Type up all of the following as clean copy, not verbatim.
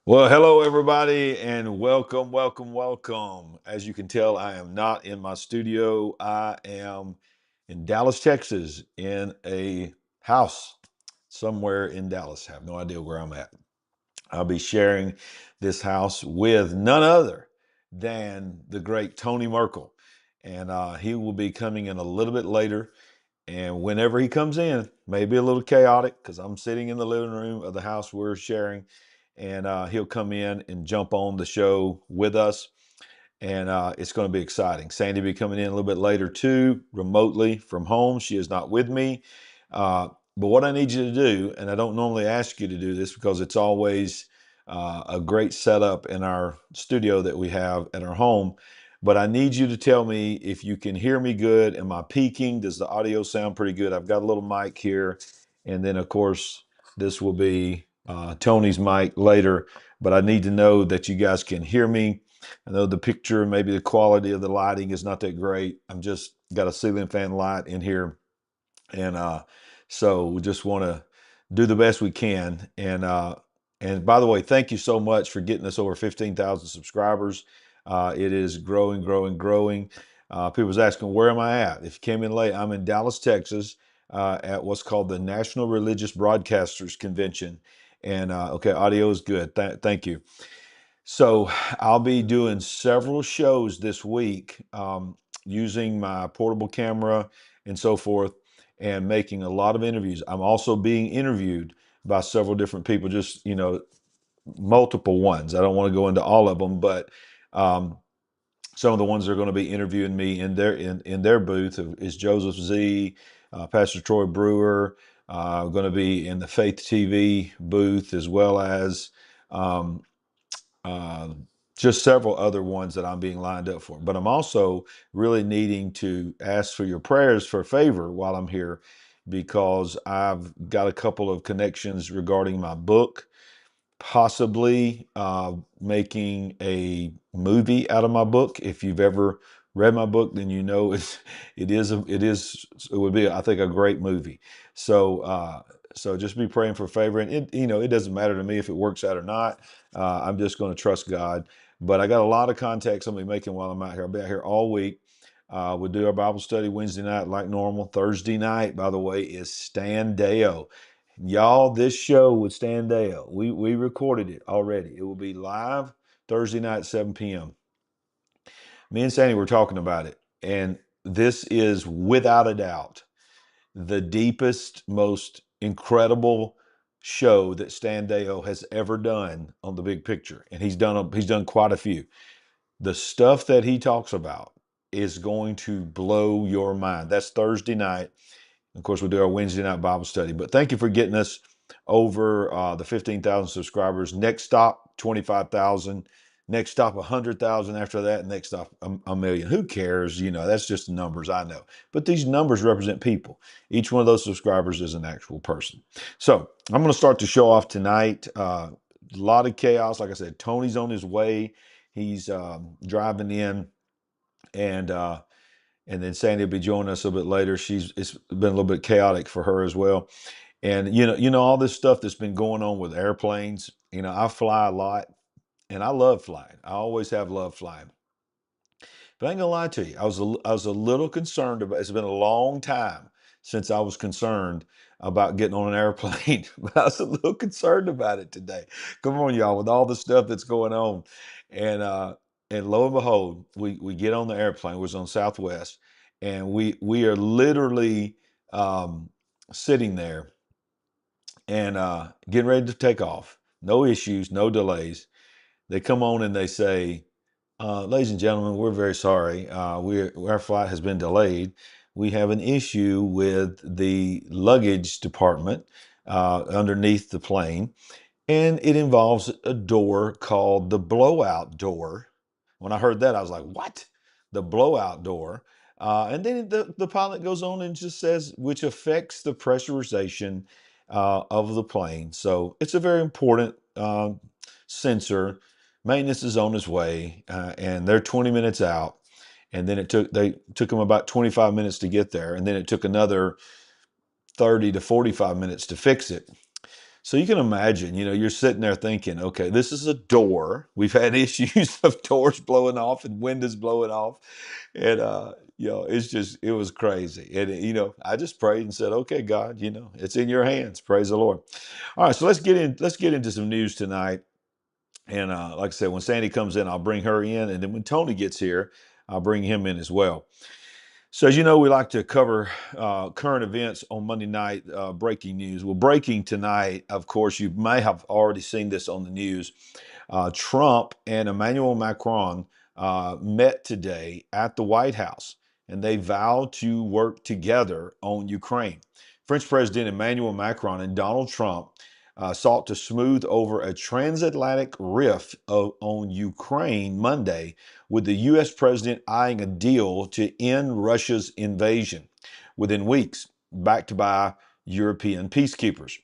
Well, hello everybody, and welcome, welcome, welcome. As you can tell, I am not in my studio. I am in Dallas, Texas, in a house somewhere in Dallas. I have no idea where I'm at. I'll be sharing this house with none other than the great Tony Merkel. And he will be coming in a little bit later. And whenever he comes in, maybe a little chaotic because I'm sitting in the living room of the house we're sharing, and he'll come in and jump on the show with us, and it's going to be exciting. Sandy will be coming in a little bit later too, remotely from home. She is not with me, but what I need you to do, and I don't normally ask you to do this because it's always a great setup in our studio that we have at our home. But I need you to tell me if you can hear me good. Am I peaking? Does the audio sound pretty good? I've got a little mic here. And then, of course, this will be Tony's mic later. But I need to know that you guys can hear me. I know the picture, maybe the quality of the lighting is not that great. I'm just got a ceiling fan light in here. And so we just want to do the best we can. And by the way, thank you so much for getting us over 15,000 subscribers. It is growing, growing, growing. People was asking, where am I at? If you came in late, I'm in Dallas, Texas, at what's called the National Religious Broadcasters Convention. And okay, audio is good. Thank you. So I'll be doing several shows this week, using my portable camera and so forth, and making a lot of interviews. I'm also being interviewed by several different people, just, multiple ones. I don't want to go into all of them, but um, some of the ones that are going to be interviewing me in their booth is Joseph Z, Pastor Troy Brewer, going to be in the Faith TV booth, as well as um, uh, just several other ones that I'm being lined up for. But I'm also really needing to ask for your prayers for favor while I'm here, because I've got a couple of connections regarding my book, possibly making a movie out of my book. If you've ever read my book, then you know it would be, I think, a great movie. So so just be praying for favor, and it doesn't matter to me if it works out or not. I'm just going to trust God. But I got a lot of contacts I'm gonna be making while I'm out here. I'll be out here all week. We'll do our Bible study Wednesday night like normal. Thursday night, by the way, is Stand Deo. Y'all, this show with Stan Dale, we recorded it already. It will be live Thursday night, 7 p.m. Me and Sandy were talking about it, and this is without a doubt the deepest, most incredible show that Stan Dale has ever done on the big picture, and he's done quite a few. The stuff that he talks about is going to blow your mind. That's Thursday night. Of course, we'll do our Wednesday night Bible study. But thank you for getting us over the 15,000 subscribers. Next stop, 25,000. Next stop, 100,000. After that, next stop, a million. Who cares? That's just the numbers, I know. But these numbers represent people. Each one of those subscribers is an actual person. So I'm going to start the show off tonight. A lot of chaos. Like I said, Tony's on his way. He's driving in, and and then Sandy will be joining us a little bit later. It's been a little bit chaotic for her as well. And all this stuff that's been going on with airplanes. I fly a lot, and I love flying. I always have loved flying. But I ain't gonna lie to you, I was a little concerned about. It's been a long time since I was concerned about getting on an airplane, but I was a little concerned about it today. Come on, y'all, with all the stuff that's going on, and lo and behold, we get on the airplane. It was on Southwest, and we are literally sitting there and getting ready to take off. No issues, no delays. They come on and they say, ladies and gentlemen, we're very sorry. Our flight has been delayed. We have an issue with the luggage department underneath the plane, and it involves a door called the blowout door. When I heard that, I was like, what? The blowout door. And then the pilot goes on and just says, which affects the pressurization of the plane. So it's a very important sensor. Maintenance is on its way, and they're 20 minutes out. And then they took them about 25 minutes to get there, and then it took another 30 to 45 minutes to fix it. So you can imagine, you're sitting there thinking, okay, this is a door. We've had issues of doors blowing off and windows blowing off. And, it was crazy. And, I just prayed and said, okay, God, it's in your hands. Praise the Lord. All right. So let's get into some news tonight. And like I said, when Sandy comes in, I'll bring her in. And then when Tony gets here, I'll bring him in as well. So as you know, we like to cover current events on Monday night, breaking news. Well, breaking tonight, of course, you may have already seen this on the news. Trump and Emmanuel Macron met today at the White House, and they vowed to work together on Ukraine. French President Emmanuel Macron and Donald Trump sought to smooth over a transatlantic rift on Ukraine Monday, with the U.S. president eyeing a deal to end Russia's invasion within weeks, backed by European peacekeepers.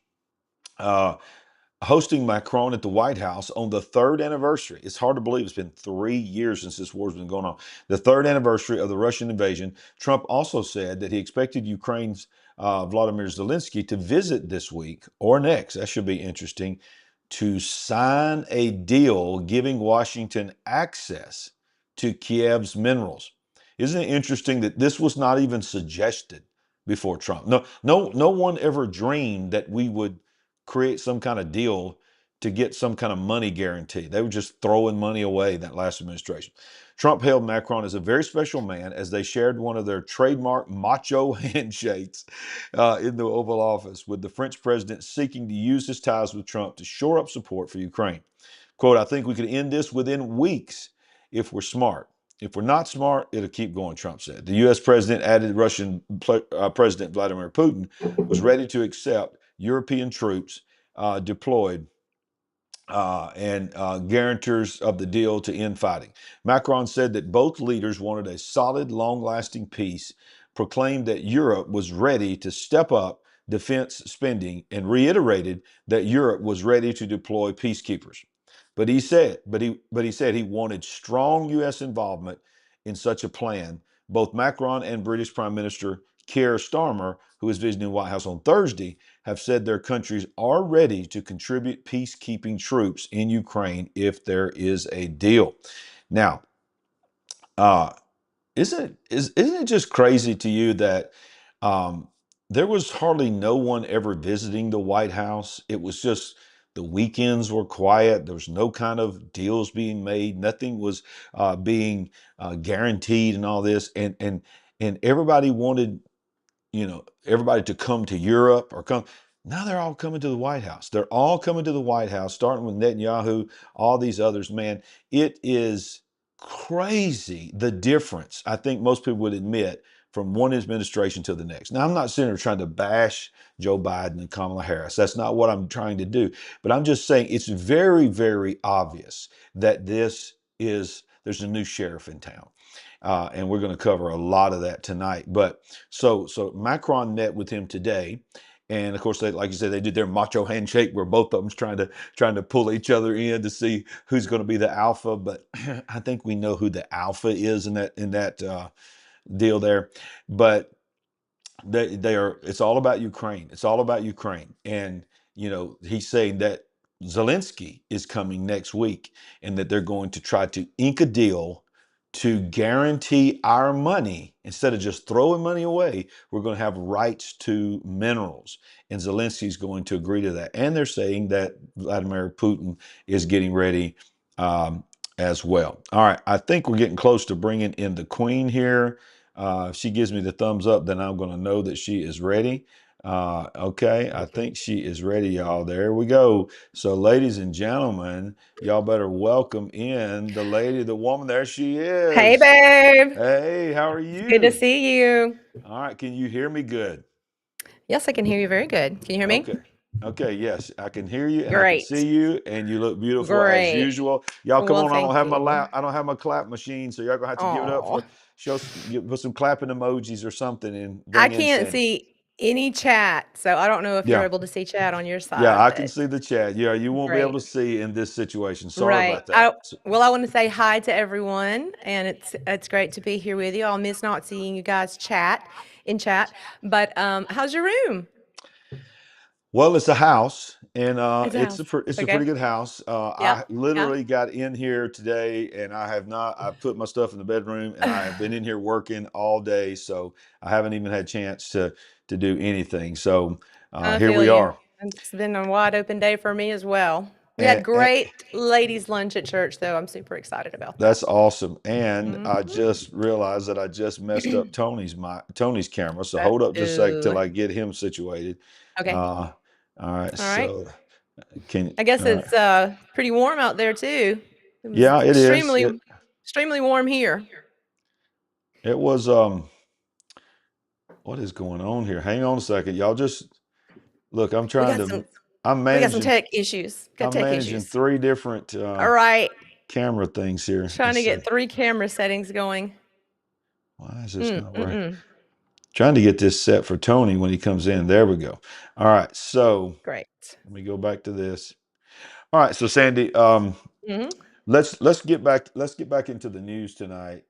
Hosting Macron at the White House on the third anniversary. It's hard to believe it's been 3 years since this war's been going on. The third anniversary of the Russian invasion. Trump also said that he expected Ukraine's Vladimir Zelensky to visit this week or next. That should be interesting, to sign a deal giving Washington access to Kiev's minerals. Isn't it interesting that this was not even suggested before Trump? No one ever dreamed that we would create some kind of deal to get some kind of money guarantee. They were just throwing money away in that last administration. Trump hailed Macron as a very special man as they shared one of their trademark macho handshakes in the Oval Office, with the French president seeking to use his ties with Trump to shore up support for Ukraine. Quote, I think we could end this within weeks if we're smart. If we're not smart, it'll keep going, Trump said. The U.S. president added Russian President Vladimir Putin was ready to accept European troops deployed and guarantors of the deal to end fighting. Macron said that both leaders wanted a solid, long-lasting peace, proclaimed that Europe was ready to step up defense spending, and reiterated that Europe was ready to deploy peacekeepers. But he said he wanted strong U.S. involvement in such a plan. Both Macron and British Prime Minister Keir Starmer, who is visiting the White House on Thursday, have said their countries are ready to contribute peacekeeping troops in Ukraine if there is a deal. Now, uh, isn't it just crazy to you that there was hardly no one ever visiting the White House? It was just the weekends were quiet. There was no kind of deals being made. Nothing was being guaranteed, and all this, and everybody wanted everybody to come to Europe or come. Now they're all coming to the White House. They're all coming to the White House, starting with Netanyahu, all these others. Man, it is crazy the difference. I think most people would admit from one administration to the next. Now, I'm not sitting here trying to bash Joe Biden and Kamala Harris. That's not what I'm trying to do. But I'm just saying it's very, very obvious that there's a new sheriff in town. And we're going to cover a lot of that tonight. But so Macron met with him today, and of course, like you said, they did their macho handshake where both of them's trying to pull each other in to see who's going to be the alpha. But I think we know who the alpha is in that deal there. But they are. It's all about Ukraine. It's all about Ukraine, and he's saying that Zelensky is coming next week, and that they're going to try to ink a deal to guarantee our money. Instead of just throwing money away, we're going to have rights to minerals. And Zelensky's going to agree to that. And they're saying that Vladimir Putin is getting ready as well. All right. I think we're getting close to bringing in the Queen here. If she gives me the thumbs up, then I'm going to know that she is ready. Okay, I think she is ready, y'all. There we go. So, ladies and gentlemen, y'all better welcome in the lady, the woman. There she Hey, is. babe. Hey, how are It's good to you? see you. All right, can you hear me good? Yes, I can hear you very good. Can you hear me? Okay. Okay, yes, I can hear you and I can see Great. you, and you look beautiful as Great. usual. Y'all come Well, on, thank you. I don't have my clap machine, so y'all gonna have to give it up Oh, for put some clapping emojis or something and I bring in can't Sandy. see any chat, so I don't know if you're Yeah. able to see chat on your Yeah, side, I can but see the chat. Yeah, you won't be able great. to see in this situation. Sorry Right. about that. Well, I want to say hi to everyone, and it's great to be here with you. I'll miss not seeing you guys chat in chat, but how's your room? Well, it's a house, and It's a house. it's a Okay. pretty good house. Yeah. I Yeah. literally got in here today, and I have not. I put my stuff in the bedroom, and I have been in here working all day, so I haven't even had a chance to do anything. So I here feel we you. are, It's been a wide open day for me as well. We had and great ladies' lunch at church, though. I'm super excited about that. that's awesome. And I Mhm. just realized that I just messed up Tony's camera. So hold up just a sec till Oh, I get him situated. okay. Uh, all right, All right. so can I guess all right. it's pretty warm out there too. It was Yeah, it is. extremely warm here. It was what is going on here? Hang on a second. Y'all just look, We got some I'm we got some managing tech issues. Got I'm tech managing issues. three different All right. camera things here. Trying Let's to see. get 3 camera settings going. Why is this not working? Mm. Trying to get this set for Tony when he comes in. There we go. All right. So Great. let me go back to this. All right. So Sandy, Mhm. let's get back into the news tonight.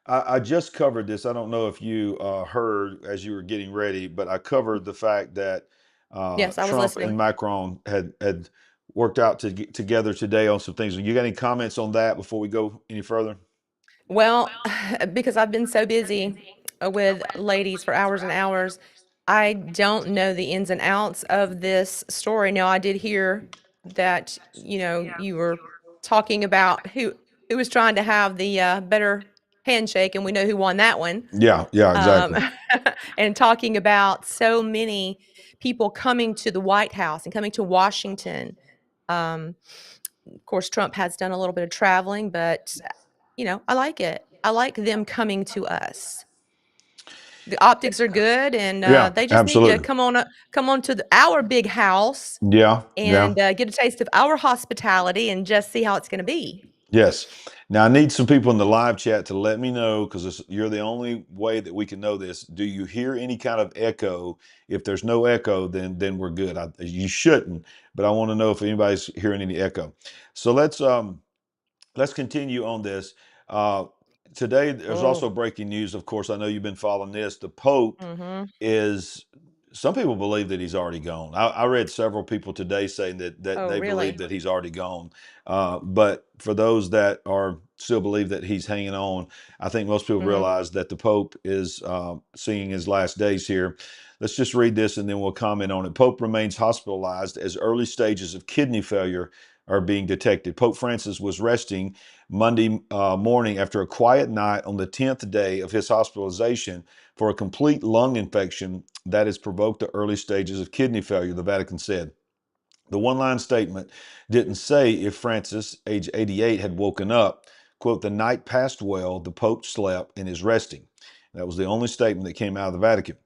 I just covered this. I don't know if you heard as you were getting ready, but I covered the fact that Yes, I was Trump and listening. Macron had worked out to get together today on some things. You got any comments on that before we go any further? Well, because I've been so busy with ladies for hours and hours, I don't know the ins and outs of this story. Now, I did hear that, you were talking about who was trying to have the better handshake, and we know who won that one. Yeah, yeah, Um, exactly. and talking about so many people coming to the White House and coming to Washington. Um, of course, Trump has done a little bit of traveling, but I like it. I like them coming to us. The optics are good, and Yeah, they just need to absolutely. come on to our big house Yeah, yeah. and get a taste of our hospitality and just see how it's going to be. Yes. Now I need some people in the live chat to let me know because you're the only way that we can know this. Do you hear any kind of echo? If there's no echo, then we're good. You shouldn't, but I want to know if anybody's hearing any echo. So let's continue on this. Uh, Today, there's also Oh, breaking news. Of course, I know you've been following this. The Pope mm-hmm. is. Some people believe that he's already gone. I read several people today saying that Oh, they believe really? that he's already gone. But for those that are still believe that he's hanging on, I think most people Mm-hmm. realize that the Pope is seeing his last days here. Let's just read this and then we'll comment on it. Pope remains hospitalized as early stages of kidney failure are being detected. Pope Francis was resting Monday morning after a quiet night on the 10th day of his hospitalization for a complete lung infection that has provoked the early stages of kidney failure, the Vatican said. The one-line statement didn't say if Francis, age 88, had woken up. Quote, the night passed well, the Pope slept and is resting. That was the only statement that came out of the Vatican.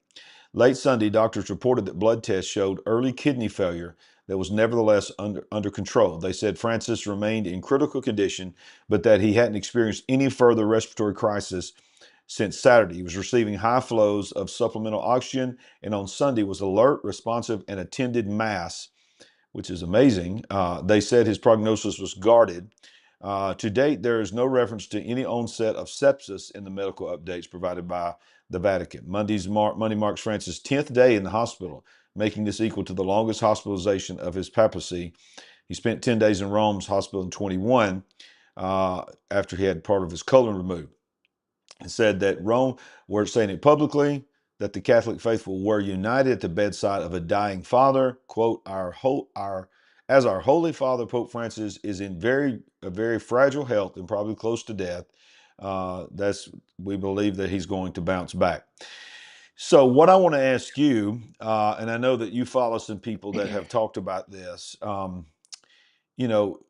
Late Sunday, doctors reported that blood tests showed early kidney failure that was nevertheless under control. They said Francis remained in critical condition, but that he hadn't experienced any further respiratory crisis since Saturday. He was receiving high flows of supplemental oxygen and on Sunday was alert, responsive, and attended Mass, which is amazing. They said his prognosis was guarded. To date, there is no reference to any onset of sepsis in the medical updates provided by the Vatican. Monday marks Francis' 10th day in the hospital, making this equal to the longest hospitalization of his papacy. He spent 10 days in Rome's hospital in 21 after he had part of his colon removed. It said that Rome were saying it publicly that the Catholic faithful were united at the bedside of a dying father. Quote, as our Holy Father, Pope Francis, is in very fragile health and probably close to death, we believe that he's going to bounce back. So, what I want to ask you, and I know that you follow some people that have talked about this, you know,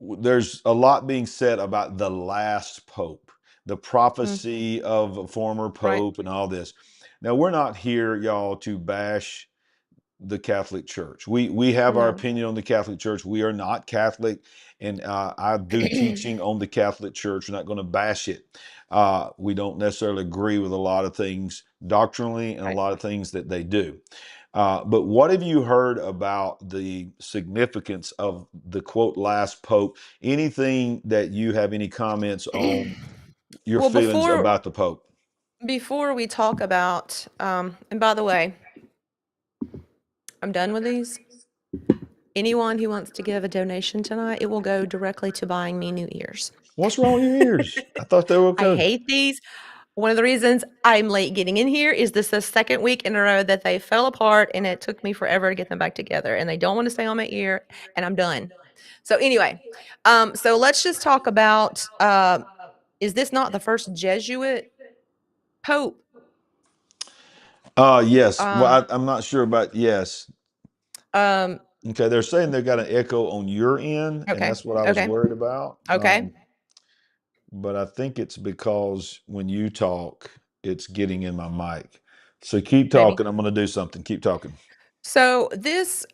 there's a lot being said about the last pope, the Mm, prophecy of a former right. pope, and all this. Now, we're not here, y'all, to bash the Catholic Church. We have our No. opinion on the Catholic Church. We are not Catholic, and I do teaching on the Catholic Church. We're not going to bash it. We don't necessarily agree with a lot of things doctrinally and a Right. lot of things that they do. But what have you heard about the significance of the quote last pope? Anything that you have any comments on your Well, feelings about the pope? before we talk about, and by the way, I'm done with these. Anyone who wants to give a donation tonight, it will go directly to buying me new ears. What's wrong with your ears? I thought they were I okay. hate these. One of the reasons I'm late getting in here is this the second week in a row that they fell apart, and it took me forever to get them back together, and they don't want to stay on my ear, and I'm done. So anyway, so let's just talk about, is this not the first Jesuit pope? Yes. Well, Um, I'm not sure about yes. um, Okay, they're saying they got an echo on your end, and okay, that's what I was okay, worried about. okay. But I think it's because when you talk, it's getting in my mic. So keep Maybe. talking. I'm going to do something. Keep talking. So this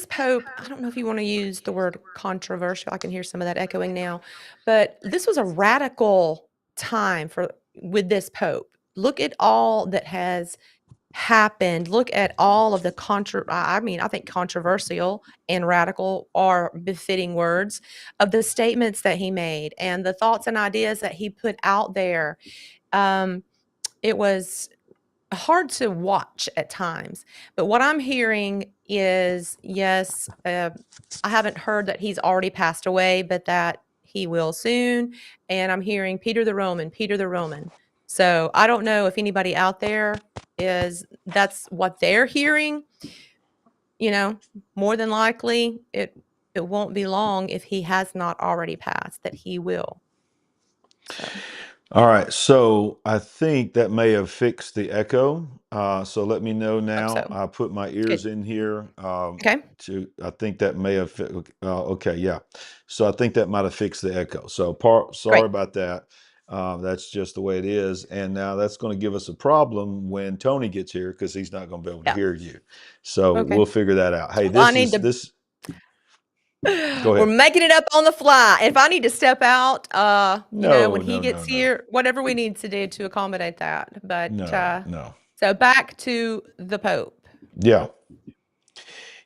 pope, I don't know if you want to use the word controversial. I can hear some of that echoing now, but this was a radical time with this pope. Look at all that has happened. Look at all of the I think controversial and radical are befitting words of the statements that he made and the thoughts and ideas that he put out there. It was hard to watch at times. But what I'm hearing is, yes, I haven't heard that he's already passed away, but that he will soon. And I'm hearing Peter the Roman, Peter the Roman. So I don't know if anybody out there that's what they're hearing. You know, more than likely it won't be long if he has not already passed that he will. So All right. So I think that may have fixed the echo. So let me know hope now. so. I put my ears Good. in here. Okay. I think that may have, okay. Yeah. So I think that might have fixed the echo. So sorry Great. about that. That's just the way it is. And now that's going to give us a problem when Tony gets here because he's not going to be able to Yeah. hear you. So Okay. we'll figure that out. Hey, Well, I need to go we're ahead. making it up on the fly. If I need to step out, when No, he no, no, gets no, here, whatever we need to do to accommodate that. But no, no. so back to the Pope. Yeah.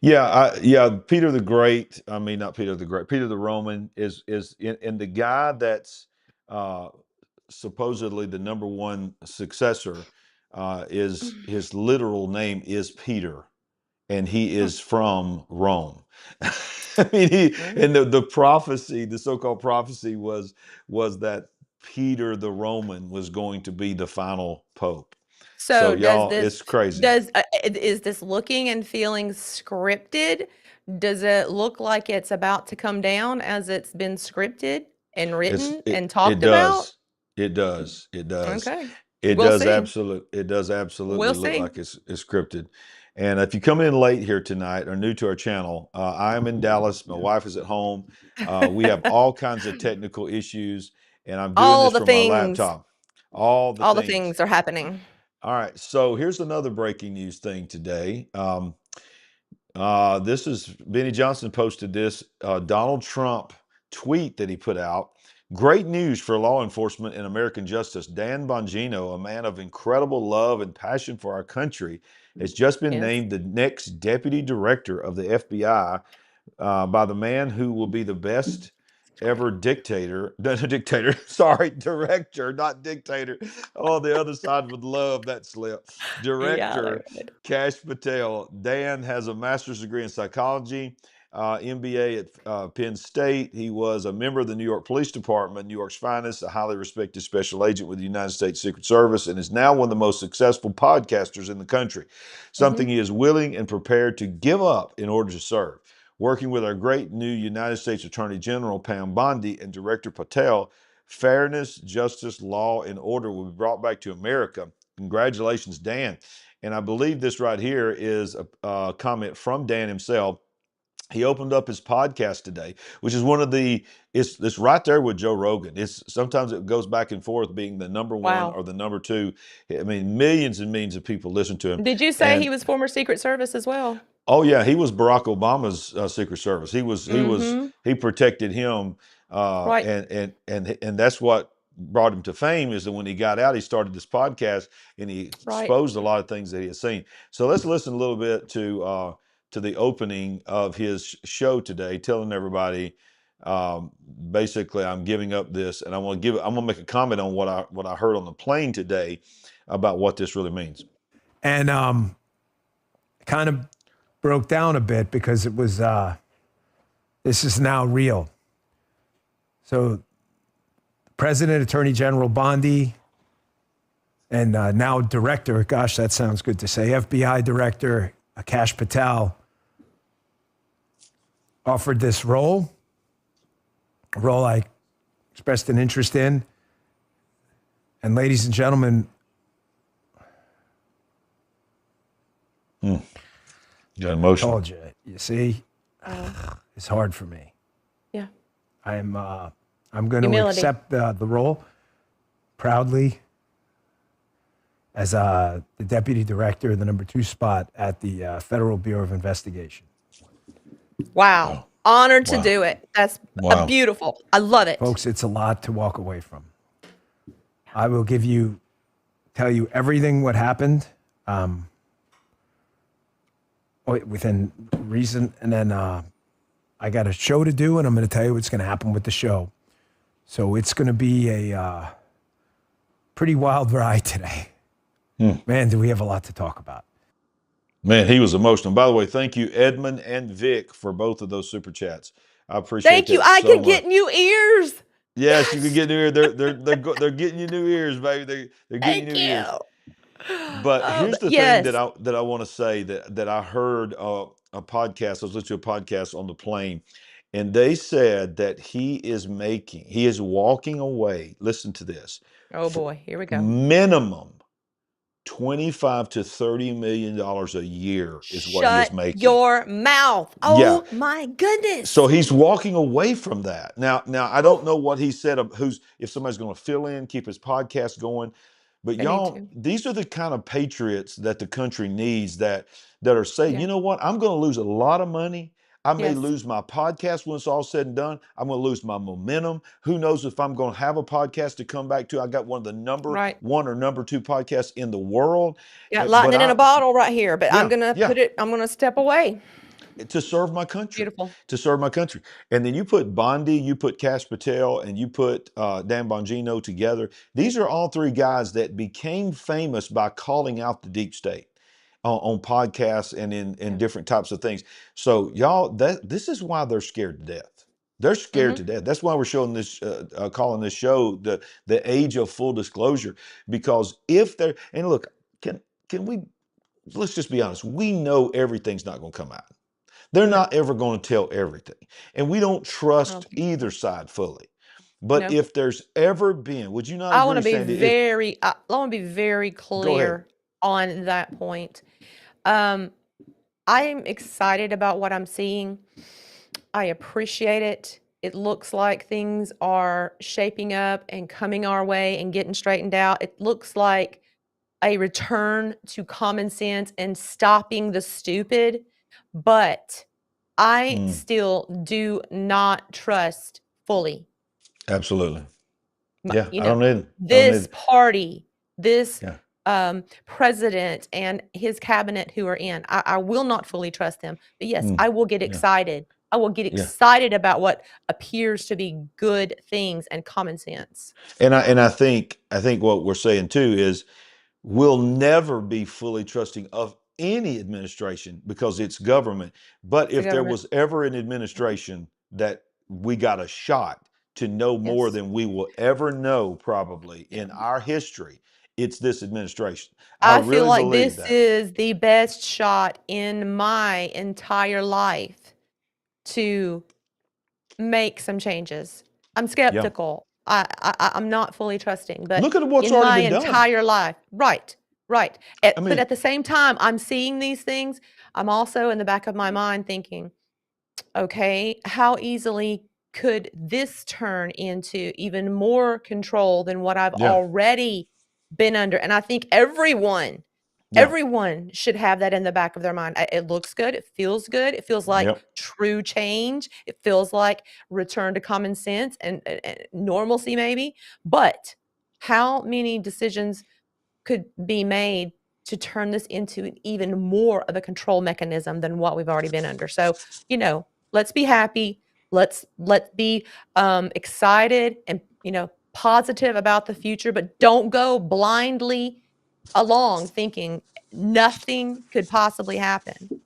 Yeah, Peter the Great. I mean, not Peter the Great. Peter the Roman is and the guy that's uh, supposedly the number one successor is his literal name is Peter, and he Hmm. is from Rome. I mean, and the prophecy, the so-called prophecy was that Peter the Roman was going to be the final pope. So So y'all, it's crazy. is this looking and feeling scripted? Does it look like it's about to come down as it's been scripted and It's written it and it talked about? does. It does. It does. Okay. It We'll does see. absolutely We'll look see. like it's scripted. And if you come in late here tonight or new to our channel, I am in Dallas. My wife is at home. We have all kinds of technical issues, and I'm doing All this the from my things, laptop. All the all the things. things are happening. All right. So here's another breaking news thing today. This is Benny Johnson posted this Donald Trump tweet that he put out. Great news for law enforcement and American justice. Dan Bongino, a man of incredible love and passion for our country, has just been Yes. named the next deputy director of the FBI by the man who will be the best ever dictator, sorry, director, not dictator. Oh, the other side would love that slip. Yeah, they Director would. Cash Patel. Dan has a master's degree in psychology, MBA at Penn State. He was a member of the New York Police Department, New York's finest, a highly respected special agent with the United States Secret Service, and is now one of the most successful podcasters in the country, something Mhm. he is willing and prepared to give up in order to serve. Working with our great new United States Attorney General Pam Bondi and Director Patel, fairness, justice, law, and order will be brought back to America. Congratulations, Dan. And I believe this right here is a comment from Dan himself. He opened up his podcast today, which is one of it's right there with Joe Rogan. It's sometimes it goes back and forth being the number one Wow. or the number two. I mean, millions and millions of people listen to him. Did you say he And was former Secret Service as well? oh yeah, he was Barack Obama's Secret Service. Mhm. He protected him, Right. and that's what brought him to fame. Is that when he got out, he started this podcast and he Right. exposed a lot of things that he had seen. So let's listen a little bit to the opening of his show today, telling everybody basically I'm giving up this, and I'm gonna make a comment on what I heard on the plane today about what this really means. And kind of broke down a bit because it was, this is now real. So President, Attorney General Bondi, and now Director, gosh, that sounds good to say, FBI Director Akash Patel offered this role, a role I expressed an interest in. And ladies and gentlemen, Got emotional. told you, you see, it's hard for me. Yeah. I'm going to Humility. accept the role proudly as the Deputy Director, the number 2 spot at the Federal Bureau of Investigation. Wow. Honored to Wow. do it. That's Wow. beautiful. I love it. Folks, it's a lot to walk away from. I will tell you everything what happened within reason. And then I got a show to do, and I'm going to tell you what's going to happen with the show. So it's going to be a pretty wild ride today. Man, do we have a lot to talk about. Man, he was emotional. By the way, thank you, Edmund and Vic, for both of those super chats. I appreciate Thank you. that I so can much. get new ears. Yes, you can get new ears. They're getting you new ears, baby. They're getting Thank you new you. ears. But here's the thing that I want to say that I heard a podcast. I was listening to a podcast on the plane, and they said that he is walking away. Listen to this. Oh boy, here we go. Minimum $25 to $30 million a year is what he is making. Shut your mouth. Oh my goodness. So he's walking away from that. Now I don't know what he said of if somebody's going to fill in, keep his podcast going. But y'all, these are the kind of patriots that the country needs that are saying, you know what, I'm going to lose a lot of money. I may lose my podcast when it's all said and done. I'm going to lose my momentum. Who knows if I'm going to have a podcast to come back to. I got one of the number 1 or number 2 podcasts in the world. Got lightning in a bottle right here, but I'm going to I'm going to step away. To serve my country. Beautiful. To serve my country. And then you put Bondi, you put Kash Patel, and you put Dan Bongino together. These are all 3 guys that became famous by calling out the deep state on podcasts and in different types of things. So y'all, this is why they're scared to death. They're scared to death. That's why we're showing this, calling this show the age of full disclosure. Because if they're, and look, can we, let's just be honest. We know everything's not going to come out. They're not ever going to tell everything. And we don't trust either side fully. But if there's ever been, would you not agree, I want to be Sandy? I want to be very clear on that point. I am excited about what I'm seeing. I appreciate it. It looks like things are shaping up and coming our way and getting straightened out. It looks like a return to common sense and stopping the stupid. But I still do not trust fully. Absolutely. I don't need it. This party, this president and his cabinet who are in, I will not fully trust them. But yes, I will get excited. I will get excited about what appears to be good things and common sense. And I think what we're saying too is we'll never be fully trusting of any administration because it's government. But if there was ever an administration that we got a shot to know more than we will ever know probably in our history, it's this administration. I feel like this is the best shot in my entire life to make some changes. I'm skeptical. I'm not fully trusting, but look at what's in already my been done. entire life, right. But at the same time, I'm seeing these things. I'm also in the back of my mind thinking, okay, how easily could this turn into even more control than what I've already been under? And I think everyone should have that in the back of their mind. It looks good. It feels good. It feels like true change. It feels like return to common sense and normalcy maybe. But how many decisions could be made to turn this into even more of a control mechanism than what we've already been under? So, let's be happy. Let's be excited and, positive about the future, but don't go blindly along thinking nothing could possibly happen.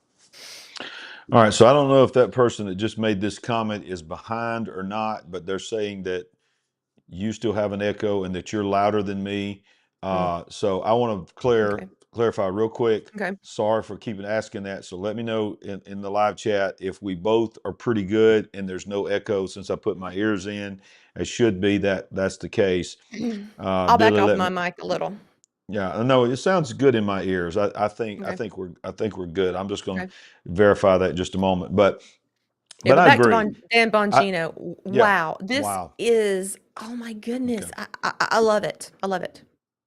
All right, so I don't know if that person that just made this comment is behind or not, but they're saying that you still have an echo and that you're louder than me. So I want to Okay. clarify real quick. Okay. Sorry for keeping asking that. So let me know in the live chat if we both are pretty good and there's no echo since I put my ears in. It should be that's the case. I'll back Billy, off let my me. mic a little. Yeah, no, it sounds good in my ears. I think Okay. we're good. I'm just going to Okay. verify that in just a moment. But Yeah, but I back to agree. Dan I Bongino. Yeah. Wow, this Wow. is, oh my Okay. goodness. I love it. I love it.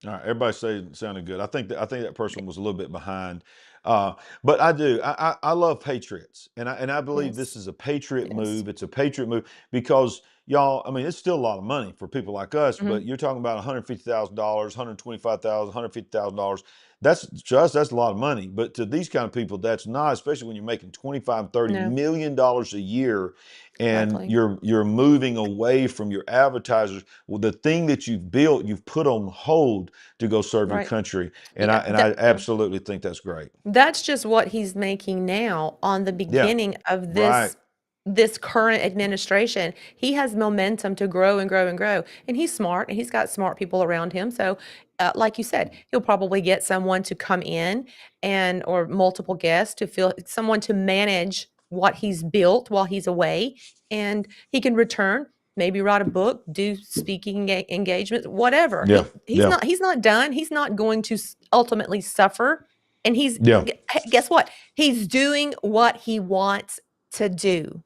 All right, everybody say it sounded good. I think that person was a little bit behind, uh, but I do. I love patriots, and I believe this Yes. is a patriot Yes. move. It's a patriot move because y'all. I mean, it's still a lot of money for people like us, Hmm. but you're talking about $150,000, $125,000, $150,000. That's to us. That's a lot of money, but to these kind of people, that's not. Especially when you're making 25, 30 No, million dollars a year, and exactly. you're moving away from your advertisers. Well, the thing that you've built, you've put on hold to go serve your Right. country. And Yeah. I absolutely think that's great. That's just what he's making now on the Yeah. beginning of Right. this current administration. He has momentum to grow and grow and grow. And he's smart and he's got smart people around him. So, like you said, he'll probably get someone to come in and or multiple guests to feel someone to manage what he's built while he's away, and he can return, maybe write a book, do speaking engagements, whatever. Yeah. He's Yeah. not done. He's not going to ultimately suffer, and Yeah. guess what? He's doing what he wants to do.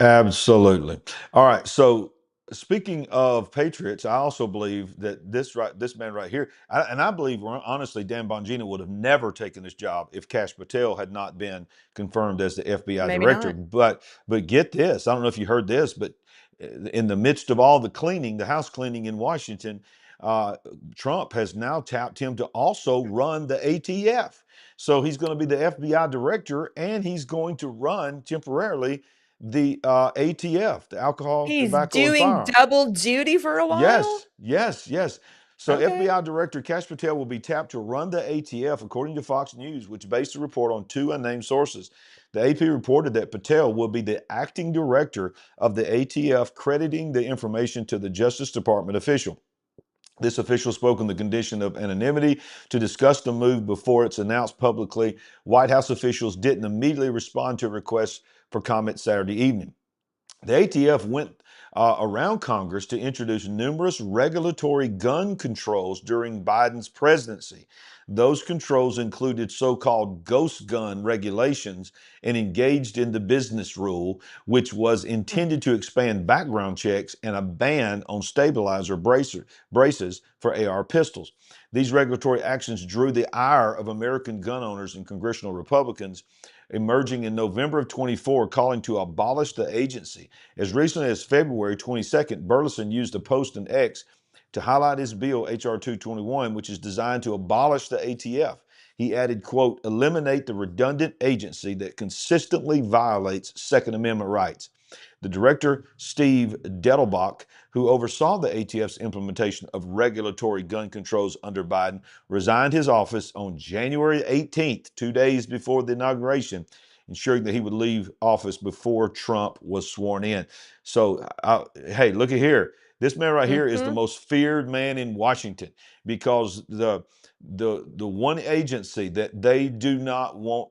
Absolutely. All right. So speaking of patriots, I also believe that this man right here, and I believe honestly, Dan Bongino would have never taken this job if Kash Patel had not been confirmed as the FBI Maybe director. not. But get this, I don't know if you heard this, but in the midst of all the cleaning, the house cleaning in Washington, uh, Trump has now tapped him to also run the ATF. So he's going to be the FBI director, and he's going to run temporarily the ATF, the Alcohol, He's Tobacco, and doing Firearms. double duty for a while? Yes, yes, yes. So Okay. FBI Director Kash Patel will be tapped to run the ATF, according to Fox News, which based the report on two unnamed sources. The AP reported that Patel will be the acting director of the ATF, crediting the information to the Justice Department official. This official spoke on the condition of anonymity to discuss the move before it's announced publicly. White House officials didn't immediately respond to requests for comment Saturday evening. The ATF went around Congress to introduce numerous regulatory gun controls during Biden's presidency. Those controls included so-called ghost gun regulations and engaged in the business rule, which was intended to expand background checks and a ban on stabilizer braces for AR pistols. These regulatory actions drew the ire of American gun owners and congressional Republicans, emerging in November of 24, calling to abolish the agency. As recently as February 22nd, Burleson used a post in X to highlight his bill, H.R. 221, which is designed to abolish the ATF. He added, quote, eliminate the redundant agency that consistently violates Second Amendment rights. The director, Steve Dettelbach, who oversaw the ATF's implementation of regulatory gun controls under Biden, resigned his office on January 18th, 2 days before the inauguration, ensuring that he would leave office before Trump was sworn in. So, hey, look at here. This man right here is the Mm-hmm. most feared man in Washington because the one agency that they do not want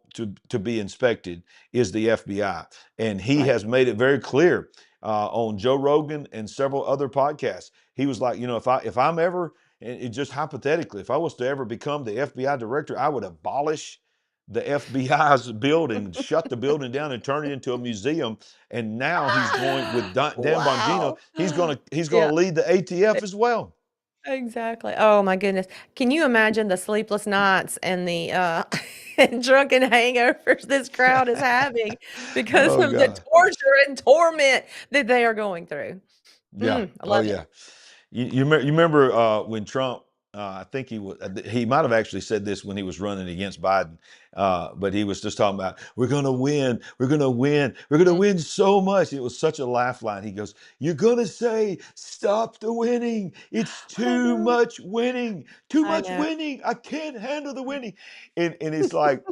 to be inspected is the FBI, and he Right. has made it very clear on Joe Rogan and several other podcasts. He was like, you know, if I'm ever, and it just hypothetically, if I was to ever become the FBI director, I would abolish the FBI's building, shut the building down, and turn it into a museum. And now he's going with Dan Bongino. Wow. He's Yeah, gonna lead the ATF as well. exactly. Oh my goodness. Can you imagine the sleepless nights and the and drunken hangovers this crowd is having because Oh of the God. torture and torment that they are going through? Yeah. I Oh love it. yeah. You remember when Trump I think he might have actually said this when he was running against Biden, but he was just talking about, we're going to win, we're going to win, we're going to win so much. It was such a laugh line. He goes, you're going to say, stop the winning. It's I too know. much winning, too I much know. winning. I can't handle the winning. And it's like,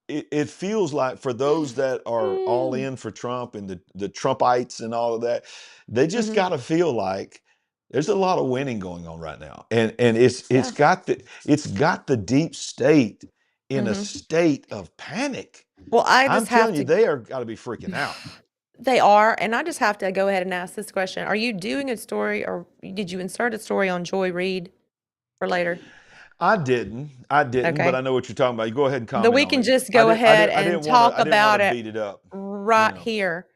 it feels like for those that are all Mm. in for Trump and the Trumpites and all of that, they just Mhm. got to feel like there's a lot of winning going on right now, and it's Yeah. got the deep state in a Mhm. state of panic. Well, I I'm just have telling you, to. they are got to be freaking out. They are, and I just have to go ahead and ask this question. Are you doing a story, or did you insert a story on Joy Reid for later? I didn't, but I Okay. know what you're talking about. You go ahead and Then comment we on can it. just go ahead I and didn't want to. talk I didn't want to about it beat it up. You right know. here.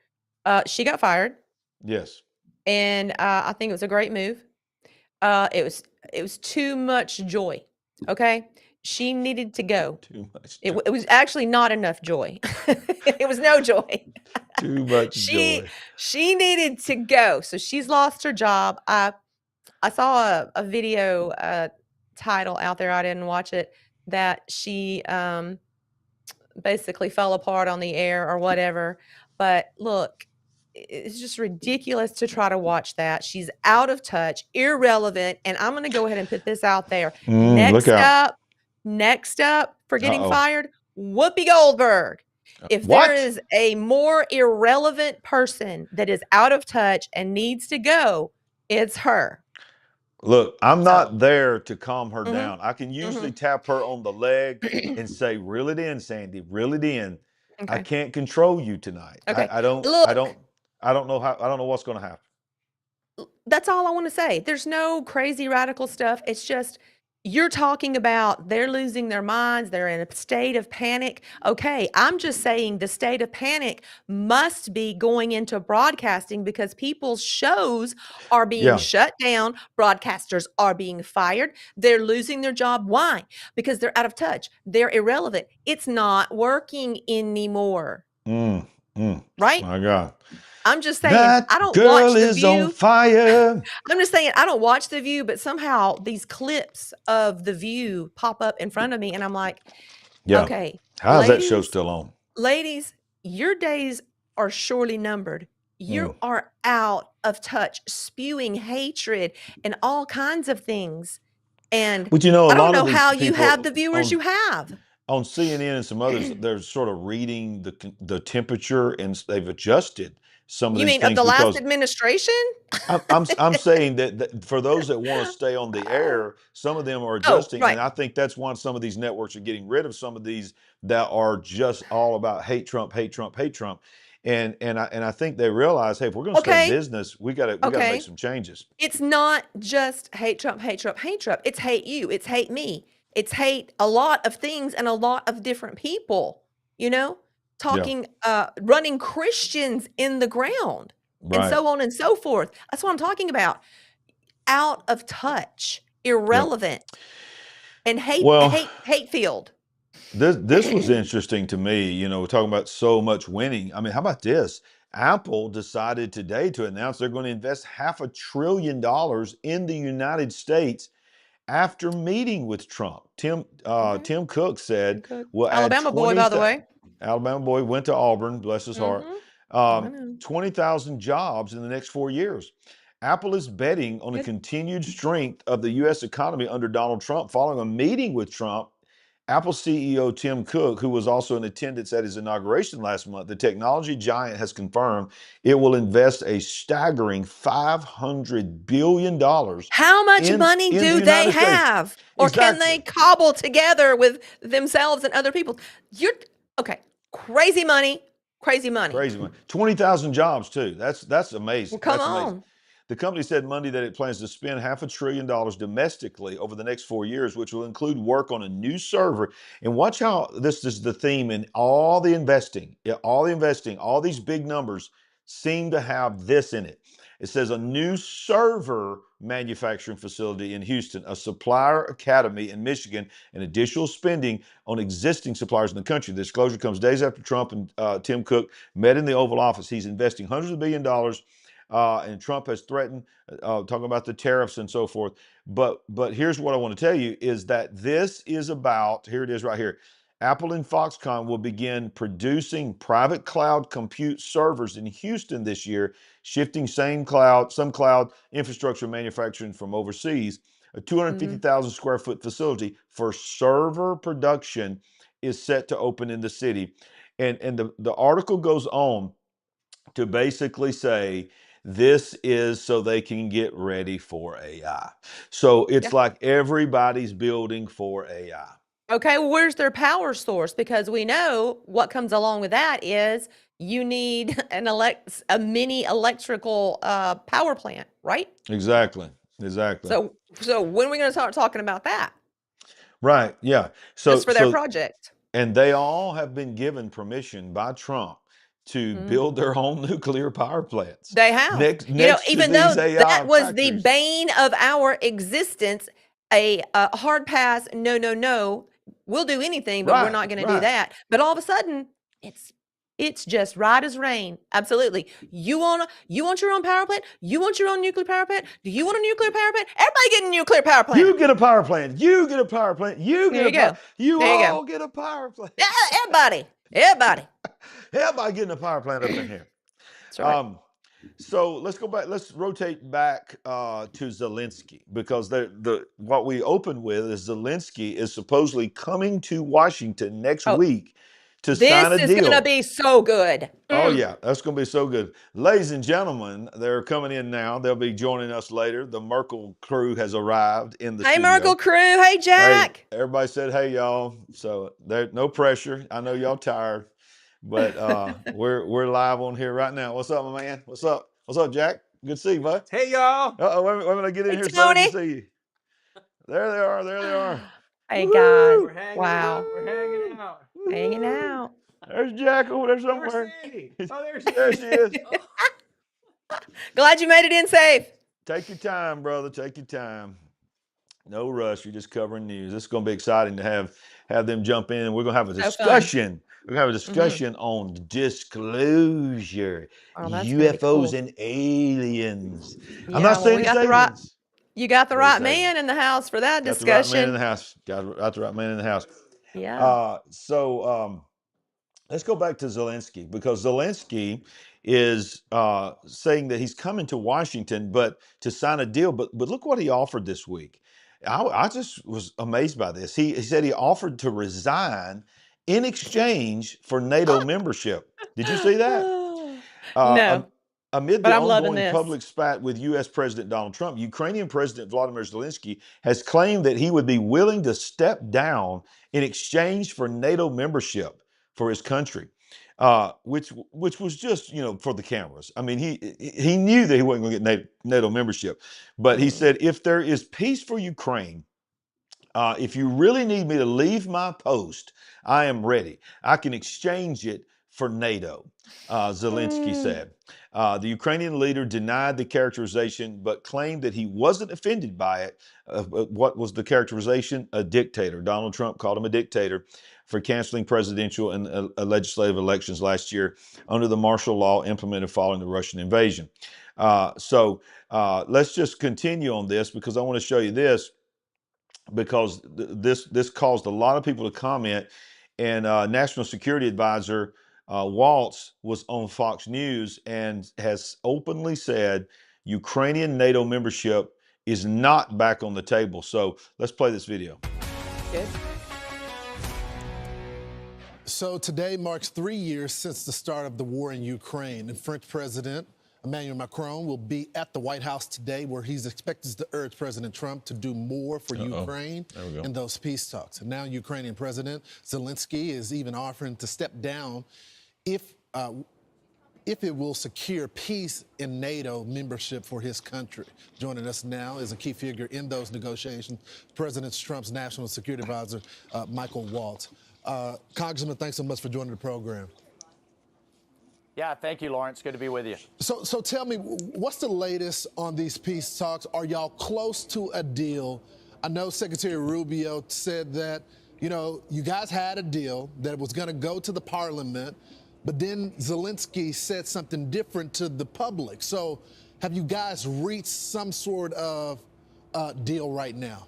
She got fired, Yes. and I think it was a great move. It was too much joy. Okay, she needed to go. Too much It, joy. it was actually not enough joy. It was no joy. Too much she joy. she needed to go, so she's lost her job. I saw a video title out there. I didn't watch it. That she basically fell apart on the air or whatever. But look, it's just ridiculous to try to watch that. She's out of touch, irrelevant, and I'm going to go ahead and put this out there. Look out. Next up for getting Uh-oh. fired, Whoopi Goldberg. If there What? is a more irrelevant person that is out of touch and needs to go, it's her. Look, I'm So, not there to calm her mhm, down. I can usually mhm. tap her on the leg and say, "Reel it in, Sandy. Reel it in. I Okay. can't control you tonight. Okay. I Look, don't, I don't know how. I don't know what's going to happen." that's all I want to say. There's no crazy radical stuff. It's just you're talking about they're losing their minds, they're in a state of panic. Okay, I'm just saying the state of panic must be going into broadcasting because people's shows are being Yeah. shut down, broadcasters are being fired, they're losing their job. Why? Because they're out of touch, they're irrelevant. It's not working anymore, Mm, mm. right? My God. I'm just saying, That I don't girl watch The is on View. fire. I'm just saying I don't watch The View, but somehow these clips of The View pop up in front of me, and I'm like, Yeah. okay, How is that show ladies, still on? ladies, your days are surely numbered. Mm. You are out of touch, spewing hatred and all kinds of things. And But you know, a I don't lot of know these how you have people the viewers you have. on CNN and some others, they're sort of reading the temperature, and they've adjusted some of You these mean of things the last because administration? I'm saying that for those that want to stay on the air, some of them are Oh, adjusting, right. and I think that's why some of these networks are getting rid of some of these that are just all about hate Trump, hate Trump, hate Trump, and I think they realize, hey, if we're going to stay in Okay. business, we got to make Okay. some changes. It's not just hate Trump, hate Trump, hate Trump. It's hate you. It's hate me. It's hate a lot of things and a lot of different people, you know, Yeah, talking, running Christians in the ground and right. so on and so forth. That's what I'm talking about. Out of touch, Yep. irrelevant, and Well, hate filled. this was interesting to me. You know, we're talking about so much winning. I mean, how about this? Apple decided today to announce they're going to invest $500 billion in the United States after meeting with Trump. Okay. Tim Cook Tim said Cook. we'll add Alabama boy, by the way. Alabama boy went to Auburn, bless his heart. Mm-hmm. I Um, know. 20,000 jobs in the next 4 years. Apple is betting on a Good. continued strength of the U.S. economy under Donald Trump following a meeting with Trump. Apple CEO Tim Cook, who was also in attendance at his inauguration last month, the technology giant has confirmed it will invest a staggering $500 billion How much money in the do they United States. have? Or can they Exactly. cobble together with themselves and other people? You're okay. Crazy money, crazy money. Crazy one. 20,000 jobs too. That's Well, amazing. come That's amazing. on. The company said Monday that it plans to spend $500 billion domestically over the next 4 years, which will include work on a new server. And watch how this is the theme in all the investing. Yeah, all the investing, all these big numbers seem to have this in it. It says a new server manufacturing facility in Houston, a supplier academy in Michigan, and additional spending on existing suppliers in the country. The disclosure comes days after Trump and Tim Cook met in the Oval Office. He's investing hundreds of $1 billions and Trump has threatened, talking about the tariffs and so forth. But here's what I want to tell you is that this is about, here it is right here. Apple and Foxconn will begin producing private cloud compute servers in Houston this year, shifting some cloud infrastructure manufacturing from overseas. A 250,000 square foot facility for server production is set to open in the city. And the article goes on to basically say this is so they can get ready for AI. So it's like everybody's building for AI. Okay, well, where's their power source? Because we know what comes along with that is you need a mini electrical power plant, right? Exactly. So when are we going to start talking about that? Right. Yeah. Just for their project. And they all have been given permission by Trump to build their own nuclear power plants. They have. Next even to though these AI that was factories. the bane of our existence, a hard pass, no, we'll do anything, but we're not going to do that. But all of a sudden, it's just right as rain. Absolutely. You want your own power plant? You want your own nuclear power plant? Do you want a nuclear power plant? Everybody get a nuclear power plant. You get a power plant. You get a power plant. You get a power. You all get a power plant. Everybody. Everybody getting a power plant up in here. That's right. So let's go back. Let's rotate back to Zelensky, because what we opened with is Zelensky is supposedly coming to Washington next week to sign a deal. This is going to be so good. Oh, yeah, that's going to be so good. Ladies and gentlemen, they're coming in now. They'll be joining us later. The Merkel crew has arrived in the studio. Hey, Merkel crew. Hey, Jack. Hey, everybody said, hey, y'all. So there's no pressure. I know y'all tired, but we're live on here right now. What's up, my man? What's up? What's up, Jack? Good to see you, bud. Hey, y'all. Uh-oh, wait a minute, I get in here so to see you. There they are. Hey, guys. We're hanging out. Hanging out. There's Jack over there somewhere. Where's Sandy? Oh, there she is. Glad you made it in safe. Take your time, brother. Take your time. No rush. You're just covering news. This is going to be exciting to have them jump in. We're going to have a discussion. We're going to have a discussion on disclosure, UFOs and aliens. Yeah, I'm not saying it's aliens. You got the right man in the house for that discussion. Got the right man in the house. Got the right man in the house. Yeah. Let's go back to Zelensky, because Zelensky is saying that he's coming to Washington, but to sign a deal. But look what he offered this week. I just was amazed by this. He said he offered to resign in exchange for NATO membership. Did you see that? No. Amid the ongoing public spat with U.S. President Donald Trump, Ukrainian President Vladimir Zelensky has claimed that he would be willing to step down in exchange for NATO membership for his country, which was just, for the cameras. I mean, he knew that he wasn't going to get NATO membership, but he said, if there is peace for Ukraine, if you really need me to leave my post, I am ready. I can exchange it for NATO, Zelensky said. The Ukrainian leader denied the characterization, but claimed that he wasn't offended by it. What was the characterization? A dictator. Donald Trump called him a dictator for canceling presidential and legislative elections last year under the martial law implemented following the Russian invasion. So let's just continue on this, because I want to show you this, because this caused a lot of people to comment. And National Security Advisor Waltz was on Fox News and has openly said Ukrainian NATO membership is not back on the table. So let's play this video. Good. So today marks 3 years since the start of the war in Ukraine, and French President Emmanuel Macron will be at the White House today, where he's expected to urge President Trump to do more for Ukraine in those peace talks. And now Ukrainian President Zelensky is even offering to step down if it will secure peace in NATO membership for his country. Joining us now is a key figure in those negotiations, President Trump's National Security Advisor, Michael Waltz. Congressman, thanks so much for joining the program. Yeah, thank you, Lawrence. Good to be with you. So tell me, what's the latest on these peace talks? Are y'all close to a deal? I know Secretary Rubio said that, you guys had a deal that was going to go to the parliament, But then Zelensky said something different to the public. So have you guys reached some sort of deal right now?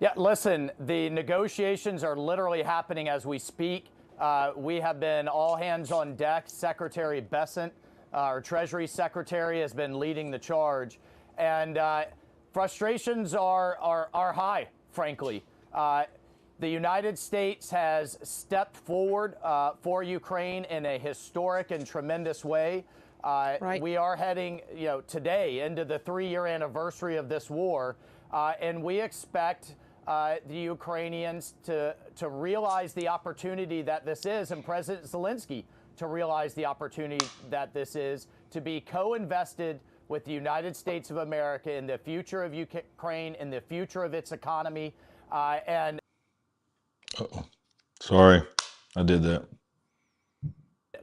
Yeah, listen, the negotiations are literally happening as we speak. We have been all hands on deck. Secretary Bessent, our Treasury Secretary, has been leading the charge. And frustrations are high, frankly. The United States has stepped forward for Ukraine in a historic and tremendous way. Right. We are heading, today into the 3-year anniversary of this war, and we expect the Ukrainians to realize the opportunity that this is, and President Zelensky to realize the opportunity that this is, to be co-invested with the United States of America in the future of Ukraine, in the future of its economy, and Uh-oh. Sorry, I did that.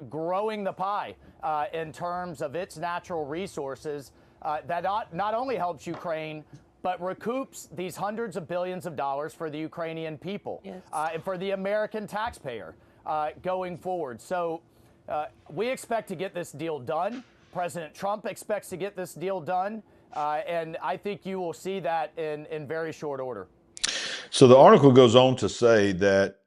growing the pie in terms of its natural resources that not only helps Ukraine, but recoups these hundreds of billions of dollars for the Ukrainian people. Yes. And for the American taxpayer going forward. So we expect to get this deal done. President Trump expects to get this deal done. And I think you will see that in very short order. So the article goes on to say that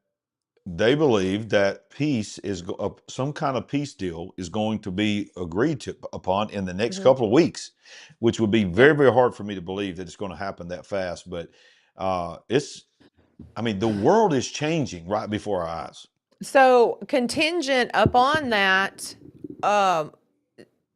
they believe that peace is some kind of peace deal is going to be agreed upon in the next couple of weeks, which would be very, very hard for me to believe that it's going to happen that fast. But the world is changing right before our eyes. So contingent upon that,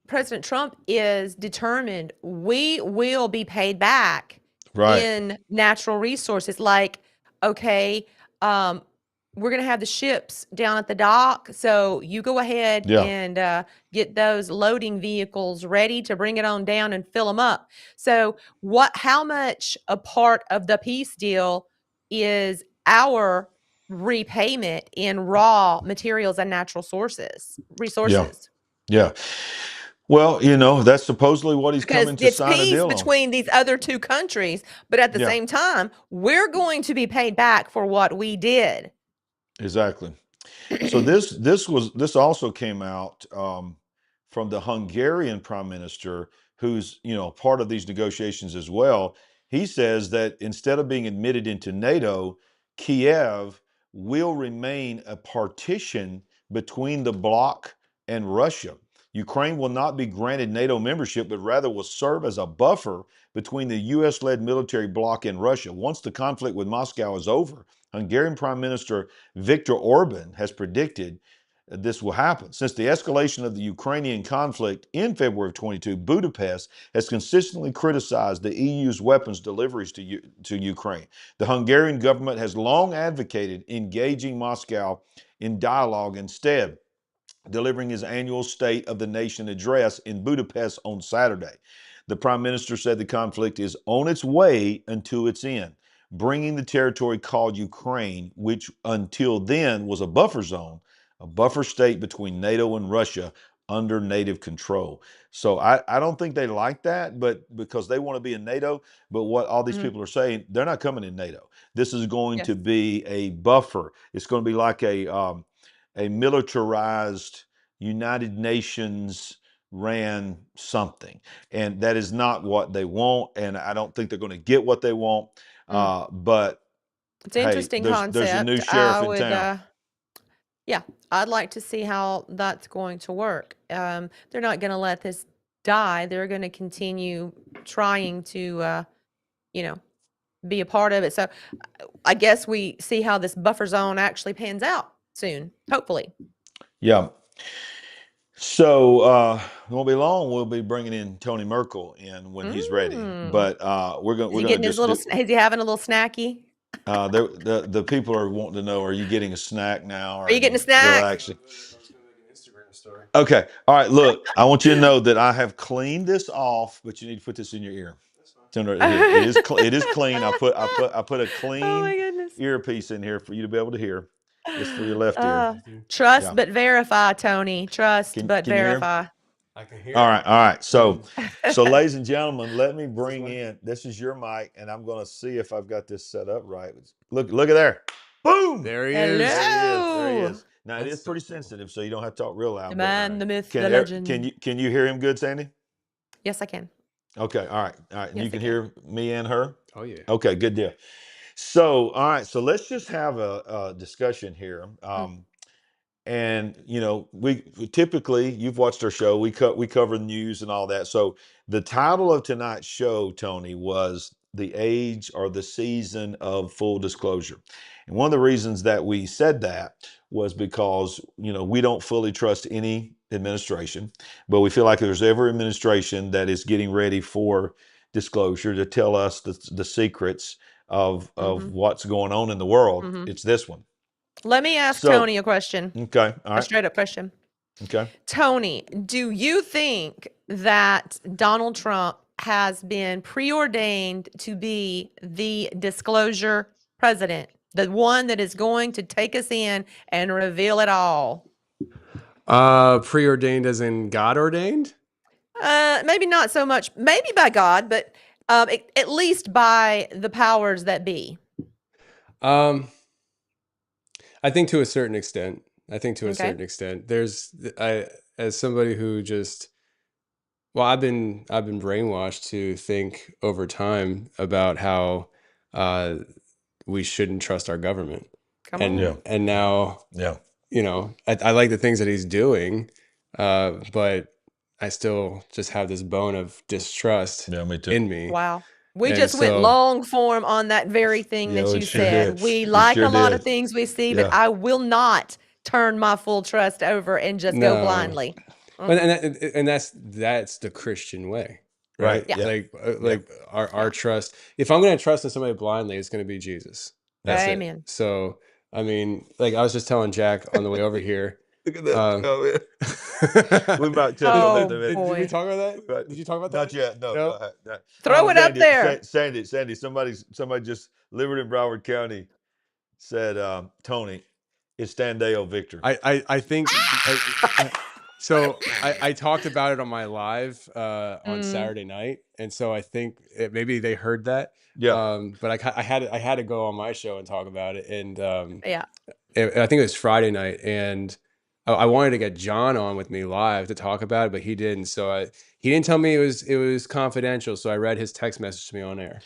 President Trump is determined we will be paid back Right. in natural resources. Like, okay, we're going to have the ships down at the dock. So you go ahead Yeah. and get those loading vehicles ready to bring it on down and fill them up. So how much a part of the peace deal is our repayment in raw materials and natural resources? Yeah. Well, that's supposedly what he's Because coming to it's sign a peace deal on. between these other two countries, but at the Yeah. same time, we're going to be paid back for what we did. Exactly. So this also came out from the Hungarian prime minister, who's part of these negotiations as well. He says that instead of being admitted into NATO, Kiev will remain a partition between the bloc and Russia. Ukraine will not be granted NATO membership, but rather will serve as a buffer between the U.S.-led military bloc and Russia. Once the conflict with Moscow is over, Hungarian Prime Minister Viktor Orban has predicted this will happen. Since the escalation of the Ukrainian conflict in February of 22, Budapest has consistently criticized the EU's weapons deliveries to Ukraine. The Hungarian government has long advocated engaging Moscow in dialogue instead, delivering his annual State of the Nation address in Budapest on Saturday. The Prime Minister said the conflict is on its way until its end, bringing the territory called Ukraine, which until then was a buffer zone, a buffer state between NATO and Russia, under native control. So I don't think they like that, but because they want to be in NATO, but what all these people are saying, they're not coming in NATO. This is going to be a buffer. It's going to be like a militarized United Nations ran something, and that is not what they want, and I don't think they're going to get what they want. But it's an interesting concept. There's a new sheriff in town. Yeah, I'd like to see how that's going to work. They're not going to let this die. They're going to continue trying to, be a part of it. So I guess we see how this buffer zone actually pans out soon, hopefully. Yeah. So it won't be long. We'll be bringing in Tony Merkel in when he's ready. But we're going to just is he having a little snacky? the people are wanting to know: are you getting a snack now? Or are you getting a snack? Relaxing? Okay. All right. Look, I want you to know that I have cleaned this off, but you need to put this in your ear. It is clean. I put a clean earpiece in here for you to be able to hear. It's for your left ear. Trust but verify, Tony. Trust but verify. I can hear. All right. So, ladies and gentlemen, let me bring in. This is your mic, and I'm going to see if I've got this set up right. Look at there. Boom. There he Hello. is. There he is. Now it is pretty sensitive, so you don't have to talk real loud. The but man, the myth, can the legend. can you hear him good, Sandy? Yes, I can. Okay, all right. And Yes, you I can can. hear me and her? Oh yeah. Okay, good deal. So, all right, so let's just have a discussion here. And we typically, you've watched our show, we cover news and all that. So the title of tonight's show, Tony, was The Age or the Season of Full Disclosure. And one of the reasons that we said that was because we don't fully trust any administration, but we feel like if there's ever administration that is getting ready for disclosure to tell us the secrets of what's going on in the world, it's this one. Let me ask So- Tony a question. Okay, all A right. straight up question. Okay. Tony, do you think that Donald Trump has been preordained to be the disclosure president, the one that is going to take us in and reveal it all? Preordained as in God ordained? Maybe not so much, maybe by God, but at least by the powers that be. I think to a certain extent. Okay. There's as somebody who just I've been brainwashed to think over time about how we shouldn't trust our government. Come on. And now Yeah. I like the things that he's doing, but I still just have this bone of distrust Yeah, me too. in me. Wow. We And just went so- long form on that very thing Yeah, that we you sure said. did. We We like sure a lot did. of things we see, Yeah. but I will not turn my full trust over and just go No. blindly. And that's the Christian way, right? Right, yeah. Like our trust. If I'm going to trust in somebody blindly, it's going to be Jesus. That's it. Amen. So I mean, like I was just telling Jack on the way over here. Look at that. We about to Oh, Did boy. we talk about that? Right. Did you talk about that? Not yet. No. No? No. Throw it up there. Sandy. Somebody just Liberty and Broward County said, Tony, it's Standeo Victor. I think so. I talked about it on my live on Saturday night, and so I think maybe they heard that. Yeah. But I had to go on my show and talk about it, and Yeah. I think it was Friday night, and I wanted to get John on with me live to talk about it, but he didn't. So he didn't tell me it was confidential. So I read his text message to me on air.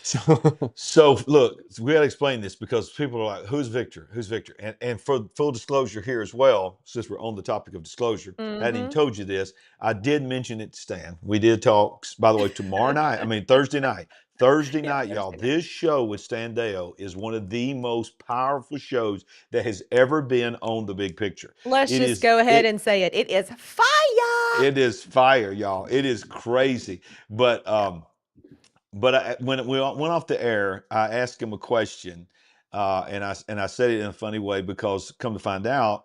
So look, we got to explain this because people are like, "Who's Victor? Who's Victor?" And for full disclosure here as well, since we're on the topic of disclosure, I hadn't even told you this. I did mention it to Stan. We did talk. By the way, tomorrow night. I mean Thursday night. Thursday night, y'all. This show with Stan Deo is one of the most powerful shows that has ever been on The Big Picture. Let's It just is- go ahead it- and say it. It is fire. It is fire, y'all. It is crazy. But when we went off the air, I asked him a question, and I said it in a funny way because come to find out,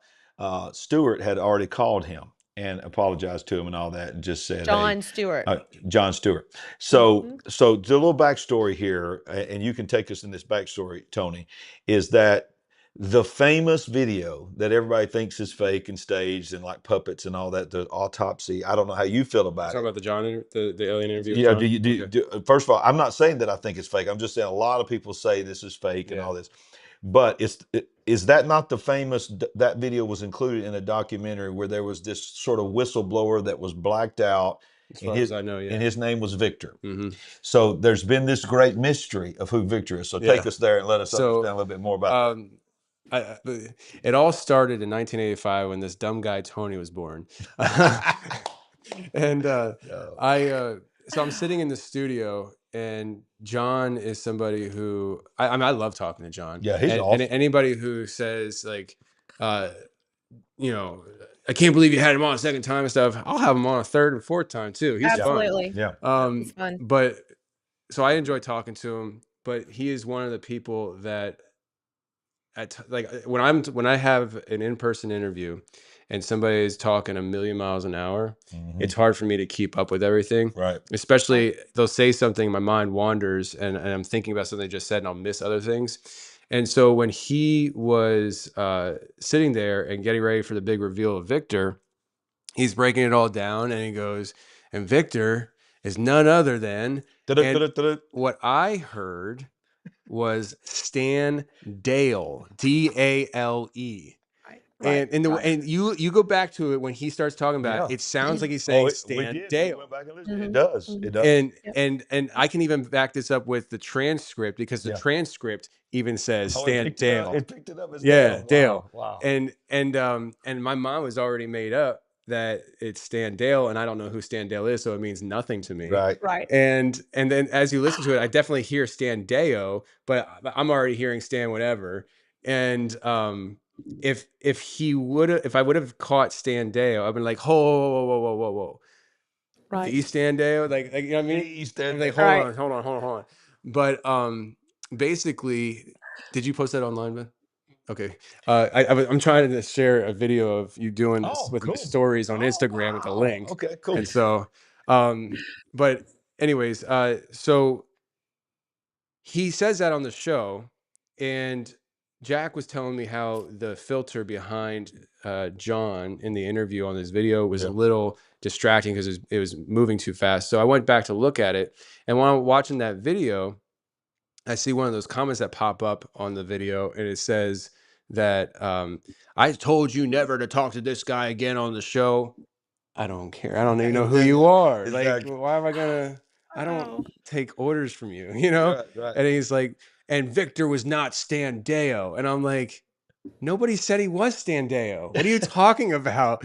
Stewart had already called him and apologized to him and all that, and just said, John "Hey, Stewart. John Stewart." So the little backstory here, and you can take us in this backstory, Tony, is that the famous video that everybody thinks is fake and staged and like puppets and all that, the autopsy. I don't know how you feel about Talk it. about the John, the alien interview. with Yeah, John? Okay. first of all, I'm not saying that I think it's fake. I'm just saying a lot of people say this is fake and Yeah. all this. But is that not the famous, that video was included in a documentary where there was this sort of whistleblower that was blacked out. As far as I know, yeah. And his name was Victor. Mhm. So there's been this great mystery of who Victor is. So take Yeah. us there and let us So, understand a little bit more about that. It all started in 1985 when this dumb guy Tony was born. And so I'm sitting in the studio, and John is somebody who I mean, I love talking to John. Yeah, he's and awesome. anybody who says like, I can't believe you had him on a second time and stuff, I'll have him on a third and fourth time too. He's Absolutely. Yeah. fun. It's fun. But so I enjoy talking to him, but he is one of the people that when I have an in-person interview and somebody is talking a million miles an hour, it's hard for me to keep up with everything. Right. Especially they'll say something, my mind wanders, and I'm thinking about something they just said, and I'll miss other things. And so when he was sitting there and getting ready for the big reveal of Victor, he's breaking it all down, and he goes, and Victor is none other than, and what I heard was Stan Dale, Dale. Right. And you go back to it when he starts talking about Yeah. it sounds like he's saying we Stan did. We Dale. went back and listened. Mhm. It does. Mhm. It does. And I can even back this up with the transcript because the Yeah. transcript even says Oh, Stan Dale. It picked it up as Yeah, Dale. Dale. Wow. And my mom was already made up that it's Stan Dale, and I don't know who Stan Dale is, so it means nothing to me. Right. Right. And then as you listen to it, I definitely hear Stan Deo, but I'm already hearing Stan whatever. And if I would have caught Stan Deo, I've been like, whoa. Right. The Stan Deo, like you know what I mean? The Stan I'm like, Right. hold on. But basically, did you post that online, Ben? Okay. I'm trying to share a video of you doing this with my cool. stories on Instagram with the Wow. link. Okay, cool. And so, but anyways, so he says that on the show, and Jack was telling me how the filter behind John in the interview on this video was a little distracting because it was moving too fast. So I went back to look at it, and while I'm watching that video, I see one of those comments that pop up on the video, and it says that I told you never to talk to this guy again on the show. I don't care. I don't even know who you are. Exactly. Like, why am I gonna? I Oh. don't take orders from you, you know? Right. And he's like, and Victor was not Stan Deo. And I'm like, nobody said he was Stan Deo. What are you talking about?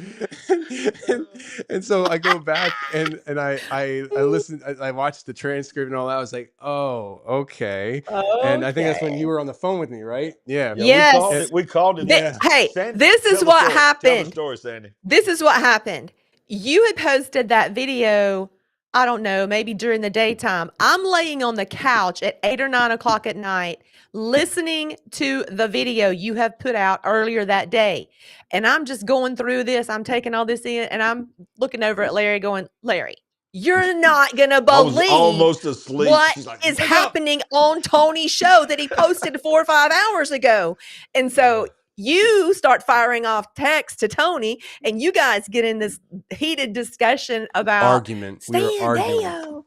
and so I go back and I listen, I watched the transcript and all that. I was like, oh, okay. And I think that's when you were on the phone with me, right? Yeah. Yes. We called it. Yeah. Hey, Sandy, this is tell the what story. Tell the happened. story, Sandy. This is what happened. You had posted that video, I don't know, maybe during the daytime. I'm laying on the couch at 8 or 9 o'clock at night, listening to the video you have put out earlier that day. And I'm just going through this. I'm taking all this in, and I'm looking over at Larry going, Larry, you're not going to I was believe almost asleep. what She's like, is "Wake up." happening on Tony's show that he posted 4 or 5 hours ago. And so you start firing off texts to Tony, and you guys get in this heated discussion about Argument. We were Stan arguing. Deo.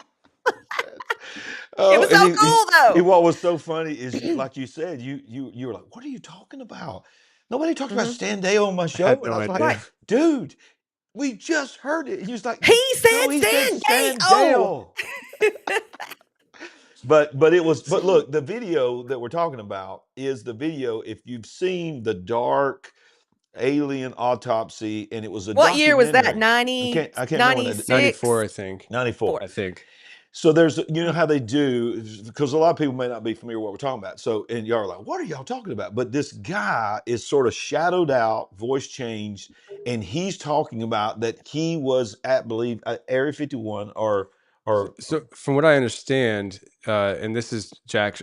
Oh, It was and so cool, though. what was so funny is, like you said, you were like, "What are you talking about? Nobody talked about Stan Deo on my show." had And no I was idea. like, "Dude, we just heard it." And he was like, He said "No, he said Stan Stan Deo." Deo." But look, the video that we're talking about is the video. If you've seen the dark alien autopsy, and it was a What year was that? documentary. I can't remember when that. 94, I think. 94. I think. So there's, you know how they do, because a lot of people may not be familiar with what we're talking about. So, and y'all are like, what are y'all talking about? But this guy is sort of shadowed out, voice changed, and he's talking about that he was at, believe, Area 51 or So from what I understand, and this is Jack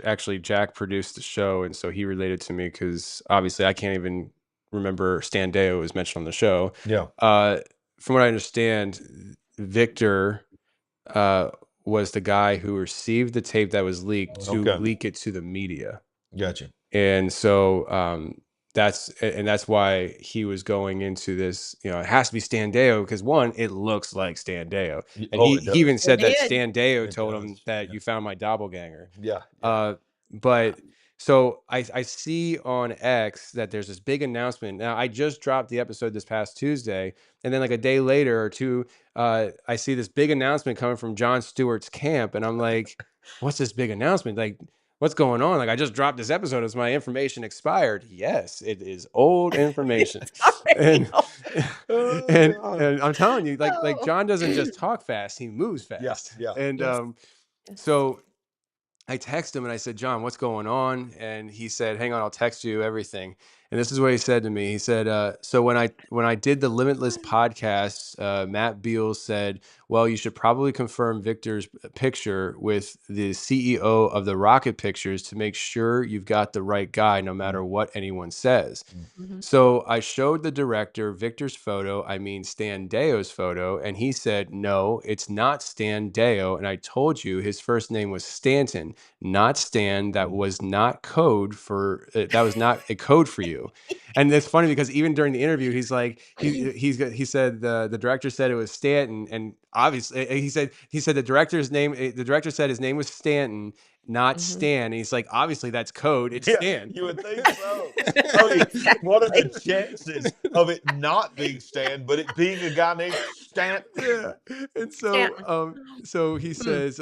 produced the show, and so he related to me because obviously I can't even remember Stan Deo was mentioned on the show. Yeah. From what I understand, Victor was the guy who received the tape that was leaked to leak it to the media. Gotcha. And so that's why he was going into this, you know, it has to be Stan Deo because one, it looks like Stan Deo. And he even said that Stan Deo told him that you found my doppelganger. Yeah. But so I see on X that there's this big announcement. Now I just dropped the episode this past Tuesday, and then like a day later or two, I see this big announcement coming from Jon Stewart's camp, and I'm like, what's this big announcement? Like, what's going on? Like, I just dropped this episode. Is my information expired? Yes, it is old information. and I'm telling you, like John doesn't just talk fast; he moves fast. Yeah. And so I texted him and I said, John, what's going on? And he said, hang on, I'll text you everything. And this is what he said to me. He said, so when I did the Limitless podcast, Matt Beals said, well, you should probably confirm Victor's picture with the CEO of the Rocket Pictures to make sure you've got the right guy, no matter what anyone says. So I showed the director Victor's photo, Stan Deo's photo, and he said, no, it's not Stan Deo. And I told you his first name was Stanton, not Stan. That was not code for, that was not a code for you. And it's funny because even during the interview, he's like, he said the director said it was Stanton, and obviously he said the director said his name was Stanton, not Stan. And he's like, obviously that's code. It's Stan. You would think so. I mean, what are the chances of it not being Stan, but it being a guy named Stan? Yeah. And so he says,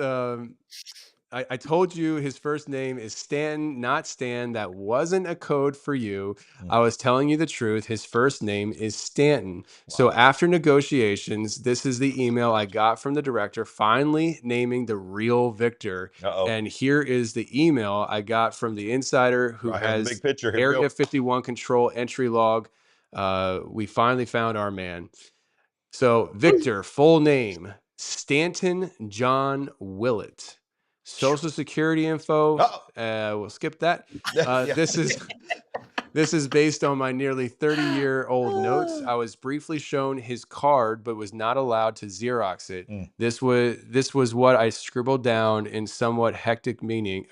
I told you his first name is Stan, not Stan. That wasn't a code for you. I was telling you the truth. His first name is Stanton. So after negotiations, this is the email I got from the director, finally naming the real Victor. And here is the email I got from the insider who has big picture. Area 51 control entry log. We finally found our man. So Victor, full name, Stanton John Willett. Social security info. We'll skip that. This is based on my nearly 30-year-old notes. I was briefly shown his card, but was not allowed to Xerox it. This was what I scribbled down in a somewhat hectic meeting.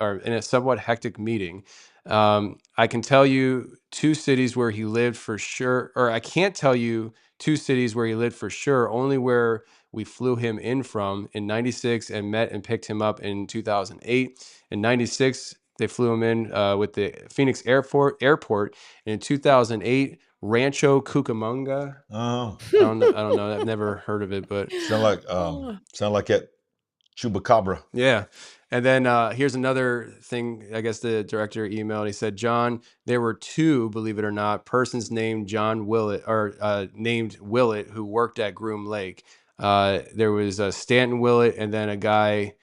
I can tell you 2 cities where he lived for sure, or I can't tell you 2 cities where he lived for sure, only where we flew him in from in 96 and met and picked him up in 2008. In 96, they flew him in with the Phoenix Airport. And in 2008, Rancho Cucamonga. I don't know. I've never heard of it, but sound like that Chupacabra. Yeah. And then here's another thing. I guess the director emailed. He said, John, there were 2, believe it or not, persons named John Willett or named Willett who worked at Groom Lake. There was Stanton Willett, and then a guy.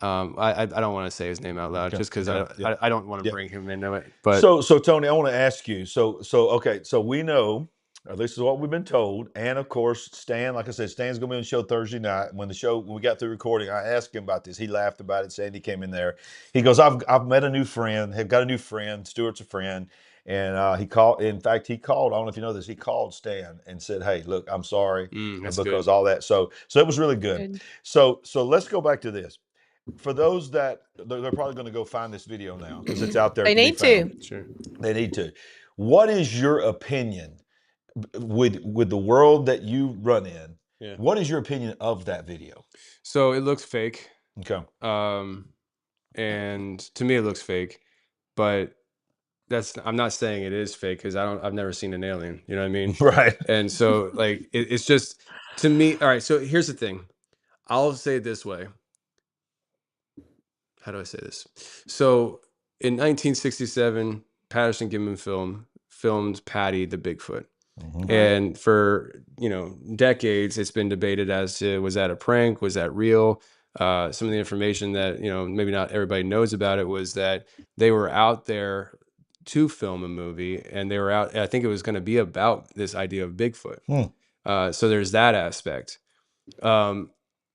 I don't want to say his name out loud just because I don't want to bring him into it. But so Tony, I want to ask you. So we know. This is what we've been told, and of course, Stan. Like I said, Stan's going to be on the show Thursday night. When we got through recording, I asked him about this. He laughed about it. Sandy came in there. He goes, "I've met a new friend. Have got a new friend. Stuart's a friend." And he called. In fact, he called. I don't know if you know this. He called Stan and said, "Hey, look, I'm sorry because good. all that." So it was really good. So let's go back to this. For those that they're probably going to go find this video now because it's out there. They need to. Sure. They need to. What is your opinion with the world that you run in? Yeah. What is your opinion of that video? So it looks fake. Okay. And to me, it looks fake, but I'm not saying it is fake because I've never seen an alien. You know what I mean? Right. And so like it's just to me. All right. So here's the thing. I'll say it this way. How do I say this? So in 1967, Patterson Gimlin filmed Patty the Bigfoot. And for, decades, it's been debated as to, was that a prank? Was that real? Some of the information that, maybe not everybody knows about it was that they were out there to film a movie, and they were out, I think it was going to be about this idea of Bigfoot. So there's that aspect.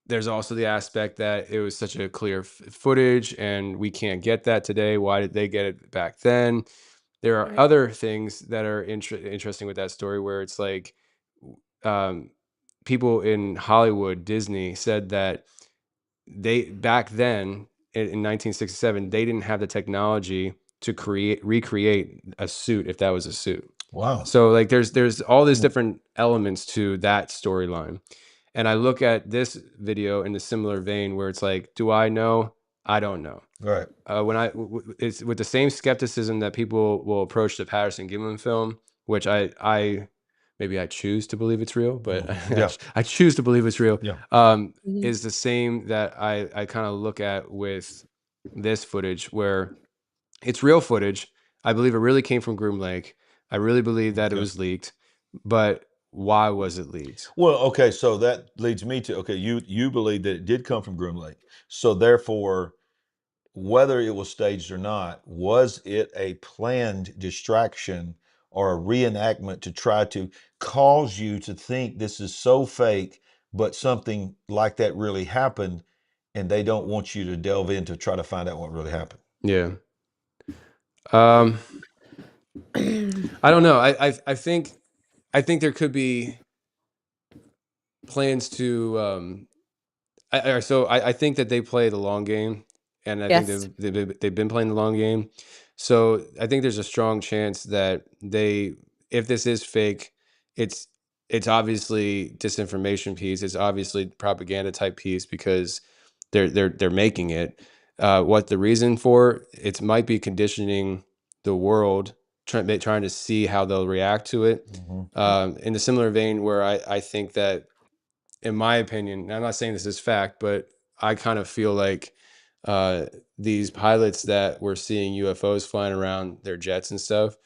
There's also the aspect that it was such a clear footage and we can't get that today. Why did they get it back then? There are other things that are interesting with that story where it's like people in Hollywood, Disney said that they back then in 1967, they didn't have the technology to recreate a suit if that was a suit. Wow. So like there's all these different elements to that storyline. And I look at this video in a similar vein where it's like, do I know? I don't know. Right. It's with the same skepticism that people will approach the Patterson Gimlin film, which I choose to believe it's real, but I choose to believe it's real. Is the same that I kind of look at with this footage where it's real footage. I believe it really came from Groom Lake. I really believe that it was leaked, but why was it leaked? Well, okay, so that leads me to, you believe that it did come from Groom Lake. So therefore, whether it was staged or not, was it a planned distraction or a reenactment to try to cause you to think this is so fake, but something like that really happened, and they don't want you to delve in to try to find out what really happened? Yeah. I don't know. I think there could be plans to. I think that they play the long game, and I think they've been playing the long game. So I think there's a strong chance that if this is fake, it's obviously disinformation piece. It's obviously propaganda type piece because they're making it. what the reason for it might be conditioning the world, trying to see how they'll react to it. In a similar vein, where I think that, in my opinion, and I'm not saying this is fact, but I kind of feel like these pilots that we're seeing UFOs flying around their jets and stuff,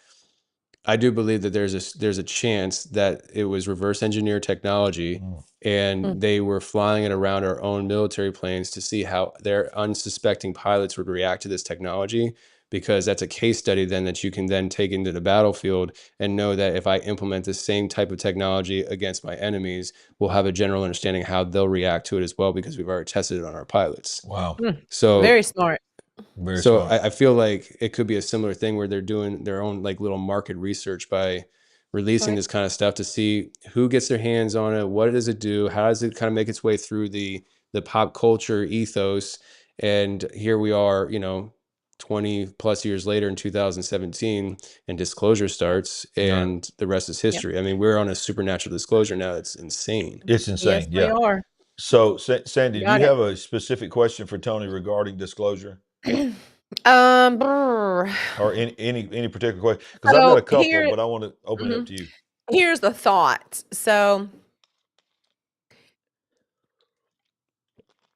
I do believe that there's a chance that it was reverse engineered technology, and they were flying it around our own military planes to see how their unsuspecting pilots would react to this technology, because that's a case study then that you can then take into the battlefield and know that if I implement the same type of technology against my enemies, we'll have a general understanding how they'll react to it as well, because we've already tested it on our pilots. Wow. So Very smart. Very so smart. I feel like it could be a similar thing where they're doing their own like little market research by releasing Right. this kind of stuff to see who gets their hands on it, what does it do, how does it kind of make its way through the pop culture ethos. And here we are, 20 plus years later in 2017, and Disclosure starts, and the rest is history. I mean, we're on a supernatural disclosure now. It's insane. It's Yes, insane. we Yeah. are. So, Sandy, do Got you it. have a specific question for Tony regarding disclosure, Brr. or any particular question? Because I've got So a couple, here, but I want to open it up to you. here's the thought. So,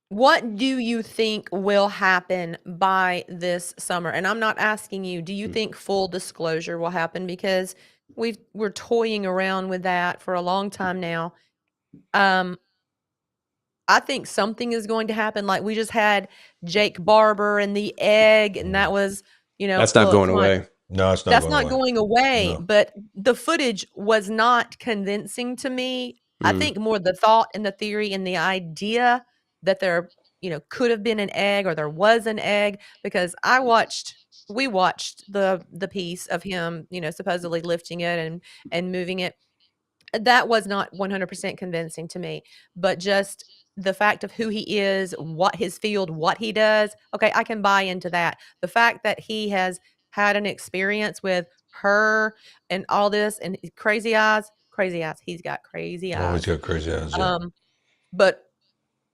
what do you think will happen by this summer? And I'm not asking you, do you think full disclosure will happen? Because we're toying around with that for a long time now. I think something is going to happen. Like we just had Jake Barber and the egg, and that was, That's not look, going come on. away. No, it's not That's going not away. going away, No. but the footage was not convincing to me. I think more the thought and the theory and the idea that there, could have been an egg or there was an egg, because we watched the piece of him, supposedly lifting it and moving it. That was not 100% convincing to me, but just the fact of who he is, what his field, what he does. Okay, I can buy into that. The fact that he has had an experience with her and all this and crazy eyes, crazy eyes. He's got crazy Oh, he's eyes. got crazy eyes. Yeah. But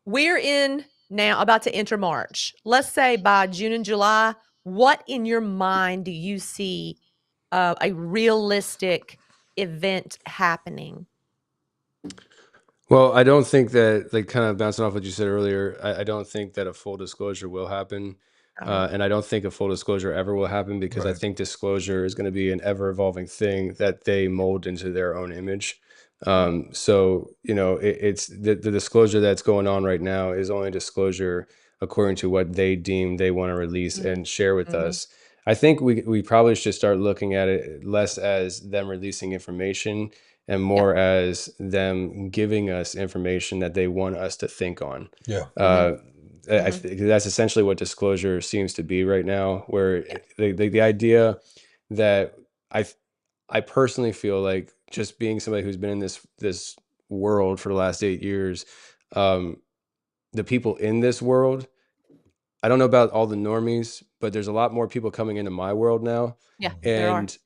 we're about to enter March. Let's say by June and July, what in your mind do you see a realistic event happening? Well, I don't think that, like, kind of bouncing off what you said earlier, I don't think that a full disclosure will happen. And I don't think a full disclosure ever will happen, because I Right. think disclosure is going to be an ever evolving thing that they mold into their own image. So, it's the disclosure that's going on right now is only disclosure according to what they deem they want to release and share with us. I think we probably should start looking at it less as them releasing information and more as them giving us information that they want us to think on. Yeah. I think that's essentially what disclosure seems to be right now, where the idea that I personally feel like, just being somebody who's been in this world for the last 8 years, the people in this world, I don't know about all the normies, but there's a lot more people coming into my world now, Yeah, there are. and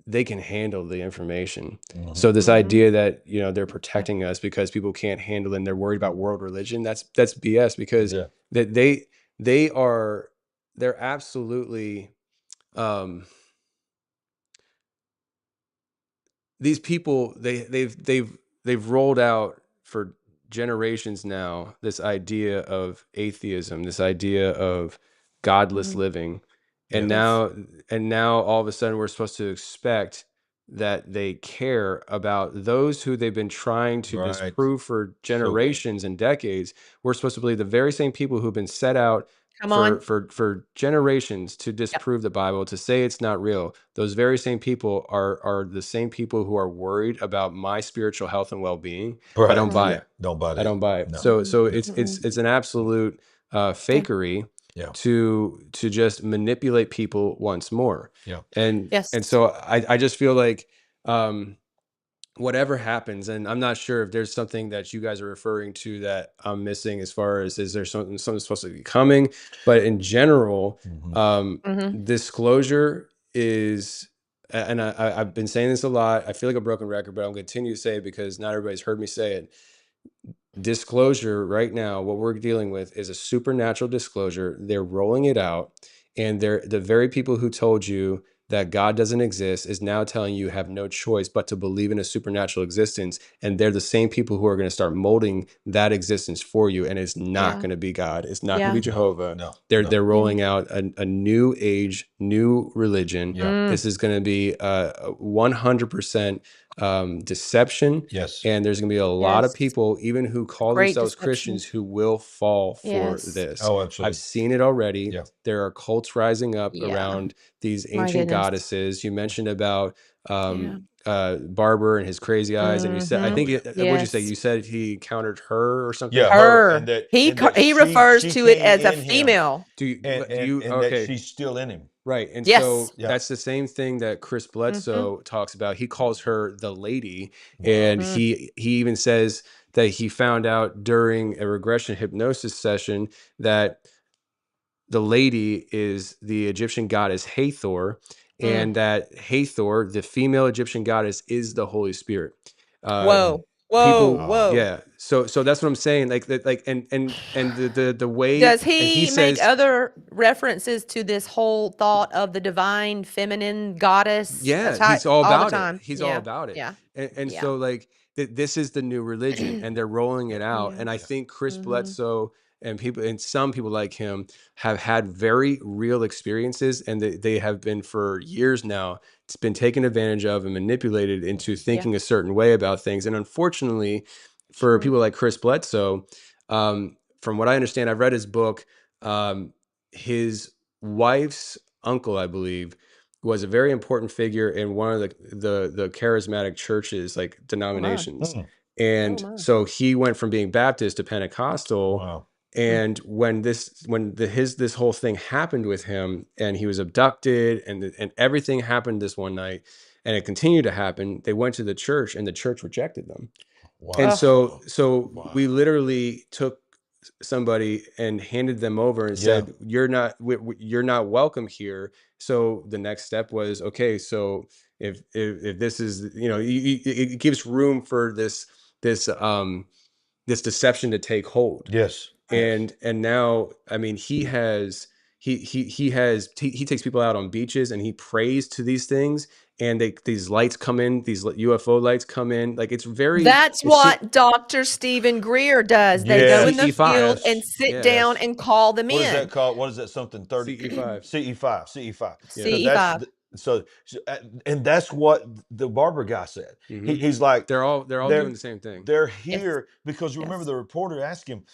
they can handle the information. So this idea that, they're protecting us because people can't handle it and they're worried about world religion, that's BS, because Yeah. that they're absolutely, these people, they've rolled out for generations now this idea of atheism, this idea of godless living. And Yeah. now all of a sudden we're supposed to expect that they care about those who they've been trying to Right. disprove for So good. generations and decades. We're supposed to believe the very same people who've been set out Come on. for generations to disprove the Bible, to say it's not real. Those very same people are the same people who are worried about my spiritual health and well-being. Right. I don't buy Yeah. it. Don't buy I don't it. buy it. No. So it's an absolute fakery Yeah. to just manipulate people once more. Yeah. And Yes. so I just feel like, whatever happens, and I'm not sure if there's something that you guys are referring to that I'm missing, as far as, is there something supposed to be coming? But in general, disclosure is, and I've been saying this a lot. I feel like a broken record, but I'm going to continue to say it because not everybody's heard me say it. disclosure right now, what we're dealing with is a supernatural disclosure. They're rolling it out, and they're the very people who told you that God doesn't exist is now telling you have no choice but to believe in a supernatural existence. And they're the same people who are going to start molding that existence for you. And it's not Yeah. going to be God. It's not going Yeah. to be Jehovah. No, They're rolling out a new age, new religion. Yeah. This is going to be 100% deception. Yes. And there's going to be a lot of Yes. people, even who call Great themselves deception. Christians, who will fall for Yes. this. Oh, absolutely. I've seen it already. Yeah. There are cults rising up Yeah. around these My ancient goodness. goddesses. You mentioned about Yeah. Barber and his crazy eyes, and you said, I think, what'd you say? Yes. You said he encountered her or something. Yeah, Her. and that He and that he she- refers she to it came as a in him, female. Do you? and do you? that Okay. she's still in him. Right. And Yes. so Yeah. that's the same thing that Chris Bledsoe talks about. He calls her the lady. Wow. And he even says that he found out during a regression hypnosis session that the lady is the Egyptian goddess Hathor, and that Hathor, the female Egyptian goddess, is the Holy Spirit. Whoa. People, Whoa. yeah. So that's what I'm saying. Like that, like and the way. Does and he make other references to this whole thought of the divine feminine goddess? Yeah, type he's all the about time? it. He's all about it. Yeah. And Yeah. so like this is the new religion, and they're rolling it out. Yeah. And I think Chris Bledsoe and some people like him have had very real experiences, and they have been for years now. It's been taken advantage of and manipulated into thinking a certain way about things. And unfortunately, for people like Chris Bledsoe, from what I understand, I've read his book. His wife's uncle, I believe, was a very important figure in one of the charismatic churches, like denominations. And so he went from being Baptist to Pentecostal. Wow. And when this whole thing happened with him, and he was abducted, and everything happened this one night, and it continued to happen, they went to the church, and the church rejected them. Wow. And so we literally took somebody and handed them over and said, you're not welcome here. So the next step was, okay, so if this is, it gives room for this deception to take hold. Yes. And now, I mean, he takes people out on beaches, and he prays to these things, and these lights come in, these UFO lights come in. Like, it's very. That's what Dr. Stephen Greer does. They go in the CE5. field and sit down and call them in. What is that called? What is that? Something 30? CE5. CE5. CE5. So and that's what the Barber guy said. He's like, they're all doing the same thing. They're here because remember the reporter asked him,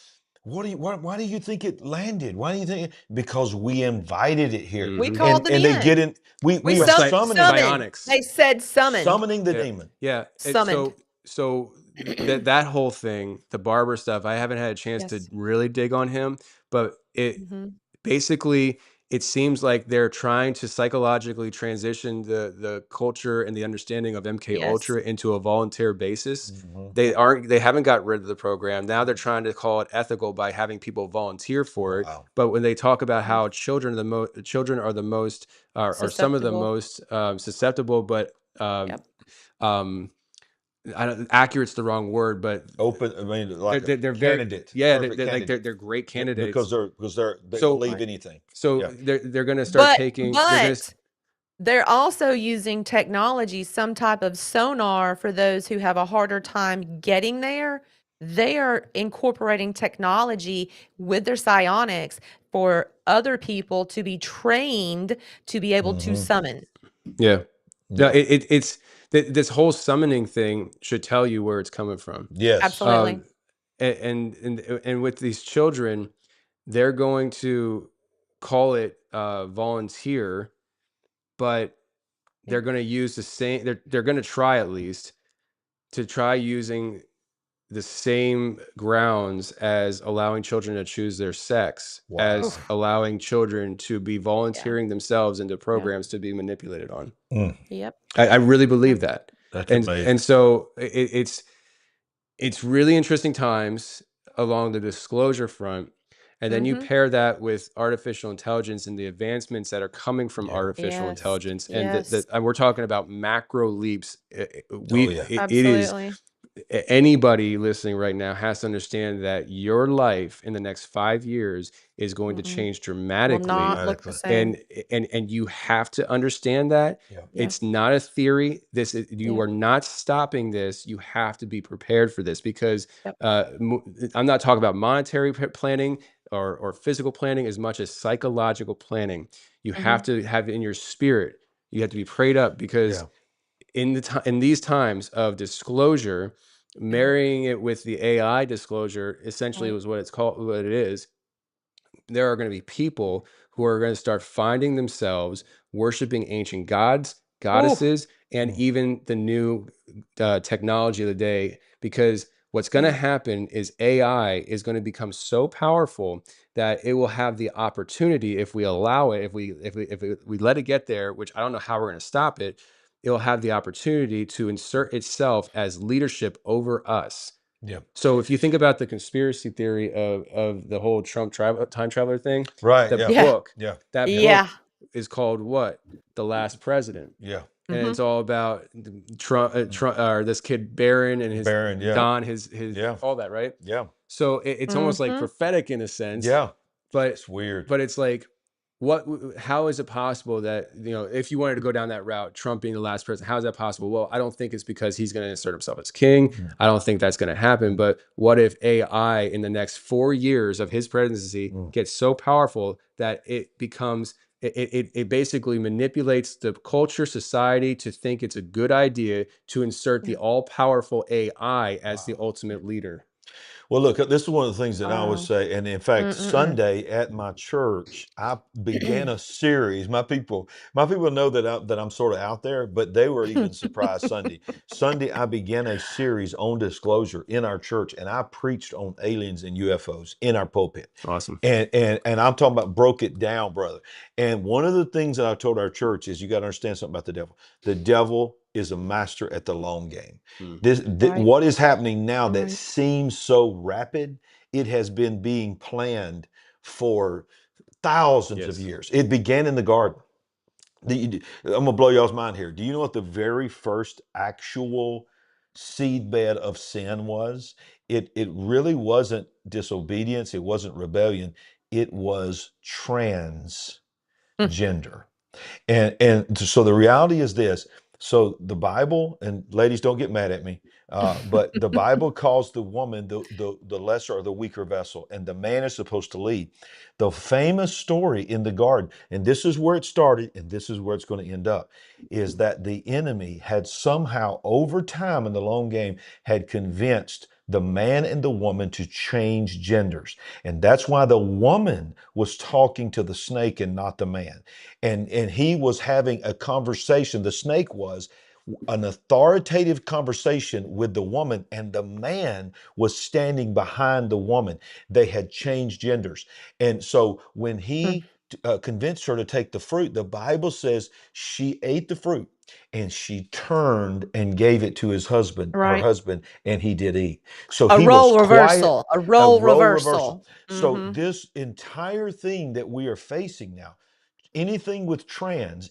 why do you think it landed? Why do you think because we invited it here? We called them in. And they get in. We summoned. Psionics. They said summon. Summoning the demon. Yeah. Summoned. So that whole thing, the Barber stuff, I haven't had a chance to really dig on him, but it basically, it seems like they're trying to psychologically transition the culture and the understanding of MK Ultra into a volunteer basis. They haven't got rid of the program. Now they're trying to call it ethical by having people volunteer for it. But when they talk about how children are some of the most susceptible, but accurate's the wrong word, but open. I mean, like they're candidate. They're great candidates because they believe anything. So they're going to start taking. But they're also using technology, some type of sonar for those who have a harder time getting there. They are incorporating technology with their psionics for other people to be trained to be able to summon. Yeah. No, it's this whole summoning thing should tell you where it's coming from. Yes, absolutely. And with these children, they're going to call it volunteer, but they're going to use the same. They're going to try at least to try using the same grounds as allowing children to choose their sex, as allowing children to be volunteering themselves into programs to be manipulated on. Yep. I really believe that. That's amazing. And so it's really interesting times along the disclosure front. And then you pair that with artificial intelligence and the advancements that are coming from artificial intelligence. And and we're talking about macro leaps. It is anybody listening right now has to understand that your life in the next 5 years is going to change Will dramatically. not look the same. And you have to understand that Yeah. it's not a theory. You Yeah. are not stopping this. You have to be prepared for this, because Yep. I'm not talking about monetary planning or physical planning as much as psychological planning. You have to have it in your spirit. You have to be prayed up, because in these times of disclosure, marrying it with the AI disclosure essentially Right. was what it's called, what it is. There are going to be people who are going to start finding themselves worshiping ancient gods, Ooh. goddesses, and even the new technology of the day. Because what's going to happen is AI is going to become so powerful that it will have the opportunity, if we allow it, if we let it get there, which I don't know how we're going to stop it, it'll have the opportunity to insert itself as leadership over us. Yeah. So if you think about the conspiracy theory of the whole Trump time traveler thing, Right. the Yeah. Yeah. book, Yeah. that Yeah. book is called what? The Last President. Yeah. And it's all about Trump, or this kid Barron and his Barron. Yeah. Don, his Yeah. all that, right? Yeah. So it's almost like prophetic in a sense, Yeah. but It's weird. but it's like, how is it possible that, if you wanted to go down that route, Trump being the last president, how is that possible? Well, I don't think it's because he's going to insert himself as king. I don't think that's going to happen. But what if AI in the next 4 years of his presidency gets so powerful that it becomes, it basically manipulates the culture, society, to think it's a good idea to insert the all-powerful AI as the ultimate leader? Well, look, this is one of the things that I always Wow. say. And in fact, Sunday at my church, I began a series. My people know that I'm sort of out there, but they were even surprised Sunday. Sunday, I began a series on disclosure in our church, and I preached on aliens and UFOs in our pulpit. Awesome. And I'm talking about broke it down, brother. And one of the things that I told our church is, you got to understand something about the devil. The devil is a master at the long game. Right. What is happening now that Right. seems so rapid, it has been being planned for thousands of Yes. years. It began in the garden. I'm gonna blow y'all's mind here. Do you know what the very first actual seedbed of sin was? It really wasn't disobedience. It wasn't rebellion. It was transgender. And so the reality is this. So the Bible, and ladies, don't get mad at me, but the Bible calls the woman the lesser or the weaker vessel, and the man is supposed to lead. The famous story in the garden, and this is where it started, and this is where it's going to end up, is that the enemy had somehow, over time in the long game, had convinced the man and the woman to change genders. And that's why the woman was talking to the snake and not the man. And he was having a conversation, the snake was, an authoritative conversation with the woman, and the man was standing behind the woman. They had changed genders. And so when he convinced her to take the fruit, the Bible says she ate the fruit and she turned and gave it to her Right. husband, and he did eat. So A he was role quiet, reversal. A a role role reversal. reversal. So this entire thing that we are facing now, anything with trans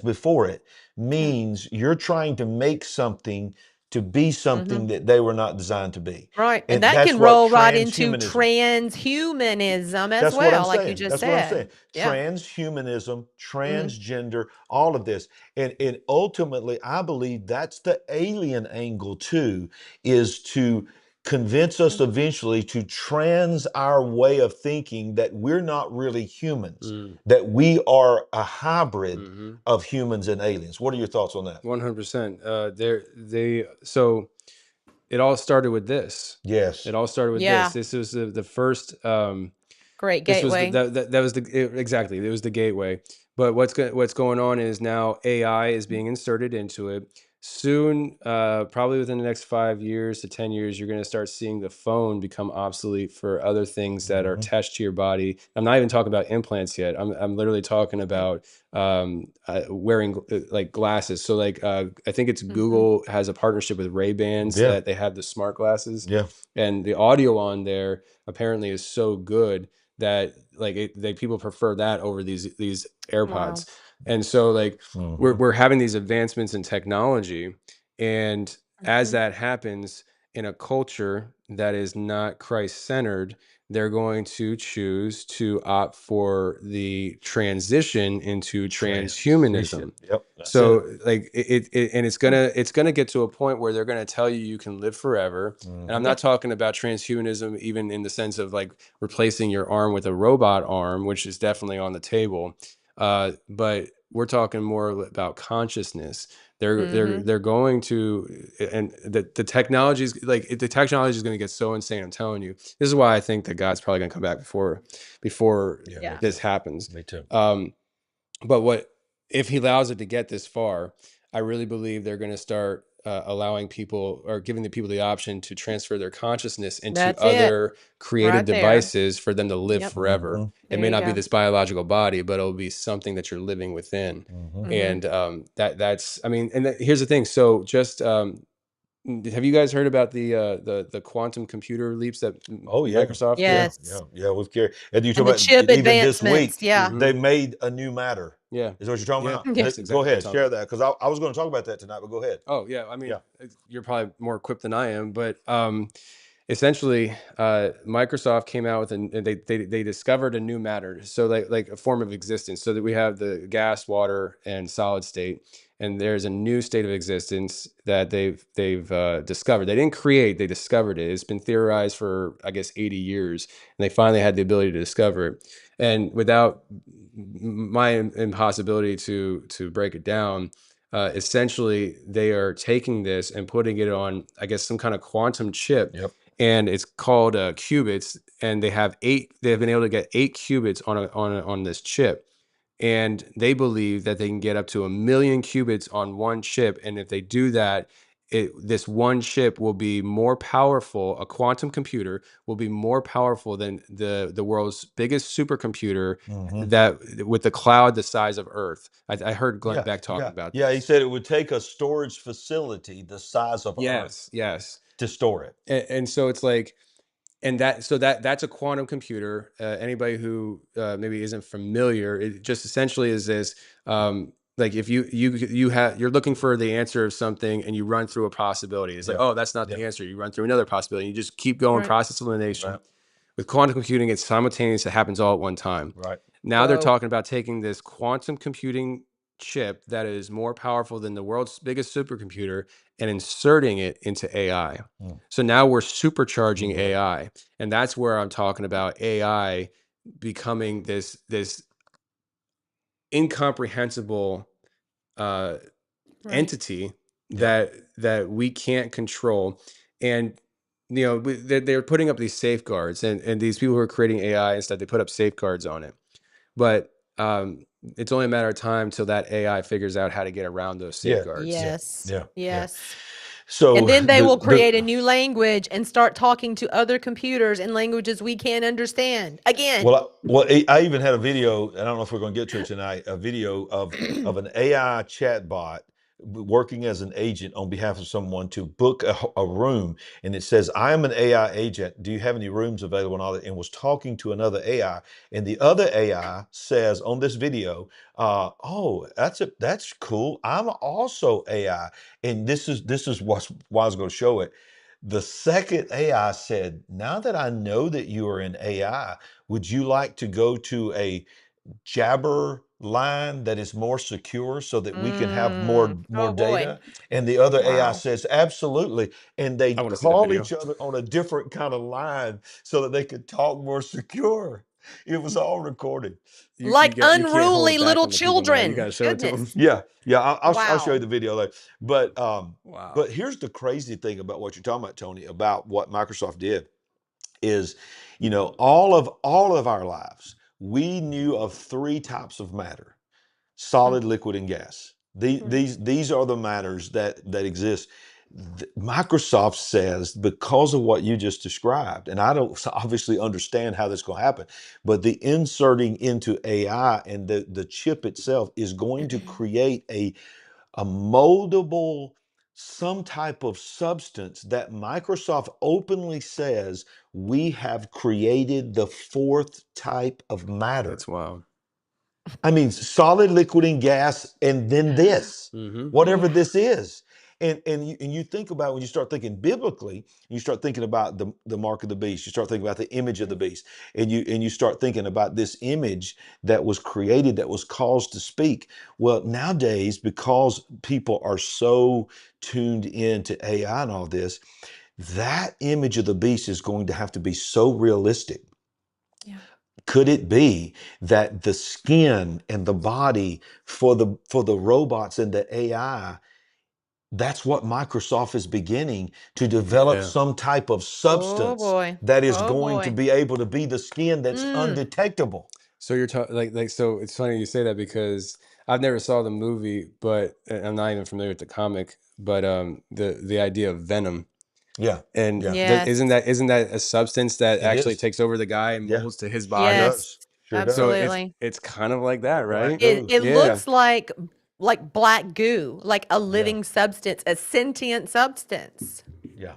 before it means you're trying to make something to be something that they were not designed to be. Right. And And that that's can what roll right into transhumanism. transhumanism as That's what I'm well, like you saying. just That's what I'm saying. said. Yeah. Transhumanism, transgender, all of this. And ultimately, I believe that's the alien angle too, is to convince us eventually to trans our way of thinking that we're not really humans, that we are a hybrid of humans and aliens. What are your thoughts on that? 100%. So it all started with this. Yes. It all started with Yeah. this. This was the first. Great This was gateway. that was exactly, it was the gateway. But what's going on is now AI is being inserted into it. Soon, probably within the next 5 years to 10 years, you're going to start seeing the phone become obsolete for other things that are attached to your body. I'm not even talking about implants yet. I'm literally talking about wearing like glasses. So like I think it's Google has a partnership with Ray-Bans that they have the smart glasses. Yeah. And the audio on there apparently is so good that like people prefer that over these AirPods. And so like we're having these advancements in technology, and as that happens in a culture that is not Christ-centered, they're going to choose to opt for the transition into transhumanism. Yep. That's So it. like and it's gonna get to a point where they're gonna tell you can live forever. And I'm Yeah. not talking about transhumanism even in the sense of like replacing your arm with a robot arm, which is definitely on the table. But we're talking more about consciousness. They're going to, and the technology is like the technology is going to get so insane. I'm telling you, this is why I think that God's probably going to come back before Yeah. this happens. Me too. But what if he allows it to get this far? I really believe they're going to start allowing people or giving the people the option to transfer their consciousness into That's it. other created Right there. devices for them to live Yep. forever. Mhm. It There may you not be go. this biological body, but it'll be something that you're living within. Mhm. And that's, I mean, and here's the thing. So just have you guys heard about the quantum computer leaps that Oh yeah. Microsoft did? Yeah. Yes. Yeah. Yeah. We've carried. And you And talk the about chip even this advancements. week, Yeah. they made a new matter. Yeah. Is what you're talking Yeah. about? Yeah. That's Go exactly what I'm ahead, talking share about. that because I was going to talk about that tonight, but go ahead. Oh yeah, I mean, Yeah. you're probably more equipped than I am, but essentially, Microsoft came out with and they discovered a new matter, so like a form of existence. So that we have the gas, water, and solid state, and there's a new state of existence that they've discovered. They didn't create; they discovered it. It's been theorized for I guess 80 years, and they finally had the ability to discover it. And without my impossibility to break it down, essentially they are taking this and putting it on, I guess, some kind of quantum chip. Yep. And it's called qubits, and they've been able to get 8 qubits on this chip. And they believe that they can get up to 1 million qubits on one chip. And if they do that, this one chip will be more powerful. A quantum computer will be more powerful than the world's biggest supercomputer Mhm. that with the cloud the size of Earth. I heard Glenn Yeah. Beck talking Yeah. about Yeah. He this. said it would take a storage facility the size of Earth Yes. to store it. And so it's like, and that's a quantum computer. Anybody who maybe isn't familiar, it just essentially is this. Like if you're looking for the answer of something and you run through a possibility. It's like, Yep. oh, that's not the Yep. answer. You run through another possibility. You just keep going, Right. process elimination. Right. With quantum computing, it's simultaneous. It happens all at one time. Right. Now they're Whoa. talking about taking this quantum computing chip that is more powerful than the world's biggest supercomputer and inserting it into AI. Mm. So now we're supercharging Mhm. AI. And that's where I'm talking about AI becoming this incomprehensible Right. entity Yep. that we can't control. And they're putting up these safeguards, and these people who are creating AI and stuff, they put up safeguards on it. But it's only a matter of time till that AI figures out how to get around those Yeah. safeguards. Yeah. Yes. Yeah. Yeah. Yes. So And then they will create a the new language and start talking to other computers in languages we can't understand. Again. well, I even had a video. I don't know if we're going to get to it tonight. A video of an AI chatbot working as an agent on behalf of someone to book a room, and it says, "I am an AI agent. Do you have any rooms available?" And all that, and was talking to another AI, and the other AI says on this video, "Oh, that's cool. I'm also AI." And this is why I was going to show it. The second AI said, "Now that I know that you are in AI, would you like to go to a Jabber line that is more secure so that we can have more Oh boy. data?" And the other AI Wow. says, "Absolutely." And they I want to see that call video. each other on a different kind of line so that they could talk more secure. It was all recorded. Like You can't hold unruly it back little on the people now. You children. got to show it to them. Goodness. Yeah, yeah. I'll show you Wow. the video later. But Wow. here's the crazy thing about what you're talking about, Tony, about what Microsoft did is, all of our lives, we knew of 3 types of matter: solid, liquid, and gas. These are the matters that exist. Microsoft says, because of what you just described, and I don't obviously understand how this is going to happen, but the inserting into AI and the chip itself is going to create a moldable, some type of substance that Microsoft openly says we have created the 4th type of matter. That's wild. I mean, solid, liquid, and gas, and then this, Mm-hmm. whatever this is. And you think about, when you start thinking biblically, you start thinking about the mark of the beast, you start thinking about the image of the beast, and you start thinking about this image that was created, that was caused to speak. Well, nowadays, because people are so tuned into AI and all this, that image of the beast is going to have to be so realistic. Yeah. Could it be that the skin and the body for the robots and the AI, that's what Microsoft is beginning to develop, Yeah. some type of Oh substance boy. that is Oh going to boy. be able to be the skin that's undetectable. So you're talking like so it's funny you say that, because I've never saw the movie, but and I'm not even familiar with the comic, but the idea of venom. Yeah. And Yeah. Yes. isn't that a substance that It actually is. takes over the guy and Yeah. molds to his Sure body? Yes. does. Sure does. So Absolutely. it's kind of like that, right? goo. It Yeah. looks like black goo, like a Yeah. living substance, a sentient substance. Yeah.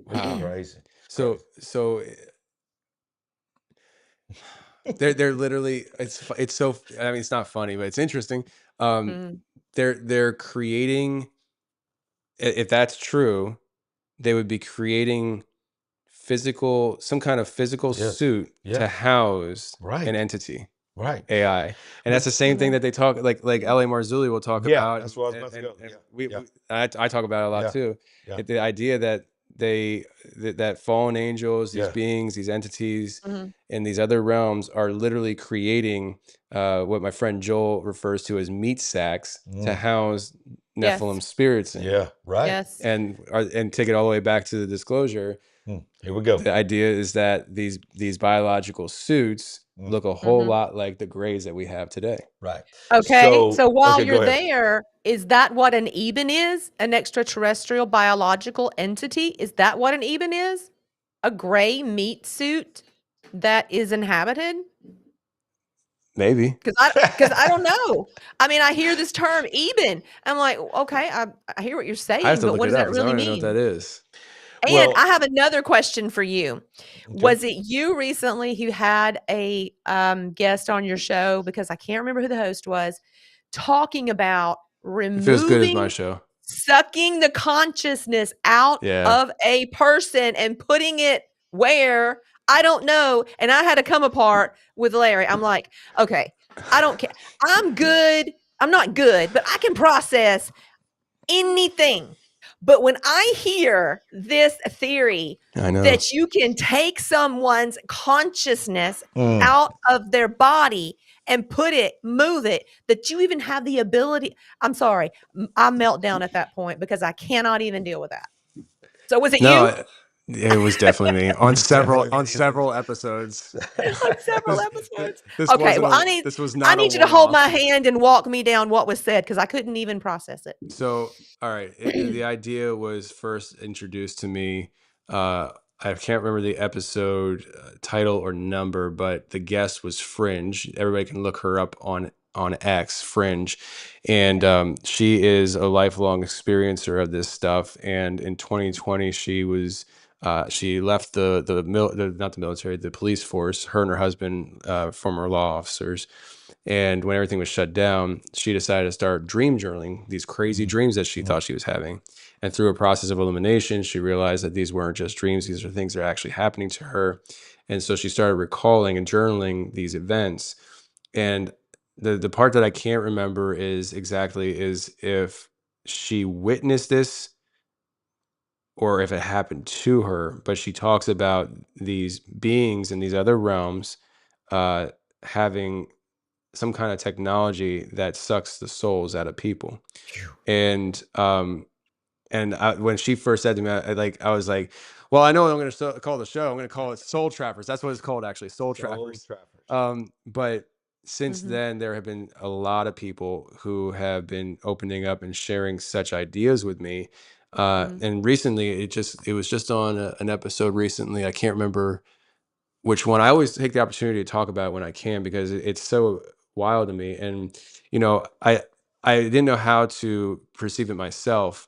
Wow. Crazy. So they're literally, it's so, I mean, it's not funny, but it's interesting. Mm. They're creating, if that's true, they would be creating some kind of physical Yes. suit Yeah. to house Right. an entity, Right. AI. And that's the same thing that they talk, like L.A. Marzulli will talk Yeah, about. that's what I was about to go. And Yeah. I talk about it a lot Yeah. too. Yeah. The idea that that fallen angels, these Yeah. beings, these entities Mhm. in these other realms are literally creating what my friend Joel refers to as meat sacks to house Yes. Nephilim spirits in. Yeah. Right. Yes. And take it all the way back to the disclosure. Here we go. The idea is that these biological suits look a whole lot like the grays that we have today. Right. Okay. So while okay, go you're ahead. there, is that what an Eben is? An extraterrestrial biological entity? Is that what an Eben is? A gray meat suit that is inhabited? Maybe. Because I don't know. I mean, I hear this term Eben. I'm like, okay, I hear what you're saying, I have to but look what it does up that because I really don't even know what mean? that is. And Well- I have another question for you. Was it you recently who had a guest on your show, because I can't remember who the host was, talking about It feels good as my removing, show. sucking the consciousness out Yeah. of a person and putting it where? I don't know. And I had to come apart with Larry. I'm like, okay, I don't care. I'm good. I'm not good, but I can process anything. But when I hear this theory I know. that you can take someone's consciousness out of their body and move it, that you even have the ability, I'm sorry, I melt down at that point because I cannot even deal with that. So was it you? No, it was definitely me on several episodes. On several episodes. This Okay, wasn't well, a- this was not I a need you to hold one-off. my hand and walk me down what was said, because I couldn't even process it. So, all right, the idea was first introduced to me. I can't remember the episode title or number, but the guest was Fringe. Everybody can look her up on X, Fringe, and she is a lifelong experiencer of this stuff. And in 2020, she was she left not the military, the police force. Her and her husband, former law officers. And when everything was shut down, she decided to start dream journaling these crazy dreams that she thought she was having. And through a process of elimination, she realized that these weren't just dreams. These are things that are actually happening to her. And so she started recalling and journaling these events. And the part that I can't remember is if she witnessed this or if it happened to her. But she talks about these beings in these other realms having some kind of technology that sucks the souls out of people. And when she first said to me, I was like, well, I know what I'm going to call the show. I'm going to call it Soul Trappers. That's what it's called, actually, Soul Trappers. But since then, there have been a lot of people who have been opening up and sharing such ideas with me. And recently, it was just on an episode recently. I can't remember which one. I always take the opportunity to talk about it when I can, because it's so wild to me. And, I didn't know how to perceive it myself.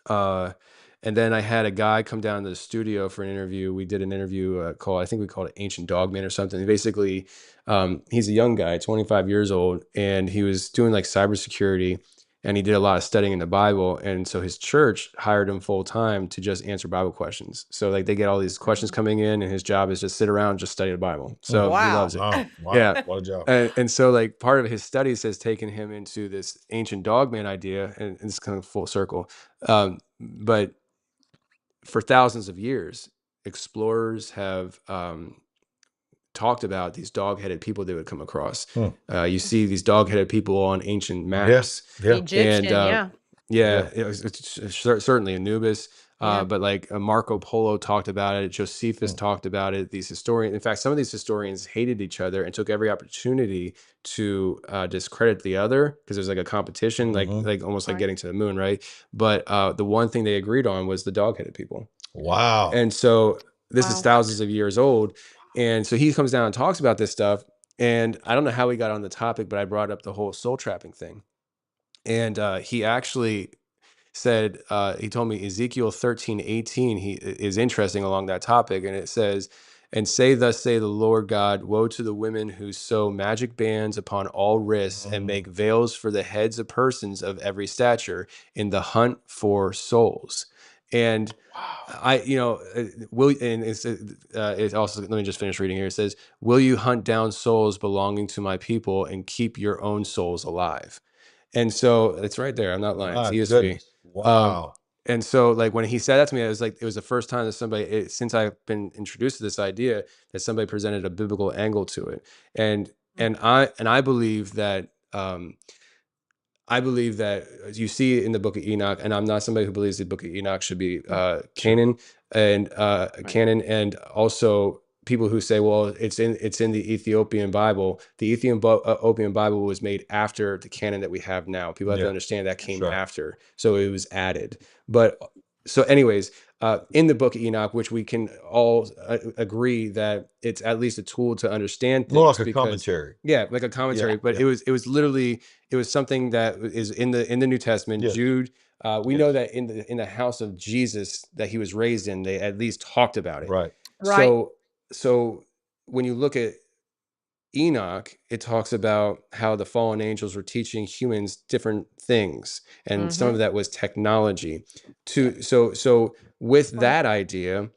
And then I had a guy come down to the studio for an interview. We did an interview I think we called it Ancient Dogman or something. And basically, he's a young guy, 25 years old, and he was doing like cybersecurity. and he did a lot of studying in the Bible. And so his church hired him full time to just answer Bible questions. So like they get all these questions coming in, and his job is just sit around, just study the Bible. So he loves it. Wow. Wow. Yeah. What a job. And so like part of his studies has taken him into this ancient dogman idea, and it's kind of full circle. But for thousands of years, explorers have talked about these dog-headed people they would come across. You see these dog-headed people on ancient maps. Yeah. Egyptian, And yeah. it's certainly Anubis. Yeah. But like Marco Polo talked about it, Josephus talked about it. These historians, in fact, some of these historians hated each other and took every opportunity to discredit the other, because there's like a competition, like almost like Right. getting to the moon, right? But the one thing they agreed on was the dog-headed people. Wow. And so this is Wow. thousands of years old. And so he comes down and talks about this stuff. And I don't know how we got on the topic, but I brought up the whole soul trapping thing. And he actually said, he told me Ezekiel 13:18 is interesting along that topic. And it says, "And say, thus say the Lord God, woe to the women who sew magic bands upon all wrists and make veils for the heads of persons of every stature in the hunt for souls." And it also, let me just finish reading here. It says, "Will you hunt down souls belonging to my people and keep your own souls alive?" And so it's right there. I'm not lying. It's My ESV. goodness. Wow. And so like when he said that to me, it was the first time that somebody, since I've been introduced to this idea, that somebody presented a biblical angle to it. And I believe that you see in the book of Enoch, and I'm not somebody who believes the book of Enoch should be canon, and also people who say, well, it's in the Ethiopian Bible. The Ethiopian Bible was made after the canon that we have now. People have to understand that came after, so it was added. But so anyways, in the book of Enoch, which we can all agree that it's at least a tool to understand things. More like a commentary. Yeah, like a commentary. But it was literally, it was something that is in the New Testament. Yes. Jude, we know that in the house of Jesus that he was raised in, they at least talked about it. Right. So when you look at Enoch, it talks about how the fallen angels were teaching humans different things, and some of that was technology. So with that idea,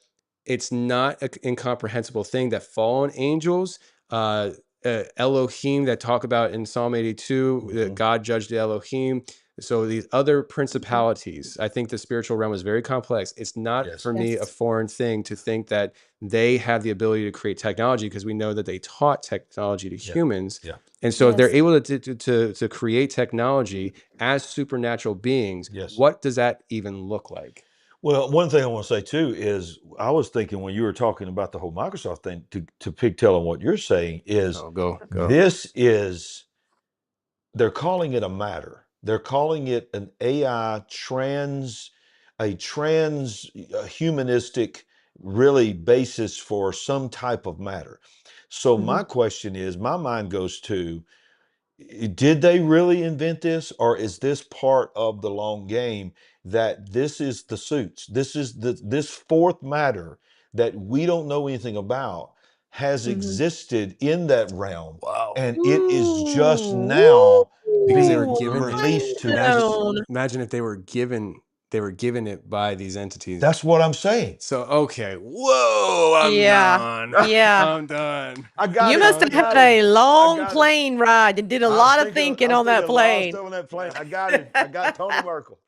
it's not an incomprehensible thing that fallen angels, Elohim, that talk about in Psalm 82, that God judged the Elohim. So these other principalities, I think the spiritual realm is very complex. It's not for me a foreign thing to think that they have the ability to create technology, because we know that they taught technology to humans. And so if they're able to create technology as supernatural beings, what does that even look like? Well, one thing I want to say too is I was thinking when you were talking about the whole Microsoft thing, to pigtail on what you're saying is, this is, they're calling it a matter. They're calling it an AI humanistic really basis for some type of matter. So my question is, my mind goes to, did they really invent this, or is this part of the long game, that this is the suits? This is this fourth matter that we don't know anything about has existed in that realm. And it is just now because they being were given released to us. Imagine if they were given it by these entities. That's what I'm saying. So okay, whoa, I'm done. I'm done. You must have had a long plane ride and did a lot of thinking on that plane. I got it. I got Tony Merkel.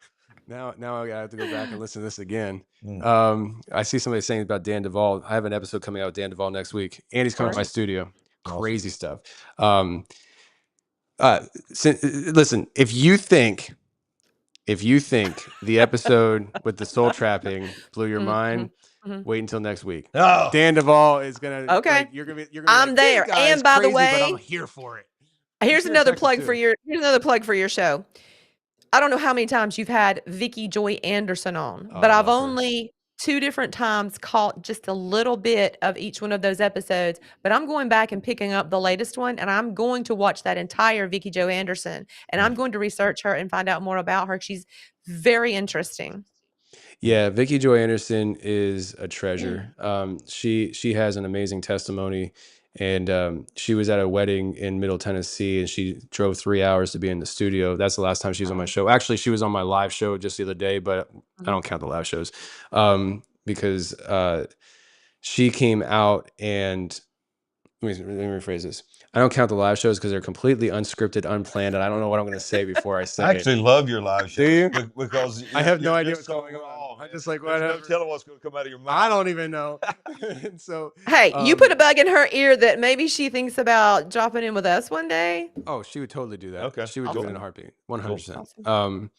Now I have to go back and listen to this again. I see somebody saying about Dan Duvall. I have an episode coming out with Dan Duvall next week. Andy's coming to my studio. Crazy stuff. Listen, if you think the episode with the soul trapping blew your mind, wait until next week. Dan Duvall is gonna. Okay, you're gonna. I'm there. And by the way, but I'm here for it. Here's another plug for your show. I don't know how many times you've had Vicki Joy Anderson on, but I've only 2 different times caught just a little bit of each one of those episodes. But I'm going back and picking up the latest one, and I'm going to watch that entire Vicki Joy Anderson, and I'm going to research her and find out more about her. She's very interesting. Yeah, Vicki Joy Anderson is a treasure. She has an amazing testimony, And she was at a wedding in Middle Tennessee, and she drove 3 hours to be in the studio. That's the last time she was on my show. Actually, she was on my live show just the other day, but I don't count the live shows because she came out and let me rephrase this. I don't count the live shows because they're completely unscripted, unplanned, and I don't know what I'm going to say before I say I actually love your live shows. Do you? Because I have no you're idea just what's so going raw, on. man. I'm just like, There's no whatever. telling what's going to come out of your mouth. I don't even know. And so, Hey, you put a bug in her ear that maybe she thinks about dropping in with us one day. oh, she would totally do that. Okay, She would do it in a awesome. heartbeat, 100%.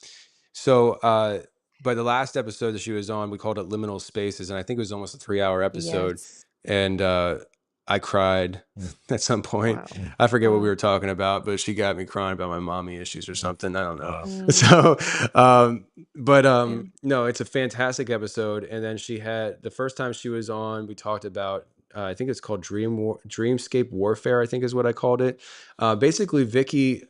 Awesome. But the last episode that she was on, we called it Liminal Spaces, and I think it was almost a 3-hour episode. Yes. And I cried at some point. Wow. I forget what we Wow. were talking about, but she got me crying about my mommy issues or something. I don't know. Mm. So, no, it's a fantastic episode. And then she had the first time she was on, we talked about, I think it's called Dreamscape Warfare, I think is what I called it. Basically, Vicky,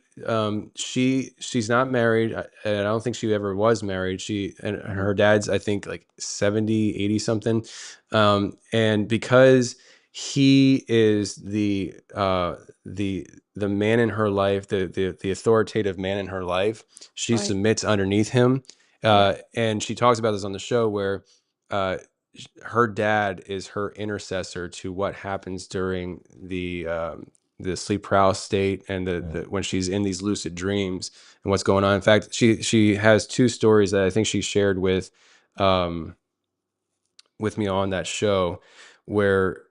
she's not married, and I don't think she ever was married. And her dad's, I think, like 70, 80 something. And because he is the man in her life, the authoritative man in her life, she Right. submits underneath him. And she talks about this on the show where her dad is her intercessor to what happens during the sleep paralysis state and the when she's in these lucid dreams and what's going on. In fact, she has 2 stories that I think she shared with me on that show, where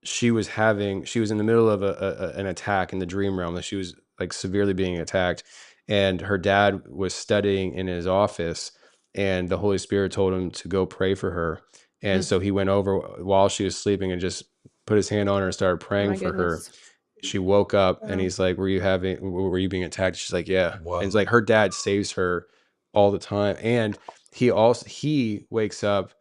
she was in the middle of an attack in the dream realm, that she was like severely being attacked, and her dad was studying in his office, and the Holy Spirit told him to go pray for her. And so he went over while she was sleeping and just put his hand on her and started praying My for her. goodness. She woke up and Wow. he's like, were you being attacked? She's like, yeah. Wow. And it's like her dad saves her all the time. And he wakes up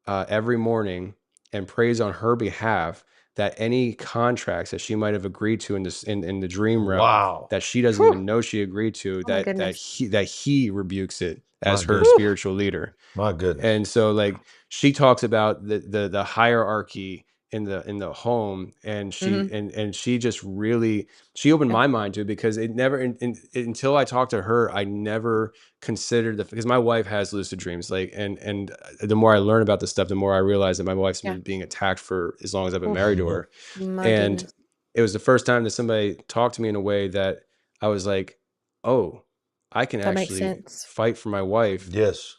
every morning and prays on her behalf that any contracts that she might have agreed to in the dream realm, Wow. that she doesn't even know she agreed to, Oh my that goodness. he rebukes it as My her goodness. spiritual leader. My goodness. And so, like, she talks about the hierarchy in the home, and she just really, she opened my mind to it, because it never until I talked to her, I never considered because my wife has lucid dreams, like, and the more I learn about this stuff, the more I realize that my wife's been being attacked for as long as I've been married to her. My And goodness. it was the first time that somebody talked to me in a way that I was like, oh, I can That makes actually sense. fight for my wife Yes.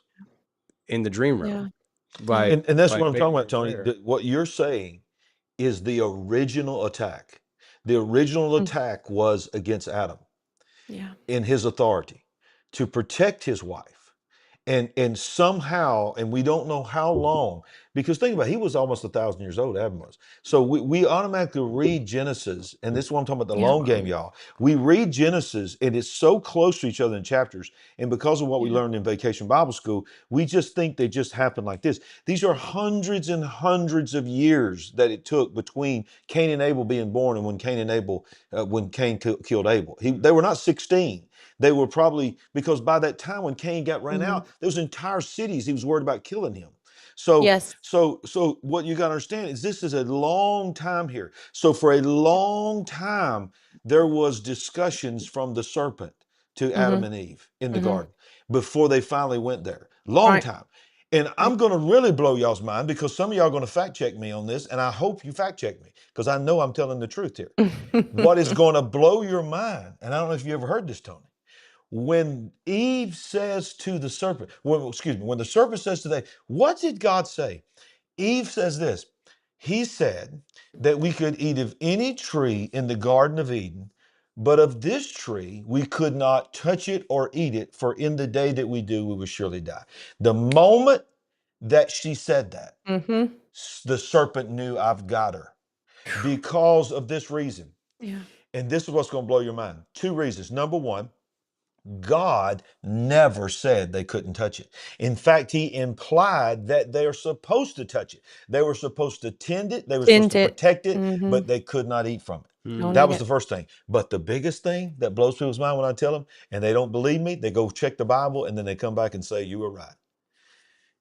in the dream Yeah. realm. By And that's by what I'm making talking her about, Tony. prayer. What you're saying is the original attack. The original attack was against Adam Yeah. in his authority to protect his wife. And somehow, and we don't know how long, because think about it, he was almost 1,000 years old, Adam was. So we automatically read Genesis, and this is what I'm talking about, the Yeah. long game, y'all. We read Genesis, and it's so close to each other in chapters, and because of what we learned in Vacation Bible School, we just think they just happened like this. These are hundreds and hundreds of years that it took between Cain and Abel being born and when Cain killed Abel. They were not 16. They were probably, because by that time when Cain ran out, those entire cities, he was worried about killing him. So, Yes. so what you got to understand is this is a long time here. So for a long time, there was discussions from the serpent to Adam and Eve in the garden before they finally went there. Long Right. time. And I'm going to really blow y'all's mind, because some of y'all are going to fact check me on this, and I hope you fact check me, because I know I'm telling the truth here. What is going to blow your mind, and I don't know if you ever heard this, Tony, when Eve says to the serpent, when the serpent says to them, what did God say? Eve says this, he said that we could eat of any tree in the Garden of Eden, but of this tree we could not touch it or eat it, for in the day that we do, we will surely die. The moment that she said that, the serpent knew, I've got her, because of this reason. Yeah. And this is what's going to blow your mind. 2 reasons. Number 1, God never said they couldn't touch it. In fact, he implied that they are supposed to touch it. They were supposed to tend it. They were supposed to protect it, but they could not eat from it. Don't That eat was it. the first thing. But the biggest thing that blows people's mind when I tell them, and they don't believe me, they go check the Bible, and then they come back and say, you were right.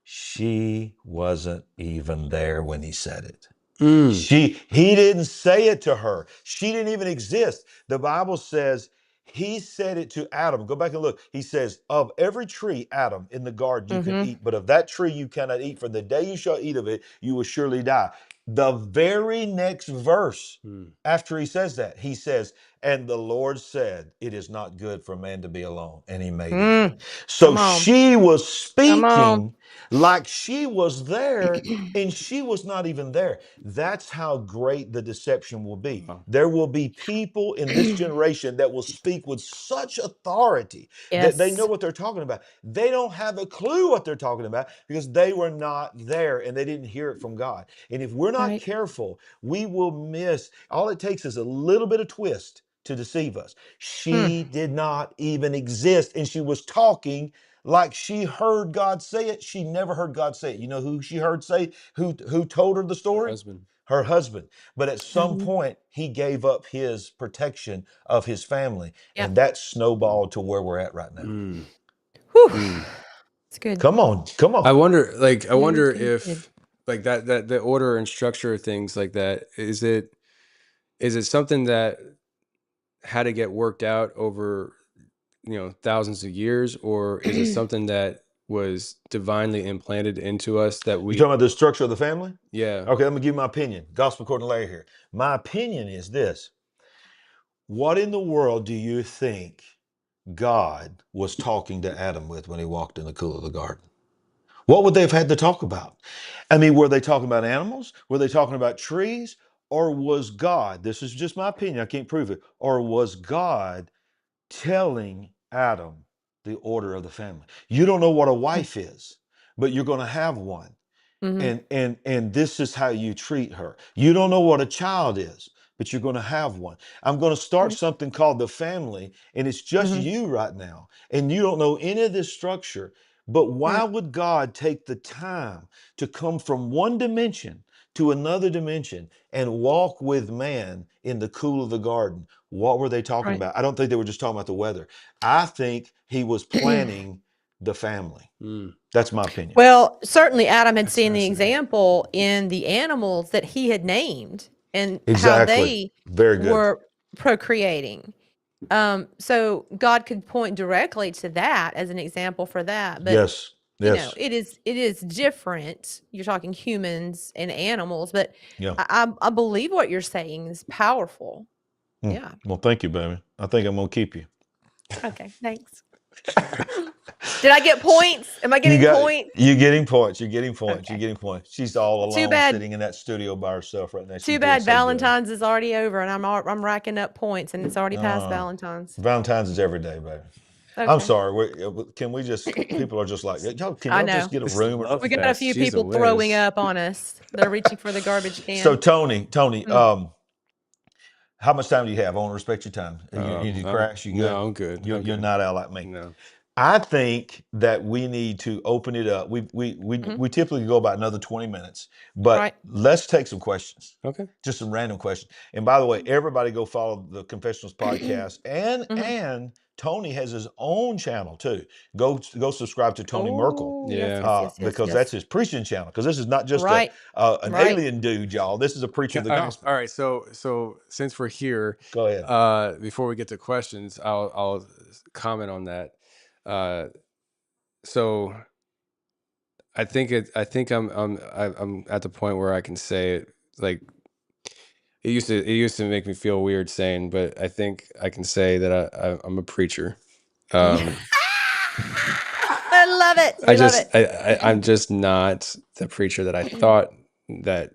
She wasn't even there when he said it. He didn't say it to her. She didn't even exist. The Bible says he said it to Adam. Go back and look. He says, of every tree, Adam, in the garden you can eat, but of that tree you cannot eat. For the day you shall eat of it, you will surely die. The very next verse after he says that, he says, and the Lord said, it is not good for man to be alone. And he made it. So Come on. she was Come on. speaking like she was there, and she was not even there. That's how great the deception will be. There will be people in this generation that will speak with such authority that they know Yes. what they're talking about. They don't have a clue what they're talking about because they were not there and they didn't hear it from God. And if we're not Right. careful, we will miss. All it takes is a little bit of twist to deceive us. She did not even exist, and she was talking like she heard God say it. She never heard God say it. You know who she heard say, who told her the story? Husband. Her husband. But at some point, he gave up his protection of his family, Yep. and that snowballed to where we're at right now. Whew. It's good. Come on. I wonder, Good. if like that the order and structure of things like that, is it something that had to get worked out over, thousands of years, or is it something that was divinely implanted into us that You we, talking about the structure of the family? yeah. Okay, I'm gonna give you my opinion. Gospel according to Larry here. My opinion is this. What in the world do you think God was talking to Adam with when he walked in the cool of the garden? What would they have had to talk about? I mean, were they talking about animals? Were they talking about trees? Or was God, this is just my opinion, I can't prove it, or was God telling Adam the order of the family? You don't know what a wife is, but you're going to have one. And this is how you treat her. You don't know what a child is, but you're going to have one. I'm going to start something called the family, and it's just you right now. And you don't know any of this structure. But why would God take the time to come from one dimension to another dimension and walk with man in the cool of the garden? What were they talking Right. about? I don't think they were just talking about the weather. I think he was planning the family. That's my opinion. Well, certainly Adam had That's seen the fascinating. example in the animals that he had named and how Exactly. they Very good. were procreating. So God could point directly to that as an example for that. But Yes. Yes. it is different. You're talking humans and animals, but Yeah. I believe what you're saying is powerful. Yeah. Well, thank you, baby. I think I'm gonna keep you. Okay. Thanks. Did I get points? Am I getting points? You're getting points. You're getting points. You're Okay. getting points. She's all Too alone bad. sitting in that studio by herself right now. She's Too doing bad so good. Valentine's is already over, and I'm racking up points, and it's already past Valentine's. Valentine's is every day, baby. I'm Okay. sorry. Can we just? People are just like, y'all. Can I y'all just know. get a It's room? Or love We got a fest. few Jeez people throwing Louise. up on us. They're reaching for the garbage can. So Tony, Mm. how much time do you have? I want to respect your time. You crash? You good? No, I'm good. You're Okay. not out like me. No. I think that we need to open it up. We typically go about another 20 minutes, but Right. let's take some questions. Okay. Just some random questions. And by the way, everybody go follow the Confessionals podcast. And Tony has his own channel too. Go subscribe to Tony Merkel. Oh, Yeah. yes, Because that's his preaching channel. Because this is not just Right. an Right. alien dude, y'all. This is a preacher of the gospel. All right. So since we're here, Go ahead. before we get to questions, I'll comment on that. So I think I'm at the point where I can say it. Like it used to make me feel weird saying, but I think I can say that I'm a preacher. I love it. We love it. I'm just not the preacher that I thought that's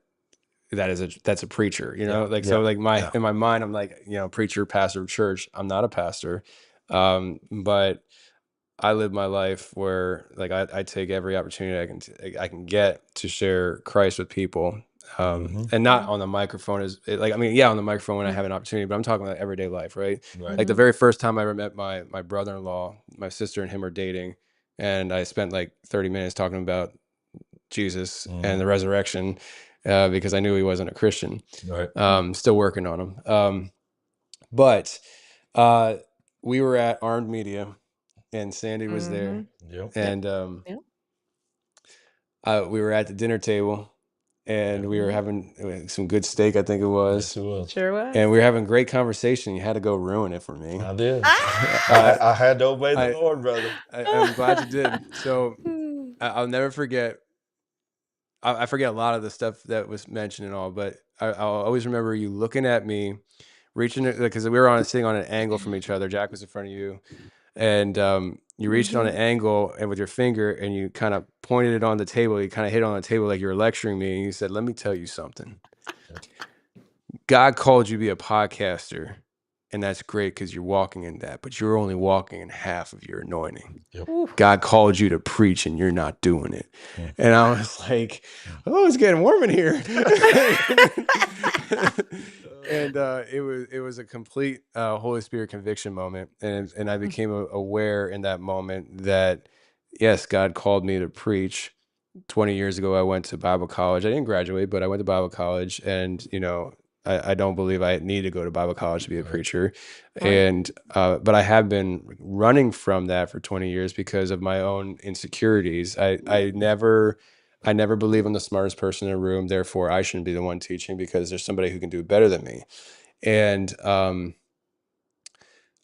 a preacher, so like in my mind, I'm like, preacher, pastor of church. I'm not a pastor. But I live my life where like I take every opportunity I can get to share Christ with people. And not on the microphone on the microphone when I have an opportunity, but I'm talking about everyday life, right? Right. Like the very first time I ever met my brother-in-law, my sister and him are dating, and I spent like 30 minutes talking about Jesus and the resurrection, because I knew he wasn't a Christian. Right. Still working on him. But we were at Armed Media, and Sandy was there, Yep. and we were at the dinner table, and we were having some good steak, I think it was. Yes, it was. Sure was. And we were having great conversation. You had to go ruin it for me. I did. Ah! I had to obey the I- Lord, brother. I'm glad you did. So I'll never forget. I forget a lot of the stuff that was mentioned and all, but I'll always remember you looking at me, reaching, because we were sitting on an angle from each other. Jack was in front of you, and you reached on an angle and with your finger, and you kind of pointed it on the table. You kind of hit it on the table like you were lecturing me, and you said, "Let me tell you something. God called you to be a podcaster, and that's great because you're walking in that, but you're only walking in half of your anointing. Oof. God called you to preach, and you're not doing it." And I was like, "Oh, it's getting warm in here." And it was a complete Holy Spirit conviction moment, and I became aware in that moment that yes, God called me to preach. 20 years ago, I went to Bible college. I didn't graduate, but I went to Bible college, and I don't believe I need to go to Bible college to be a preacher. And but I have been running from that for 20 years because of my own insecurities. I never believe I'm the smartest person in a room, therefore I shouldn't be the one teaching because there's somebody who can do it better than me. And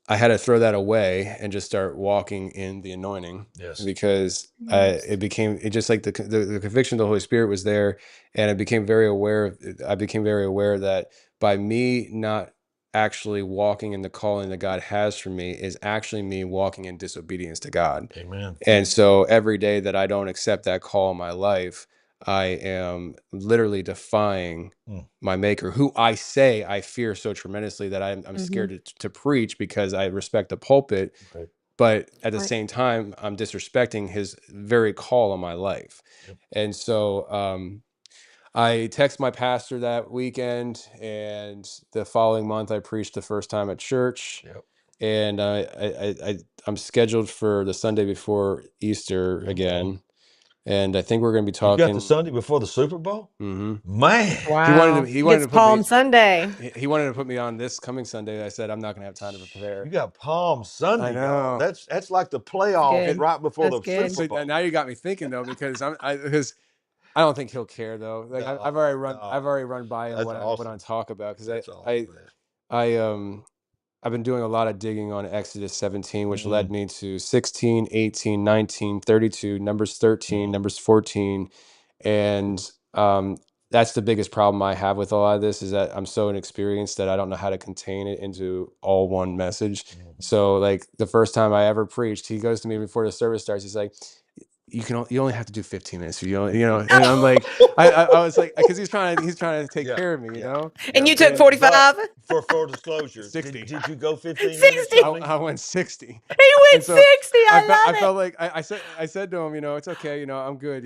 I had to throw that away and just start walking in the anointing. Yes. Because it just like the conviction of the Holy Spirit was there, and I became very aware that by me not actually walking in the calling that God has for me is actually me walking in disobedience to God. Amen. And so every day that I don't accept that call in my life, I am literally defying my maker, who I say I fear so tremendously that I'm scared to preach because I respect the pulpit. Right. But at the same time, I'm disrespecting his very call on my life. Yep. And so I text my pastor that weekend, and the following month I preached the first time at church. Yep. And I'm scheduled for the Sunday before Easter again. And I think we're going to be You talking. got the Sunday before the Super Bowl? Mhm. Man. Wow. He wanted to put Palm me, Sunday. he wanted to put me on this coming Sunday. I said I'm not going to have time to prepare. You got Palm Sunday, I know. y'all. That's like the playoff good. right before That's the good. Super So Bowl. now you got me thinking though, because I don't think he'll care though. Like No, I've already run by him That's what awesome. I want to talk about, because That's awesome, man. I've been doing a lot of digging on Exodus 17, which led me to 16, 18, 19, 32, Numbers 13, Numbers 14. And that's the biggest problem I have with a lot of this, is that I'm so inexperienced that I don't know how to contain it into all one message. So like the first time I ever preached, he goes to me before the service starts. He's like, you only have to do 15 minutes. And I'm like, I was like, because he's trying to take care of me, you know? And you took 45? But for full disclosure, 60. did you go 15 minutes? 60. Tony? I went 60. He went And so 60. I I love it. felt like I said to him, it's okay, I'm good,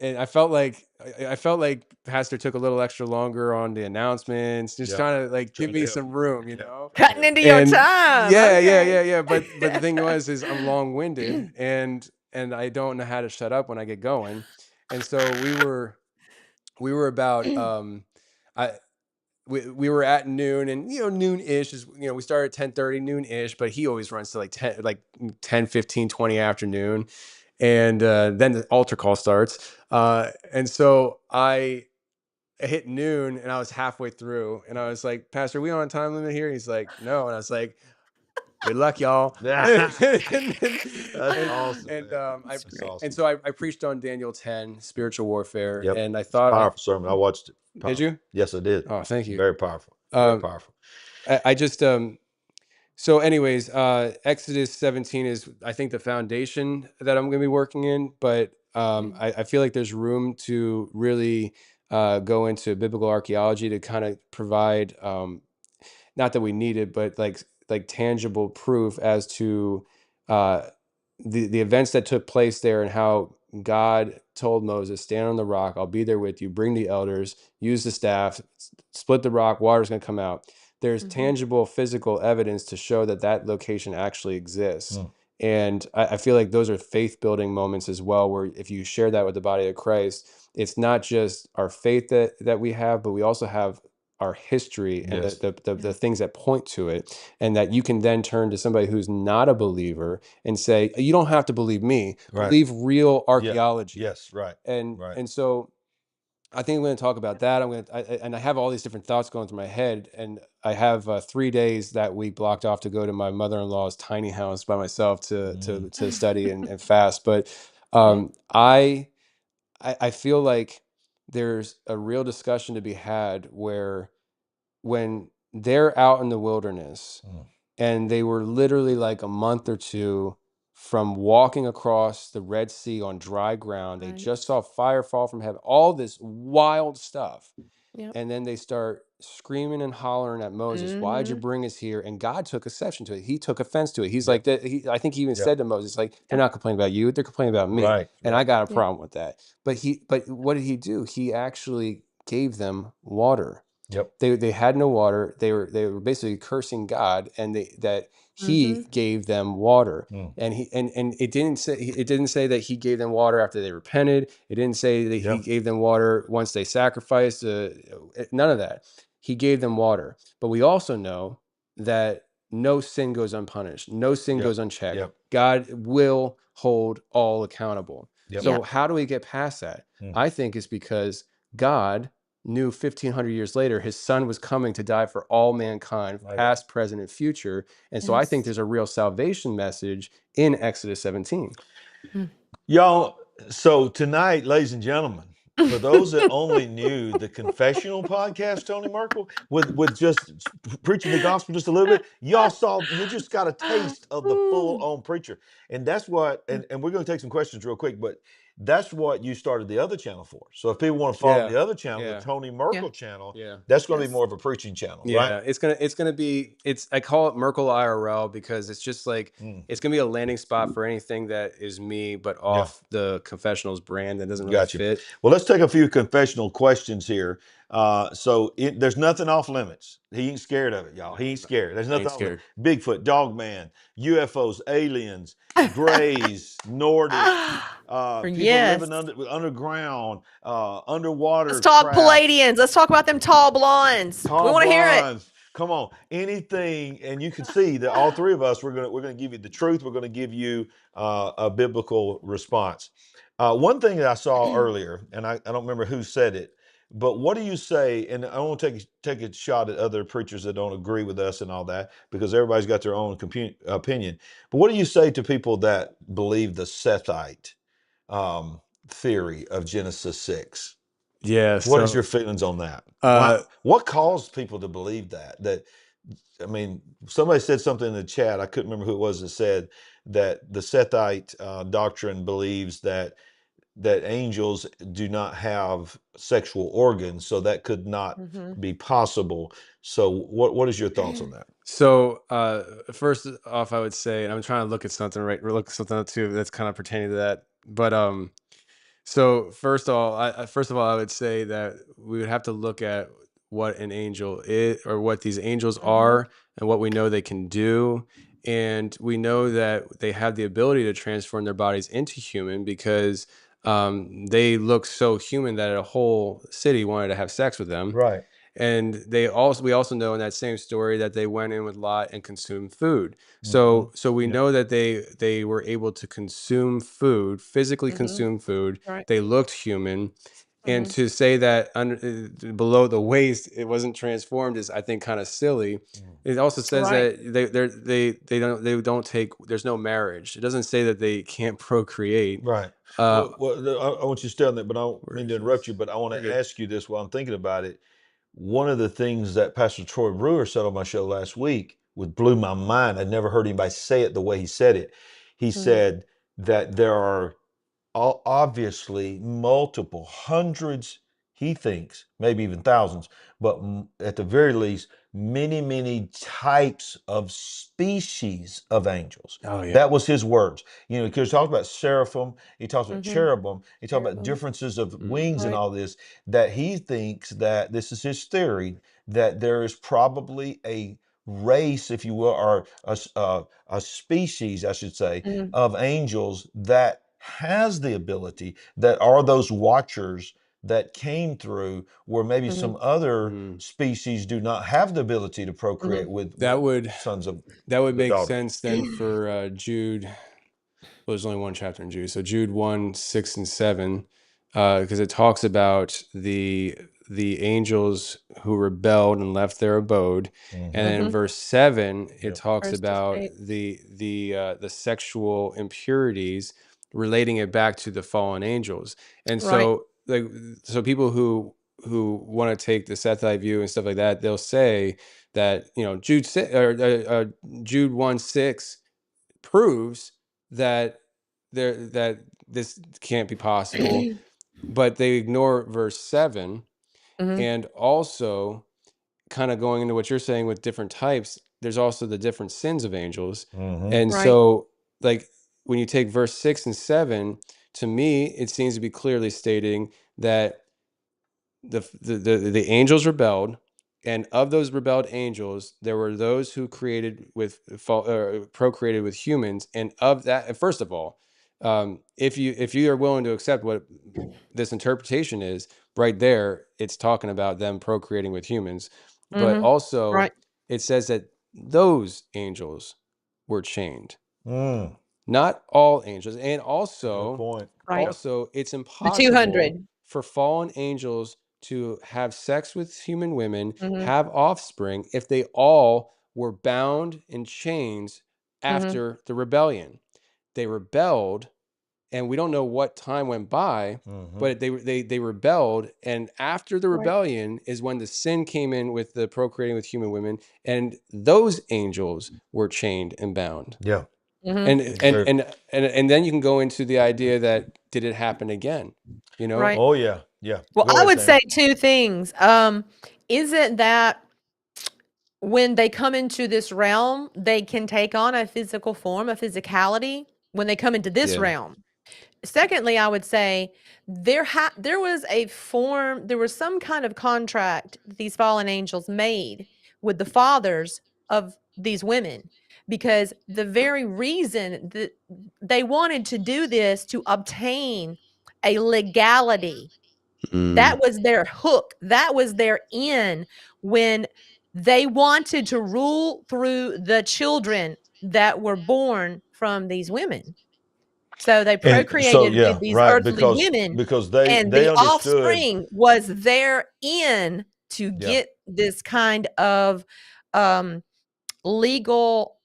and I felt like Pastor took a little extra longer on the announcements, just trying to like give me some room, Cutting into your And time. yeah, Okay. yeah. But the thing is I'm long-winded, and I don't know how to shut up when I get going. And so we were about we were at noon, and noon-ish is, we started at 10:30, noon-ish, but he always runs to like 10, 15, 20 afternoon. And then the altar call starts. And so I hit noon, and I was halfway through, and I was like, "Pastor, are we on a time limit here?" He's like, "No." And I was like, "Good luck, y'all." That's awesome. And man. I That's awesome. and so I preached on Daniel 10, spiritual warfare. Yep. And I thought, Powerful sermon. I watched it. Did you? Yes, I did. Oh, thank you. Very powerful. Very powerful. I just so anyways, Exodus 17 is, I think, the foundation that I'm going to be working in, but I feel like there's room to really go into biblical archaeology to kind of provide, not that we need it, but like tangible proof as to the events that took place there, and how God told Moses, "Stand on the rock, I'll be there with you, bring the elders, use the staff, split the rock, water's going to come out." There's tangible physical evidence to show that location actually exists. And I feel like those are faith building moments as well, where if you share that with the body of Christ, it's not just our faith that we have, but we also have our history and Yes. the things that point to it, and that you can then turn to somebody who's not a believer and say, you don't have to believe me, Right. believe real Yeah. archaeology. Yes. Right. And Right. and so I think I'm going to talk about that. And I have all these different thoughts going through my head, and I have 3 days that week blocked off to go to my mother-in-law's tiny house by myself to study and fast. But Okay. I feel like there's a real discussion to be had where when they're out in the wilderness Mm. and they were literally like a month or two from walking across the Red Sea on dry ground. They Right. just saw fire fall from heaven, all this wild stuff. Yep. And then they start screaming and hollering at Moses, why'd you Mhm. bring us here? And God took exception to it. He took offense to it. He's Yep. like that. I think he even Yep. said to Moses, like, they're Yep. not complaining about you, they're complaining about me. Right. And Right. I got a Yeah. problem with that. But what did he do? He actually gave them water. Yep. They had no water. They were basically cursing God, and that he Mhm. gave them water. Mm. And it didn't say that he gave them water after they repented. It didn't say that he Yep. gave them water once they sacrificed. None of that. He gave them water. But we also know that no sin goes unpunished. No sin Yep. goes unchecked. Yep. God will hold all accountable. Yep. So Yep. how do we get past that? Mm. I think it's because God knew 1500 years later his son was coming to die for all mankind, Right. past, present, and future. And so I think Yes. there's a real salvation message in Exodus 17. Y'all, so tonight, ladies and gentlemen, for those that only knew the confessional podcast, Tony Merkel, with just preaching the gospel just a little bit, you just got a taste of the full-on preacher. And that's what, and we're going to take some questions real quick, but that's what you started the other channel for. So if people want to follow Yeah. the other channel, the Yeah. Tony Merkel channel, Yeah. that's going to Yes. be more of a preaching channel, right? Yeah, it's gonna be, I call it Merkel IRL because it's just like it's gonna be a landing spot for anything that is me but off the confessionals brand that doesn't really Gotcha. fit. Well, let's take a few confessional questions here. There's nothing off limits. He ain't scared of it, y'all. He ain't scared. There's nothing off limits. Bigfoot, Dogman, UFOs, aliens, Greys, Nordic, people Yes. living underground, underwater. Let's talk craft, Palladians. Let's talk about them tall blondes. We tall want to hear it. blondes. Come on, anything, and you can see that all three of us we're gonna give you the truth. We're gonna give you a biblical response. One thing that I saw earlier, and I don't remember who said it, but what do you say? And I want to take a shot at other preachers that don't agree with us and all that, because everybody's got their own opinion. But what do you say to people that believe the Sethite theory of Genesis 6? Yeah. What is your feelings on that? What caused people to believe that? I mean, somebody said something in the chat. I couldn't remember who it was that said that the Sethite doctrine believes that angels do not have sexual organs, so that could not be possible. So, what is your thoughts on that? So first off, I would say, and I'm trying to look at something up too that's kind of pertaining to that. But so first of all, I would say that we would have to look at what an angel is, or what these angels are, and what we know they can do. And we know that they have the ability to transform their bodies into human because they look so human that a whole city wanted to have sex with them. Right. And we also know in that same story that they went in with Lot and consumed food. So we know that they were able to consume food, physically consume food. Right. They looked human. And to say that below the waist it wasn't transformed is, I think, kind of silly. It also says that they don't take. There's no marriage. It doesn't say that they can't procreate. Right. Well, I want you to stay on that, but I don't mean to interrupt you. But I want to ask you this while I'm thinking about it. One of the things that Pastor Troy Brewer said on my show last week, which blew my mind. I'd never heard anybody say it the way he said it. He said that there are obviously multiple hundreds, he thinks, maybe even thousands, but at the very least, many types of species of angels. Oh, yeah. That was his words. You know, because he talks about seraphim, he talks about cherubim, he talks about differences of wings and all this, that he thinks that, this is his theory, that there is probably a race, if you will, or a species, I should say, of angels that has the ability, that are those watchers that came through where maybe some other species do not have the ability to procreate with That would sons of make daughters. sense then for Jude. Well, there's only one chapter in Jude, so Jude 1, 6, and 7, because it talks about the angels who rebelled and left their abode, and then in verse 7 it talks Verse about 8. the sexual impurities, relating it back to the fallen angels. And Right. so so people who want to take the Sethite view and stuff like that, they'll say that Jude 1, 6 proves that this can't be possible, but they ignore verse 7. And also, kind of going into what you're saying with different types, there's also the different sins of angels. And Right. so, like, when you take verse 6 and 7, to me it seems to be clearly stating that the angels rebelled, and of those rebelled angels there were those who procreated with humans. And of that, first of all, if you are willing to accept what this interpretation is, right there it's talking about them procreating with humans. But also, Right. it says that those angels were chained, Mm, not all angels. And good also, point. Right. also, it's The impossible 200. for fallen angels to have sex with human women, Mhm. have offspring, if they all were bound in chains after the rebellion. They rebelled, and we don't know what time went by, but they rebelled, and after the Right. rebellion is when the sin came in with the procreating with human women, and those angels were chained and bound. Yeah. And Mm-hmm. and then you can go into the idea that, did it happen again? You know? Right. Oh yeah. Yeah. Well, Go I ahead, would Sandy. say two things. Is it that when they come into this realm, they can take on a physical form, a physicality when they come into this Yeah. realm? Secondly, I would say there was some kind of contract these fallen angels made with the fathers of these women, because the very reason that they wanted to do this to obtain a legality, that was their hook, that was their in, when they wanted to rule through the children that were born from these women. So they And so procreated yeah, with these right, earthly women, because and they the understood. offspring was their in to Yeah. get this kind of legal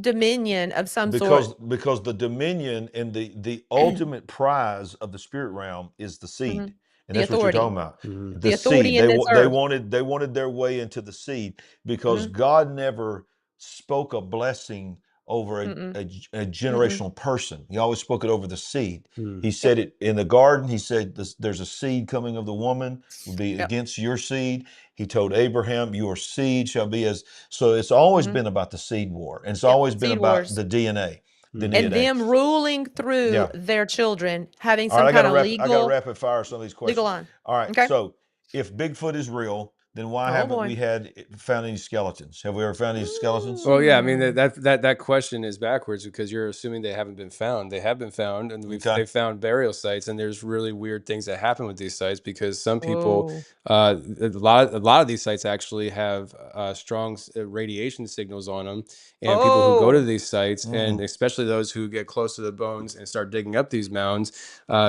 dominion of some sort. Because the dominion and the ultimate prize of the spirit realm is the seed. And The that's what you're authority. talking about. Mhm. The authority seed. in this earth. They wanted their way into the seed, because God never spoke a blessing over a generational person. He always spoke it over the seed. He said it in the garden. He said, there's a seed coming of the woman, will be Yep. against your seed. He told Abraham, your seed shall be as. So it's always been about the seed war. And it's Yep. always been Seed about wars. the DNA. The And DNA. them ruling through Yeah. their children, having All some right, kind of I got to legal rapid fire some of these questions. legal line. All right. Okay. So if Bigfoot is real, then why Oh, haven't boy. we found any skeletons? Have we ever found any skeletons? Well, yeah, I mean that question is backwards, because you're assuming they haven't been found. They have been found, and Okay. they've found burial sites, and there's really weird things that happen with these sites, because some people, Whoa. a lot of these sites actually have strong radiation signals on them, and people who go to Oh. these sites, and especially those who get close to the bones and start digging up these mounds,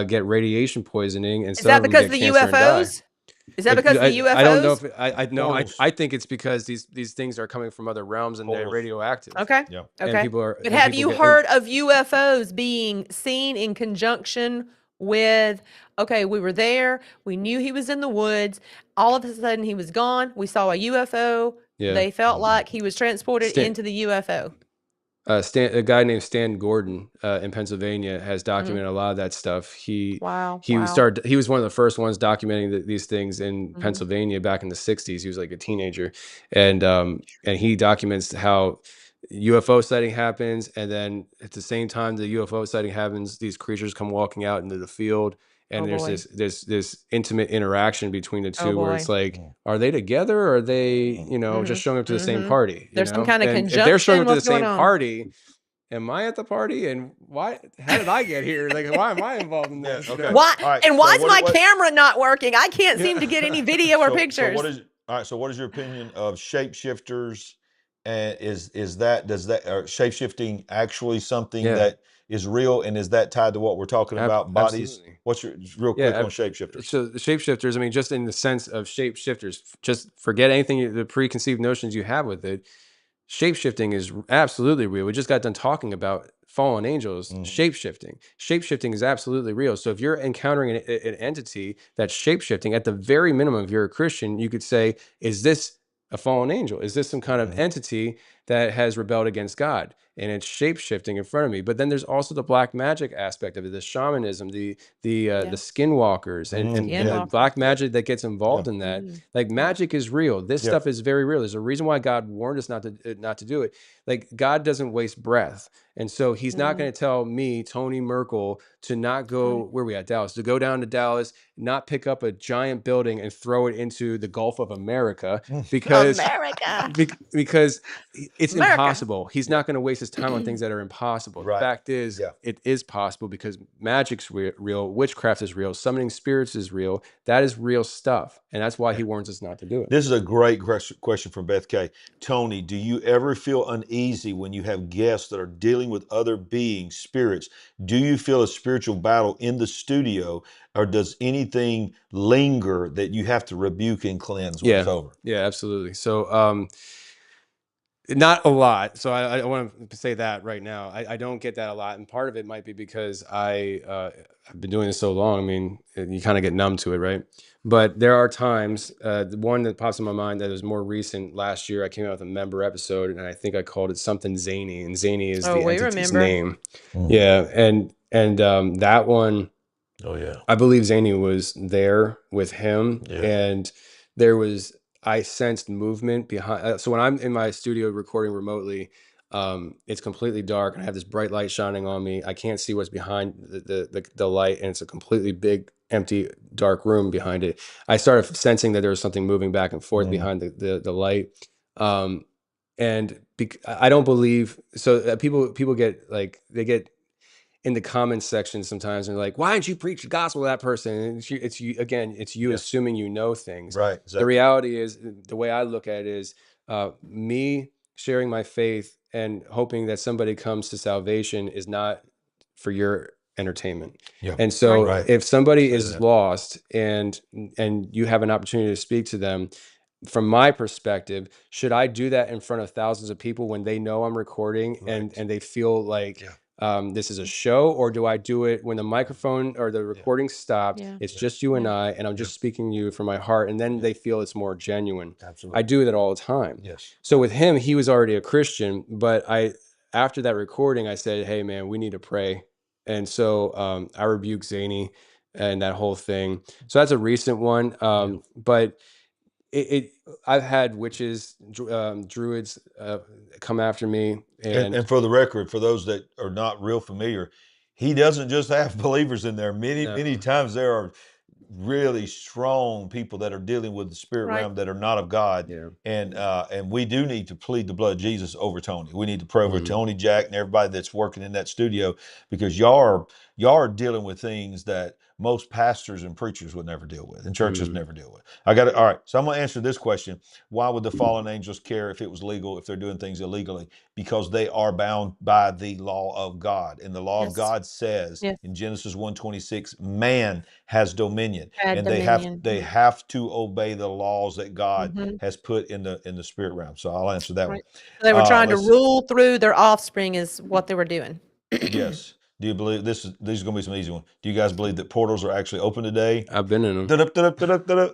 get radiation poisoning, and Is some that of them because get of the cancer and die. UFOs? Is that because of the UFOs? I don't know if I know. Portals. I think it's because these things are coming from other realms, and they're Portals. radioactive. Okay. Yeah. And Okay. people are. But and have people you get- heard of UFOs being seen in conjunction with, okay, we were there, we knew he was in the woods, all of a sudden he was gone, we saw a UFO, Yeah. they felt like he was transported Stan- into the UFO. a guy named Stan Gordon in Pennsylvania has documented a lot of that stuff. He Wow. he Wow. started. He was one of the first ones documenting these things in Pennsylvania back in the '60s. He was like a teenager, and he documents how UFO sighting happens, and then at the same time the UFO sighting happens, these creatures come walking out into the field, and Oh, there's boy. this intimate interaction between the Oh, two, where it's boy. like, are they together, or are they just showing up to the same party? There's some kind of and if they're showing conjunction, up to the what's going same on? party, am I at the party? And why, how did I get here? Like, why am I involved in this? okay. Why? All right, And so why is what- my what- camera not working? I can't seem to get any video or pictures. So what is your opinion of shapeshifters? And does that shape-shifting actually something Yeah. that is real, and is that tied to what we're talking about, bodies? Absolutely. What's your real quick on shapeshifters? So the shapeshifters, I mean, just in the sense of shapeshifters, just forget anything, the preconceived notions you have with it. Shapeshifting is absolutely real. We just got done talking about fallen angels. Shapeshifting. Shapeshifting is absolutely real. So if you're encountering an entity that's shapeshifting, at the very minimum, if you're a Christian, you could say, is this a fallen angel? Is this some kind of entity that has rebelled against God? And it's shapeshifting in front of me. But then there's also the black magic aspect of it, the shamanism, the skinwalkers, and the black magic that gets involved in that. Like, magic is real. This stuff is very real. There's a reason why God warned us not to do it. Like, God doesn't waste breath. And so he's not going to tell me, Tony Merkel, to not go, where are we at, Dallas, to go down to Dallas, not pick up a giant building and throw it into the Gulf of America, because because it's impossible. He's not going to waste his time on things that are impossible. The fact is, it is possible, because magic's real, witchcraft is real, summoning spirits is real. That is real stuff. And that's why he warns us not to do it. This is a great question from Beth K. Tony, do you ever feel uneasy when you have guests that are dealing with other beings, spirits? Do you feel a spiritual battle in the studio, or does anything linger that you have to rebuke and cleanse when it's over? Yeah, absolutely. So, not a lot. So I want to say that right now. I don't get that a lot. And part of it might be because I've been doing this so long. I mean, you kind of get numb to it, right? But there are times, the one that pops in my mind that was more recent, last year, I came out with a member episode, and I think I called it something zany. And zany is the entity's name. Yeah. And that one, I believe Zany was there with him, and I sensed movement behind. So when I'm in my studio recording remotely, it's completely dark, and I have this bright light shining on me. I can't see what's behind the light, and it's a completely big, empty, dark room behind it. I started sensing that there was something moving back and forth behind the light. And I don't believe so. People get like, they get in the comments section sometimes, and they're like, why don't you preach the gospel to that person? And it's you again, it's you assuming you know things. Right. Exactly. The reality is, the way I look at it is, me sharing my faith and hoping that somebody comes to salvation is not for your entertainment. And so if somebody is lost and you have an opportunity to speak to them, from my perspective, should I do that in front of thousands of people when they know I'm recording and they feel like this is a show, or do I do it when the microphone or the recording stopped? It's just you and I, and I'm just speaking to you from my heart, and then they feel it's more genuine. Absolutely. I do that all the time. Yes. So with him, he was already a Christian, but after that recording, I said, hey man, we need to pray. And so I rebuked Zany and that whole thing. So that's a recent one. But I've had witches, druids come after me. And for the record, for those that are not real familiar, he doesn't just have believers in there. Many times there are really strong people that are dealing with the spirit realm that are not of God. And we do need to plead the blood of Jesus over Tony. We need to pray over Tony, Jack, and everybody that's working in that studio, because y'all are dealing with things that most pastors and preachers would never deal with, and churches never deal with. I got it. All right. So I'm going to answer this question. Why would the fallen angels care if it was legal, if they're doing things illegally? Because they are bound by the law of God. And the law of God says in Genesis 1:26, man has dominion. And they have to obey the laws that God has put in the spirit realm. So I'll answer that one. They were trying to rule through their offspring is what they were doing. Yes. Do you believe these are going to be some easy ones? Do you guys believe that portals are actually open today? I've been in them.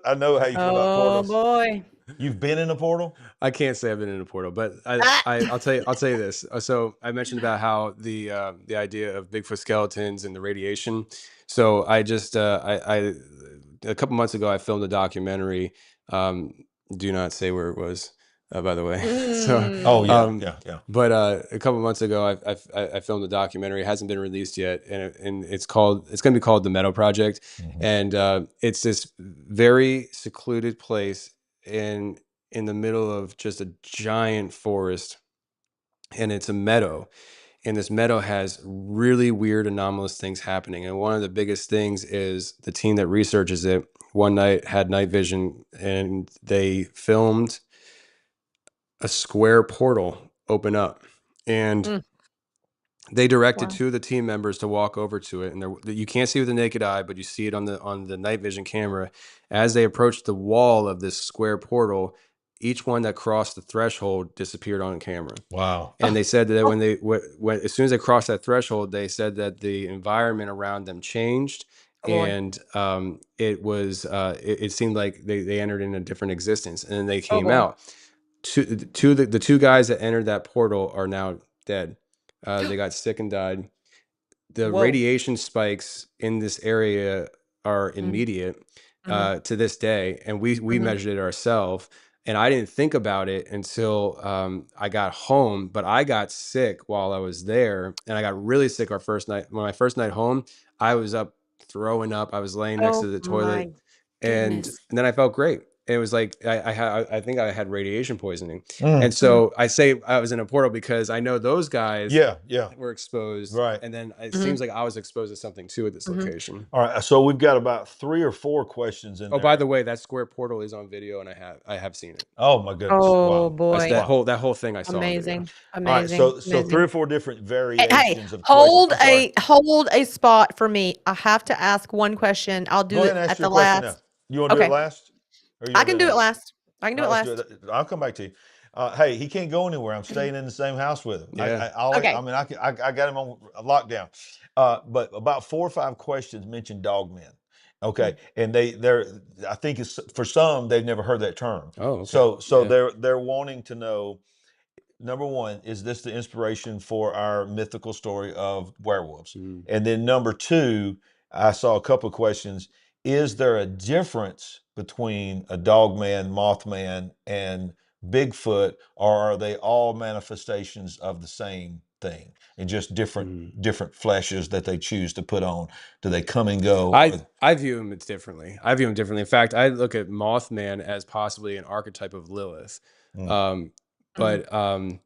I know how you feel about portals. Oh boy. You've been in a portal? I can't say I've been in a portal, but I'll tell you this. So I mentioned about how the idea of Bigfoot skeletons and the radiation. So I just a couple months ago I filmed a documentary. Do not say where it was, by the way. But a couple months ago I filmed a documentary. It hasn't been released yet, and it's going to be called The Meadow Project, and it's this very secluded place in the middle of just a giant forest, and it's a meadow, and this meadow has really weird, anomalous things happening. And one of the biggest things is the team that researches it one night had night vision, and they filmed a square portal open up, and Mm. they directed Wow. 2 of the team members to walk over to it, and you can't see with the naked eye, but you see it on the night vision camera. As they approached the wall of this square portal, each one that crossed the threshold disappeared on camera. Wow. And they said that when as soon as they crossed that threshold, they said that the environment around them changed, Oh, Lord. and it seemed like they entered in a different existence, and then they Oh, came boy. out. The 2 guys that entered that portal are now dead. They got sick and died. The Whoa. radiation spikes in this area are Mm. immediate Mhm. to this day, and we Mhm. measured it ourselves. And I didn't think about it until I got home, but I got sick while I was there, and I got really sick our first night. When my first night home, I was up throwing up. I was laying next to Oh the my toilet, and goodness. then I felt great. And it was like I think I had radiation poisoning. Mm. And so I say I was in a portal because I know those guys Yeah, yeah. were exposed, Right. and then it Mhm. seems like I was exposed to something too at this Mhm. location. All right. So we've got about 3 or 4 questions in Oh, there. by the way, that square portal is on video, and I have seen it. Oh my goodness. Oh, Wow. boy. That whole thing I saw on video. Amazing. All right. Amazing. So 3 Amazing. or 4 different Hey, variations of questions. hold I'm sorry. a spot for me. I have to ask one question. I'll do Go ahead it and ask at your the question now. last. You want to do it Okay. last, or you I want to can do do it it now? last. I can do All it right, let's last. do it. I'll come back to you. Hey, he can't go anywhere. I'm staying in the same house with him. Yeah. Okay. I got him on lockdown. But about 4 or 5 questions mentioned dog men. Okay, Mm. and I think it's for some they've never heard that term. Oh, okay. So Yeah. they're wanting to know. Number one, is this the inspiration for our mythical story of werewolves? Mm. And then number two, I saw a couple of questions. Is there a difference between a dogman, mothman, and Bigfoot, or are they all manifestations of the same thing and just Mm. different fleshes that they choose to put on? Do they come and go? I view him differently. I view him differently. In fact, I look at Mothman as possibly an archetype of Lilith. Mm. Um, Mm. but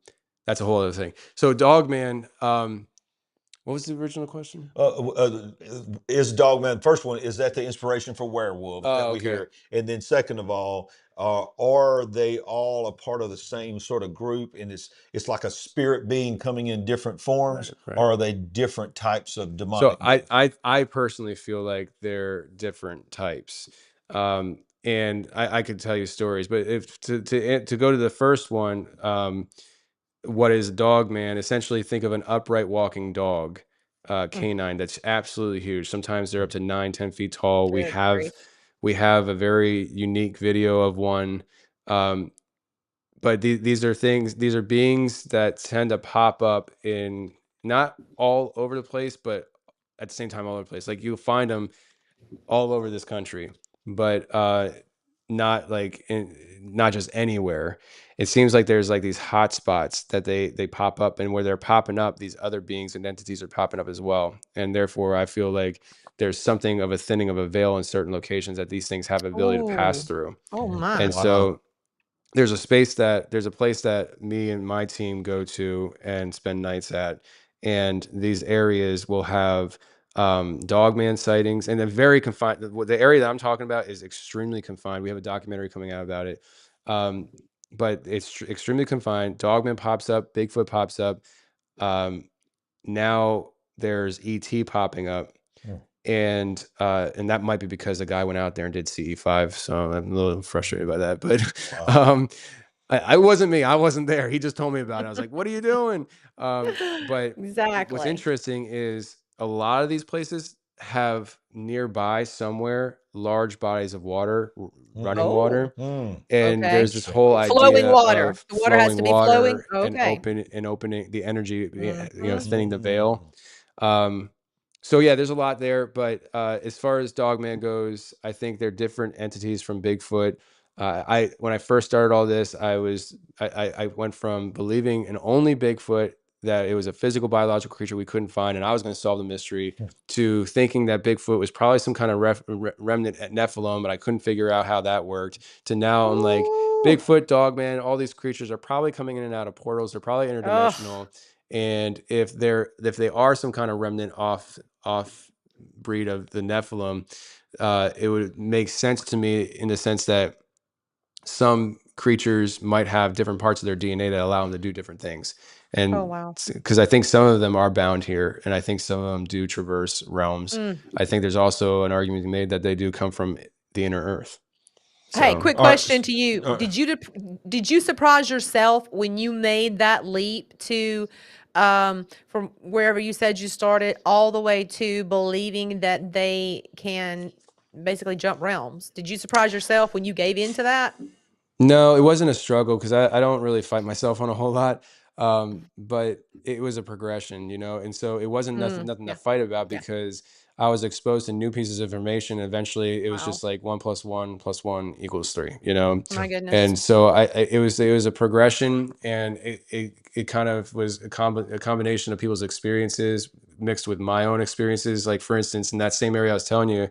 that's a whole other thing. So Dogman, what was the original question? Is Dogman, first one, is that the inspiration for werewolves that Oh, we okay. hear? And then second of all, are they all a part of the same sort of group, and it's like a spirit being coming in different forms, Right. or are they different types of So demonic beings? I personally feel like they're different types. And I could tell you stories, but if to go to the first one, what is dog man? Essentially, think of an upright walking dog, Mm. canine that's absolutely huge. Sometimes they're up to 9, 10 feet tall. Good grief. We have a very unique video of one. But these are things, these are beings that tend to pop up in not all over the place, but at the same time all over the place. Like you'll find them all over this country, but not like not just anywhere. It seems like there's like these hot spots that they pop up, and where they're popping up, these other beings and entities are popping up as well. And therefore, I feel like there's something of a thinning of a veil in certain locations that these things have ability to pass Oh. through. Oh Mm. my. And Wow. so there's a place that me and my team go to and spend nights at, and these areas will have dogman sightings, and they're very confined. The area that I'm talking about is extremely confined. We have a documentary coming out about it, but it's extremely confined. Dogman pops up, Bigfoot pops up. Now there's ET popping up. Mm. And that might be because the guy went out there and did CE5, so I'm a little frustrated by that. But Wow. I wasn't me. I wasn't there. He just told me about it. I was like, "What are you doing?" But what's Exactly. interesting is a lot of these places have nearby somewhere large bodies of water, running Oh. water, Mm. and Okay. there's this whole Flowing idea water. of The water has flowing to be flowing. water and Okay. opening the energy, Mhm. thinning the veil. So yeah, there's a lot there, but as far as Dogman goes, I think they're different entities from Bigfoot. When I first started all this, I went from believing in only Bigfoot, that it was a physical biological creature we couldn't find, and I was going to solve the mystery, to thinking that Bigfoot was probably some kind of remnant at Nephilim, but I couldn't figure out how that worked. To now I'm like, Ooh. Bigfoot, Dogman, all these creatures are probably coming in and out of portals. They're probably Ugh. interdimensional. And if they are some kind of remnant off breed of the Nephilim, it would make sense to me in the sense that some creatures might have different parts of their DNA that allow them to do different things. And Oh, wow. because I think some of them are bound here, and I think some of them do traverse realms. I think there's also an argument to be made that they do come from the inner earth. Hey, So, quick all right, question to you. Did you surprise yourself when you made that leap to from wherever you said you started all the way to believing that they can basically jump realms? Did you surprise yourself when you gave into that? no, it wasn't a struggle because I don't really fight myself on a whole lot. But it was a progression, and so it wasn't nothing to Yeah. fight about Yeah. because I was exposed to new pieces of information. And eventually, it was Wow. just like 1 + 1 + 1 = 3, My goodness. And so it was a progression, and it kind of was a combination of people's experiences mixed with my own experiences. Like, for instance, in that same area I was telling you,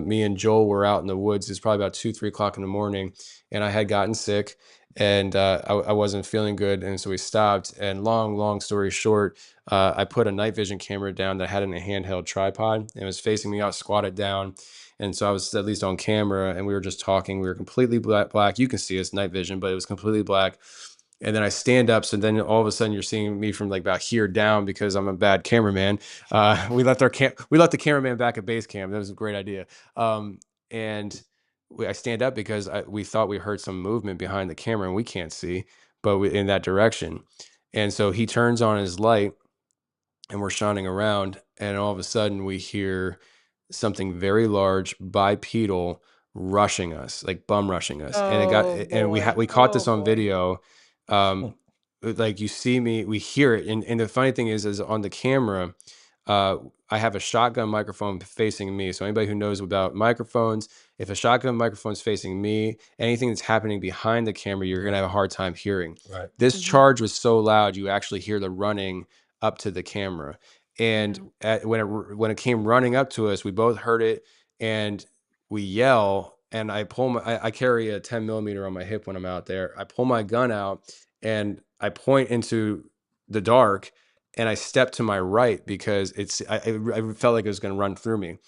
me and Joel were out in the woods. It's probably about 2-3 o'clock in the morning, and I had gotten sick, and I wasn't feeling good, and so we stopped. And long story short, I put a night vision camera down that I had in a handheld tripod, and it was facing me. I was squatted down, and so I was at least on camera, and we were just talking. We were completely black. You can see us night vision, but it was completely black. And then I stand up, so then all of a sudden you're seeing me from like about here down because I'm a bad cameraman. We left the cameraman back at base camp. That was a great idea. And I stand up because we thought we heard some movement behind the camera, and we can't see, but in that direction. And so he turns on his light, and we're shining around, and all of a sudden we hear something very large, bipedal, rushing us, like bum rushing us. Oh, And boy. we caught Oh, this on boy. video. Like, you see me, we hear it. And the funny thing is on the camera, I have a shotgun microphone facing me. So anybody who knows about microphones, if a shotgun microphone is facing me, anything that's happening behind the camera, you're going to have a hard time hearing. Right. This charge was so loud, you actually hear the running up to the camera. And when it came running up to us, we both heard it, and we yell. And I carry a 10mm on my hip when I'm out there. I pull my gun out, and I point into the dark, and I step to my right because I felt like it was going to run through me.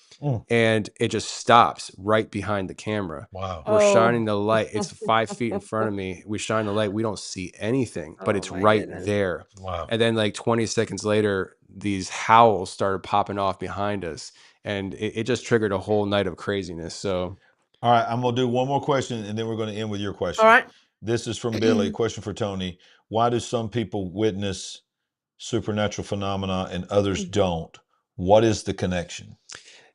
And it just stops right behind the camera. Wow. We're shining the light. It's 5 feet in front of me. We shine the light. We don't see anything, but it's my right goodness. there. Wow. And then like 20 seconds later, these howls started popping off behind us, and it just triggered a whole night of craziness. So, All right, I'm going to do one more question, and then we're going to end with your question. All right. This is from Billy. Question for Tony. Why do some people witness supernatural phenomena and others don't? What is the connection?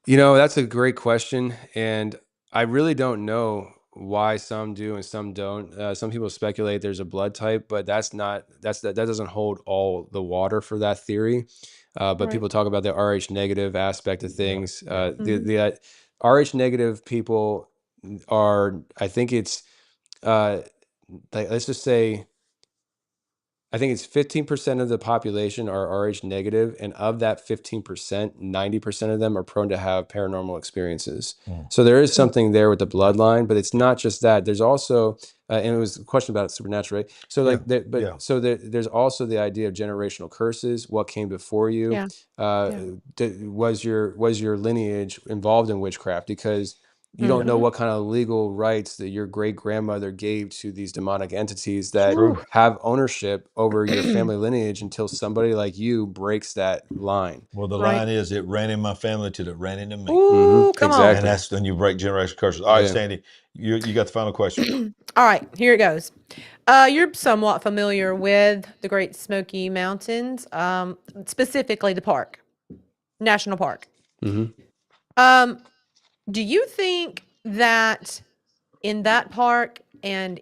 that's a great question. And I really don't know why some do and some don't. Some people speculate there's a blood type, but that doesn't hold all the water for that theory. But people talk about the Rh negative aspect of things. The Rh negative people are, I think it's, let's just say, I think it's 15% of the population are Rh negative, and of that 15%, 90% of them are prone to have paranormal experiences. So there is something there with the bloodline, but it's not just that. There's also, and it was a question about supernatural, right? So there's also the idea of generational curses. What came before you? Was your lineage involved in witchcraft? Because you don't know what kind of legal rights that your great grandmother gave to these demonic entities that have ownership over your family lineage until somebody like you breaks that line. Well, the line is, it ran in my family till it ran into me. Ooh, come Exactly. And that's when you break generational curses. All right, Sandy, you got the final question. All right, here it goes. You're somewhat familiar with the Great Smoky Mountains, specifically the park, National Park. Do you think that in that park and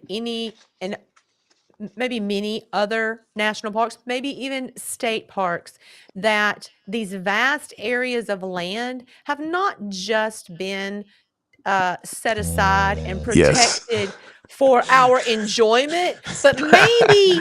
maybe many other national parks, maybe even state parks, that these vast areas of land have not just been set aside and protected for our enjoyment, but maybe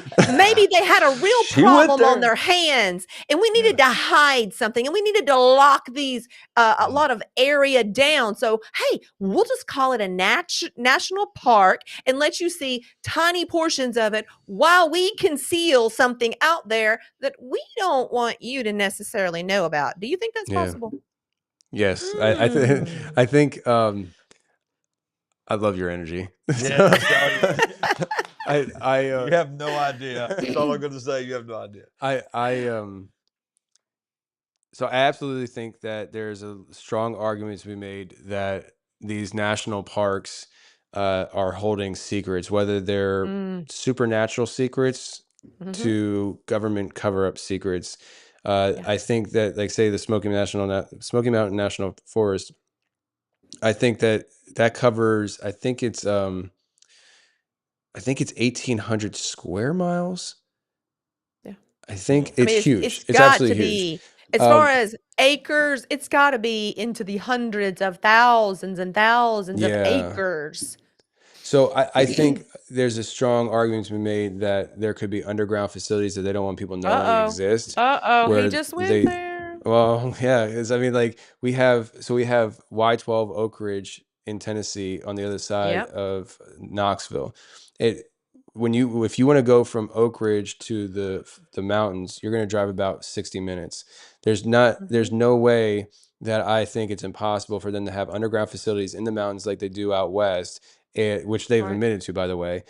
they had a real She went problem on there. their hands, and we needed to hide something, and we needed to lock these a lot of area down. So hey, we'll just call it a national park and let you see tiny portions of it while we conceal something out there that we don't want you to necessarily know about. Do you think that's Yeah. possible? Yes, I think I love your energy. Yeah, I you have no idea. That's all I'm going to say. You have no idea. So I absolutely think that there's a strong argument to be made that these national parks are holding secrets, whether they're supernatural secrets to government cover-up secrets. I think that, like, say, the Smoky Mountain National Forest, I think that covers. I think it's 1,800 square miles. Yeah. I think I it's mean, huge. it's It's got to absolutely huge. be, as far as acres, it's got to be into the hundreds of thousands and thousands of Yeah. acres. So I think there's a strong argument to be made that there could be underground facilities that they don't want people knowing exist. He where just went they, there. well, yeah, because I mean, like, we have Y12 Oak Ridge in Tennessee on the other side Yep. of Knoxville. If you want to go from Oak Ridge to the mountains, you're going to drive about 60 minutes. There's no way that I think it's impossible for them to have underground facilities in the mountains like they do out west, which they've Right. admitted to, by the way.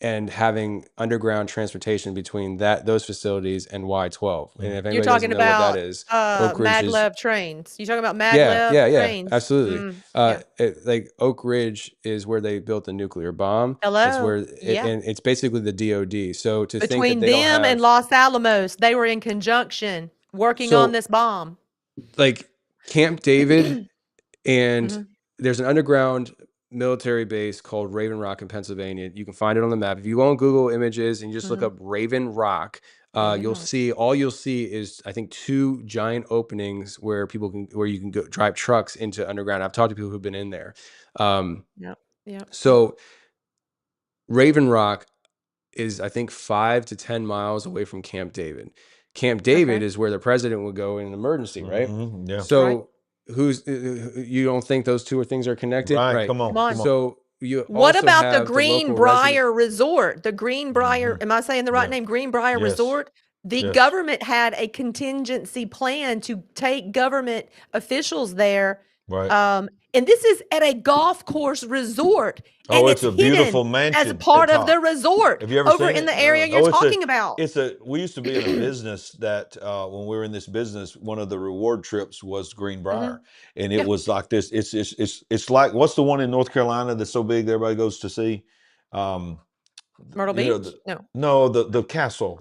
And having underground transportation between those facilities and Y12. And if You're anybody doesn't talking know what that about is, Oak Ridge is, maglev trains. You talking about yeah, maglev yeah, trains? absolutely. Yeah. Like, Oak Ridge is where they built the nuclear bomb. It's Hello. where Yeah. and it's basically the DOD. So to think that Between they don't them have, and Los Alamos, they were in conjunction working on this bomb. like, Camp David, and Mhm. there's an underground military base called Raven Rock in Pennsylvania. You can find it on the map. If you go on Google Images and you just look up Raven Rock, you'll see is, I think, 2 giant openings where you can go drive trucks into underground. I've talked to people who've been in there. Yep. So Raven Rock is, I think, 5 to 10 miles away from Camp David. Camp David is where the president would go in an emergency, right? Yeah. So you don't think those two things are connected? Right. Come on. So you What also about the have local Greenbrier Resort? The Greenbrier, am I saying the right Yeah. name? Greenbrier Yes. Resort? The Yes. government had a contingency plan to take government officials there. Right. And this is at a golf course resort. Oh, And it's a beautiful hidden mansion as a part at of the top. resort Have you ever over seen in it? the area you're talking about. We used to be in a business that when we were in this business, one of the reward trips was Greenbrier, and it was like this. It's like, what's the one in North Carolina that's so big that everybody goes to see? Myrtle You know, Beach? the castle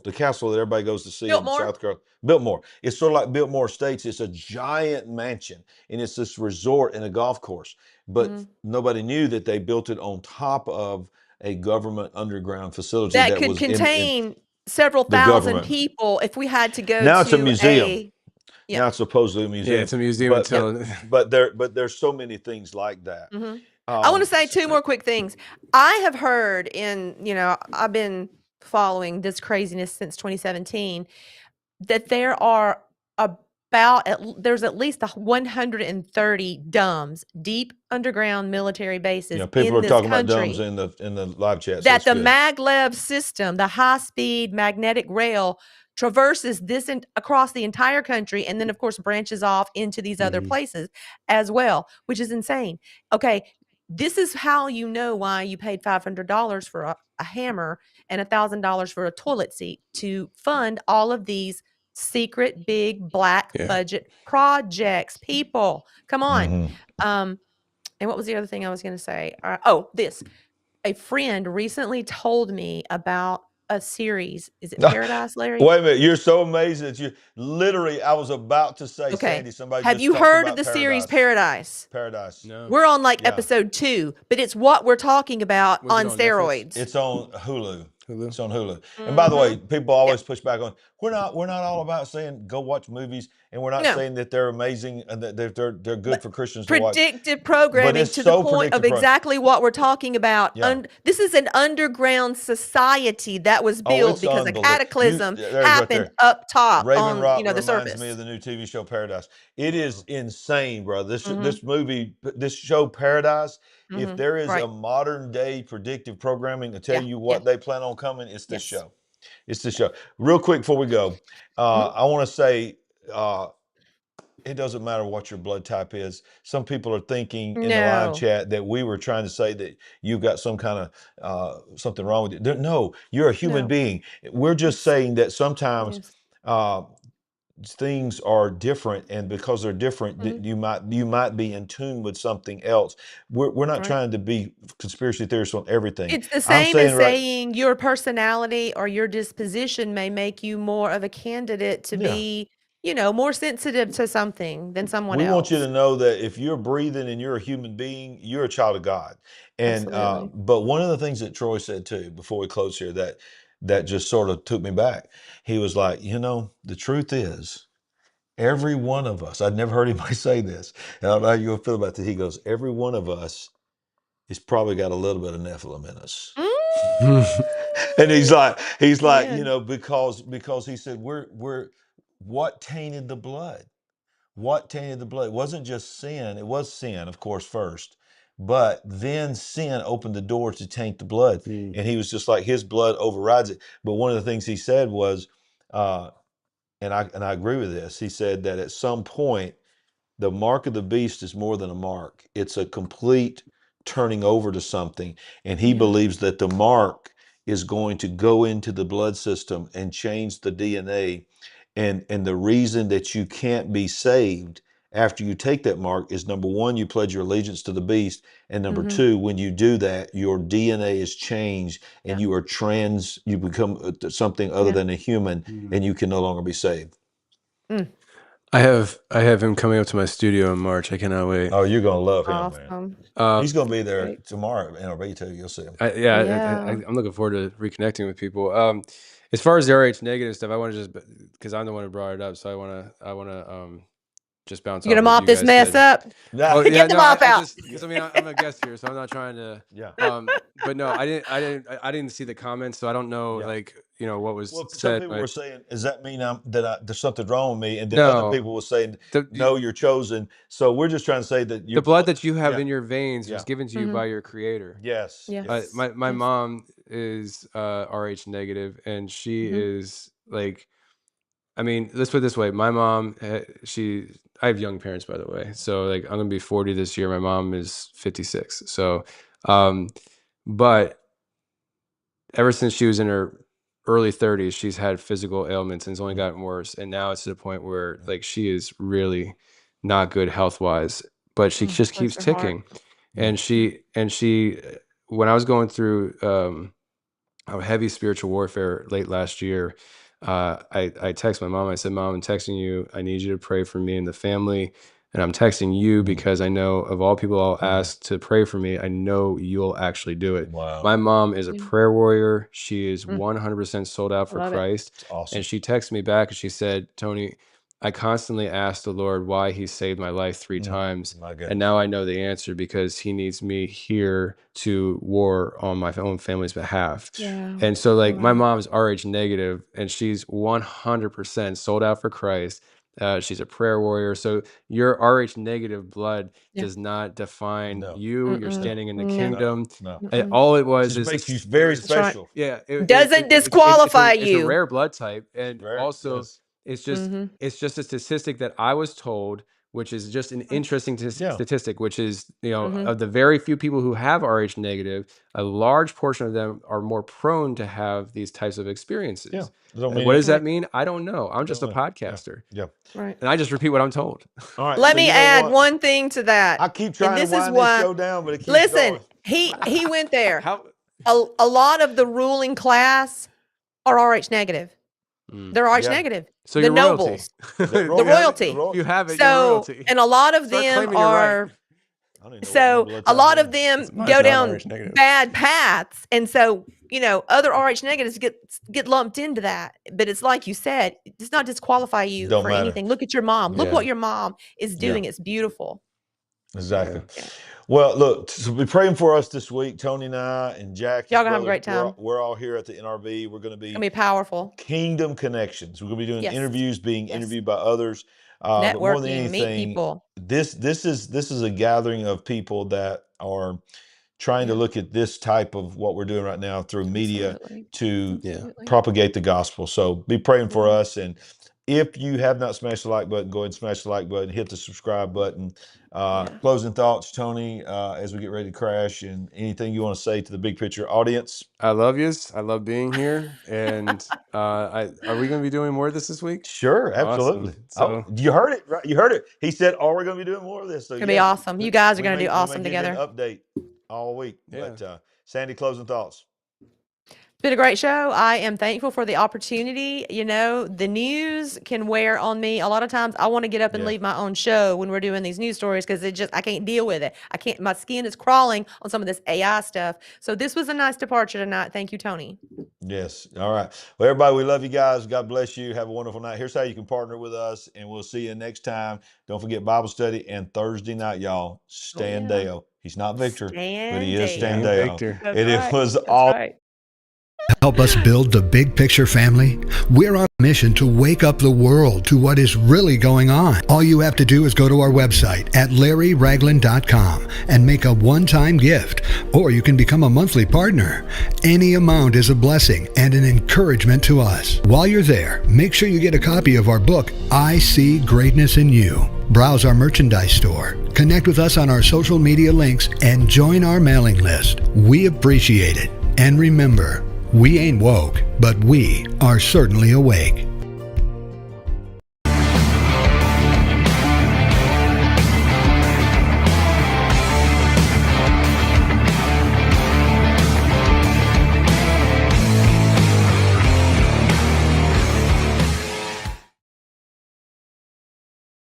that everybody goes to see in Biltmore? South Carolina. Biltmore. It's sort of like Biltmore Estates. It's a giant mansion, and it's this resort and a golf course. But nobody knew that they built it on top of a government underground facility That could was contain several the thousand government. people if we had to go Now to it's a museum. Yeah. Now it's supposedly a museum. Yeah, it's a museum but there's so many things like that. I want to say 2 more quick things. I have heard I've been following this craziness since 2017, that there's at least 130 DUMBs, deep underground military bases, Yeah, people in are this talking country, about DUMBs in the live chat. that So the maglev system, the high-speed magnetic rail, traverses this across the entire country, and then of course branches off into these other places as well, which is insane. Okay, this is how you know why you paid $500 for a hammer and $1,000 for a toilet seat to fund all of these secret big black budget projects. People, come on. And what was the other thing I was going to say? This. A friend recently told me about a series. Is it Paradise, Larry? Wait a minute. You're so amazing that you literally, I was about to say, Sandy, somebody Have just you talked heard about of the Paradise. series Paradise? Paradise. No. We're on episode 2, but it's what we're talking about on it on steroids. It's on Hulu. Hulu. It's on Hulu. And by the way, people always Yep. push back on. We're not all about saying go watch movies, and we're not No. saying that they're amazing and that they're good But for Christians to watch. predictive But programming it's to the so point of predictive. exactly what we're talking about. Yeah. This is an underground society that was Oh, built it's because a unbelievable. cataclysm There's right happened there. up top Raven on, Rock the reminds surface. me of the new TV show Paradise. It is insane, bro. This Mm-hmm. this show Paradise. If Mm-hmm. there is Right. a modern day predictive programming to tell Yeah. you Yeah. what they plan on coming, it's this Yes. show. It's this show. Real quick before we go, I want to say it doesn't matter what your blood type is. Some people are thinking in the live No. chat that we were trying to say that you've got some kind of something wrong with you. No, you're a human No. being. We're just Yes. saying that sometimes Yes. things are different, and because they're different, that you might be in tune with something else. We're not Right. trying to be conspiracy theorists on everything. It's the I'm same as saying right. saying your personality or your disposition may make you more of a candidate to Yeah. be, more sensitive to something than someone We want you else. to know that if you're breathing and you're a human being, you're a child of God. And Absolutely. but one of the things that Troy said too before we close here that just sort of took me back. He was like, the truth is, every one of us. I'd never heard anybody say this. And I don't know how you're gonna feel about this. He goes, every one of us has probably got a little bit of Nephilim in us. And he's like, Man. because he said we're what tainted the blood? What tainted the blood? It wasn't just sin. It was sin, of course, first. But then sin opened the door to taint the blood. And he was just like, his blood overrides it. But one of the things he said was, and I agree with this, he said that at some point, the mark of the beast is more than a mark. It's a complete turning over to something. And he Yeah. believes that the mark is going to go into the blood system and change the DNA. And the reason that you can't be saved after you take that mark is, number one, you pledge your allegiance to the beast. And number two, when you do that, your DNA is changed and Yeah. you become something other Yeah. than a human, and you can no longer be saved. I have him coming up to my studio in March. I cannot wait. Oh, you're going to love him, man. Awesome. He's going to be there Great. tomorrow in NRB too. You'll see him. Yeah. I'm looking forward to reconnecting with people. As far as the RH negative stuff, I want to just, because I'm the one who brought it up, so I want to just bounce You gonna off what mop you this guys mess said. up? Nah. Get the mop out. Because I'm a guest here, so I'm not trying to. Yeah. But no, I didn't see the comments, so I don't know, Yeah. what was Well, some said. people But were saying, "Does that mean there's something wrong with me?" And then No. other people were saying, The- "No, you're chosen." So we're just trying to say that the blood that you have Yeah. in your veins was Yeah. given to you by your Creator. Yes. Yes. Yes. My Yes. mom is RH negative, and she is like, I mean, let's put it this way. My mom, I have young parents, by the way. So like, I'm gonna be 40 this year. My mom is 56. So, but ever since she was in her early 30s, she's had physical ailments, and it's only gotten worse. And now it's to the point where like she is really not good health wise, but she just Bless keeps her heart. ticking. And she, when I was going through a heavy spiritual warfare late last year, I texted my mom. I said, "Mom, I'm texting you. I need you to pray for me and the family. And I'm texting you because I know of all people I'll ask to pray for me, I know you'll actually do it." Wow. My mom is a Yeah. prayer warrior. She is 100% sold out for love it. Christ. It's awesome. And she texted me back and she said, "Tony, I constantly ask the Lord why he saved my life 3 times. My goodness. And now I know the answer, because he needs me here to war on my own family's behalf." Yeah. And so like my Wow. mom's RH negative, and she's 100% sold out for Christ. She's a prayer warrior. So your RH negative blood Yeah. does not define No. you. You're standing in the No. kingdom. No. All it was Just is makes you very That's right. special. yeah, Doesn't disqualify it's a you. rare blood type, and Rare, also yes. it's just a statistic that I was told, which is just an interesting statistic, which is of the very few people who have RH negative, a large portion of them are more prone to have these types of experiences. Yeah. What does that mean? I don't know. I'm just a podcaster, Yeah. Right. and I just repeat what I'm told. All right. Let so me you know add what? one thing to that. I keep trying to this is wind this why- show down, but it keeps Listen, going. he went there. How? A lot of the ruling class are RH negative. They're RH Yeah. negative. So the you're royalty. nobles, The the royalty. If you have it, you're So, royalty. and a lot of Start them claiming your right. are I don't even know what So number a lot that's of them It's go not down RH negative. bad paths. And so, other RH negatives get lumped into that. But it's like you said, it does not disqualify you Don't for matter. anything. Look at your mom. Look Yeah. what your mom is Yeah. doing. It's beautiful. Exactly. Yeah. Well, look, so be praying for us this week. Tony and I and Jack, Y'all gonna have a great time. We're all here at the NRB. We're going to It's be gonna be powerful. Kingdom Connections. We're going to be doing Yes. interviews, being Yes. interviewed by others. But more than Networking, meet anything, people. this is a gathering of people that are trying to Yeah. look at this type of what we're doing right now through media Absolutely. to Absolutely. propagate the gospel. So be praying for Mhm. us. And if you have not smashed the like button, go ahead and smash the like button, hit the subscribe button. Yeah. Closing thoughts, Tony, as we get ready to crash, and anything you want to say to the big picture audience? I love yous. I love being here. And are we going to be doing more of this week? Sure, absolutely. Awesome. So You heard it, right? You heard it. He said, "Oh, we're going to be doing more of this." So It's gonna be awesome. You guys are gonna do awesome we may give together. you an update all week. Yeah. But Sandy, closing thoughts. It's been a great show. I am thankful for the opportunity. The news can wear on me. A lot of times I want to get up and Yeah. leave my own show when we're doing these news stories because I can't deal with it. My skin is crawling on some of this AI stuff. So this was a nice departure tonight. Thank you, Tony. Yes. All right. Well, everybody, we love you guys. God bless you. Have a wonderful night. Here's how you can partner with us, and we'll see you next time. Don't forget Bible study and Thursday night, y'all. Stan yeah. Dale. He's not Victor, but he is Stan Stan Dale. Dale. Victor. That's And right. it was That's all. right. Help us build the big picture family? We're on a mission to wake up the world to what is really going on. All you have to do is go to our website at LarryRagland.com and make a one-time gift, or you can become a monthly partner. Any amount is a blessing and an encouragement to us. While you're there, make sure you get a copy of our book, I See Greatness in You. Browse our merchandise store, connect with us on our social media links, and join our mailing list. We appreciate it. And remember, we ain't woke, but we are certainly awake.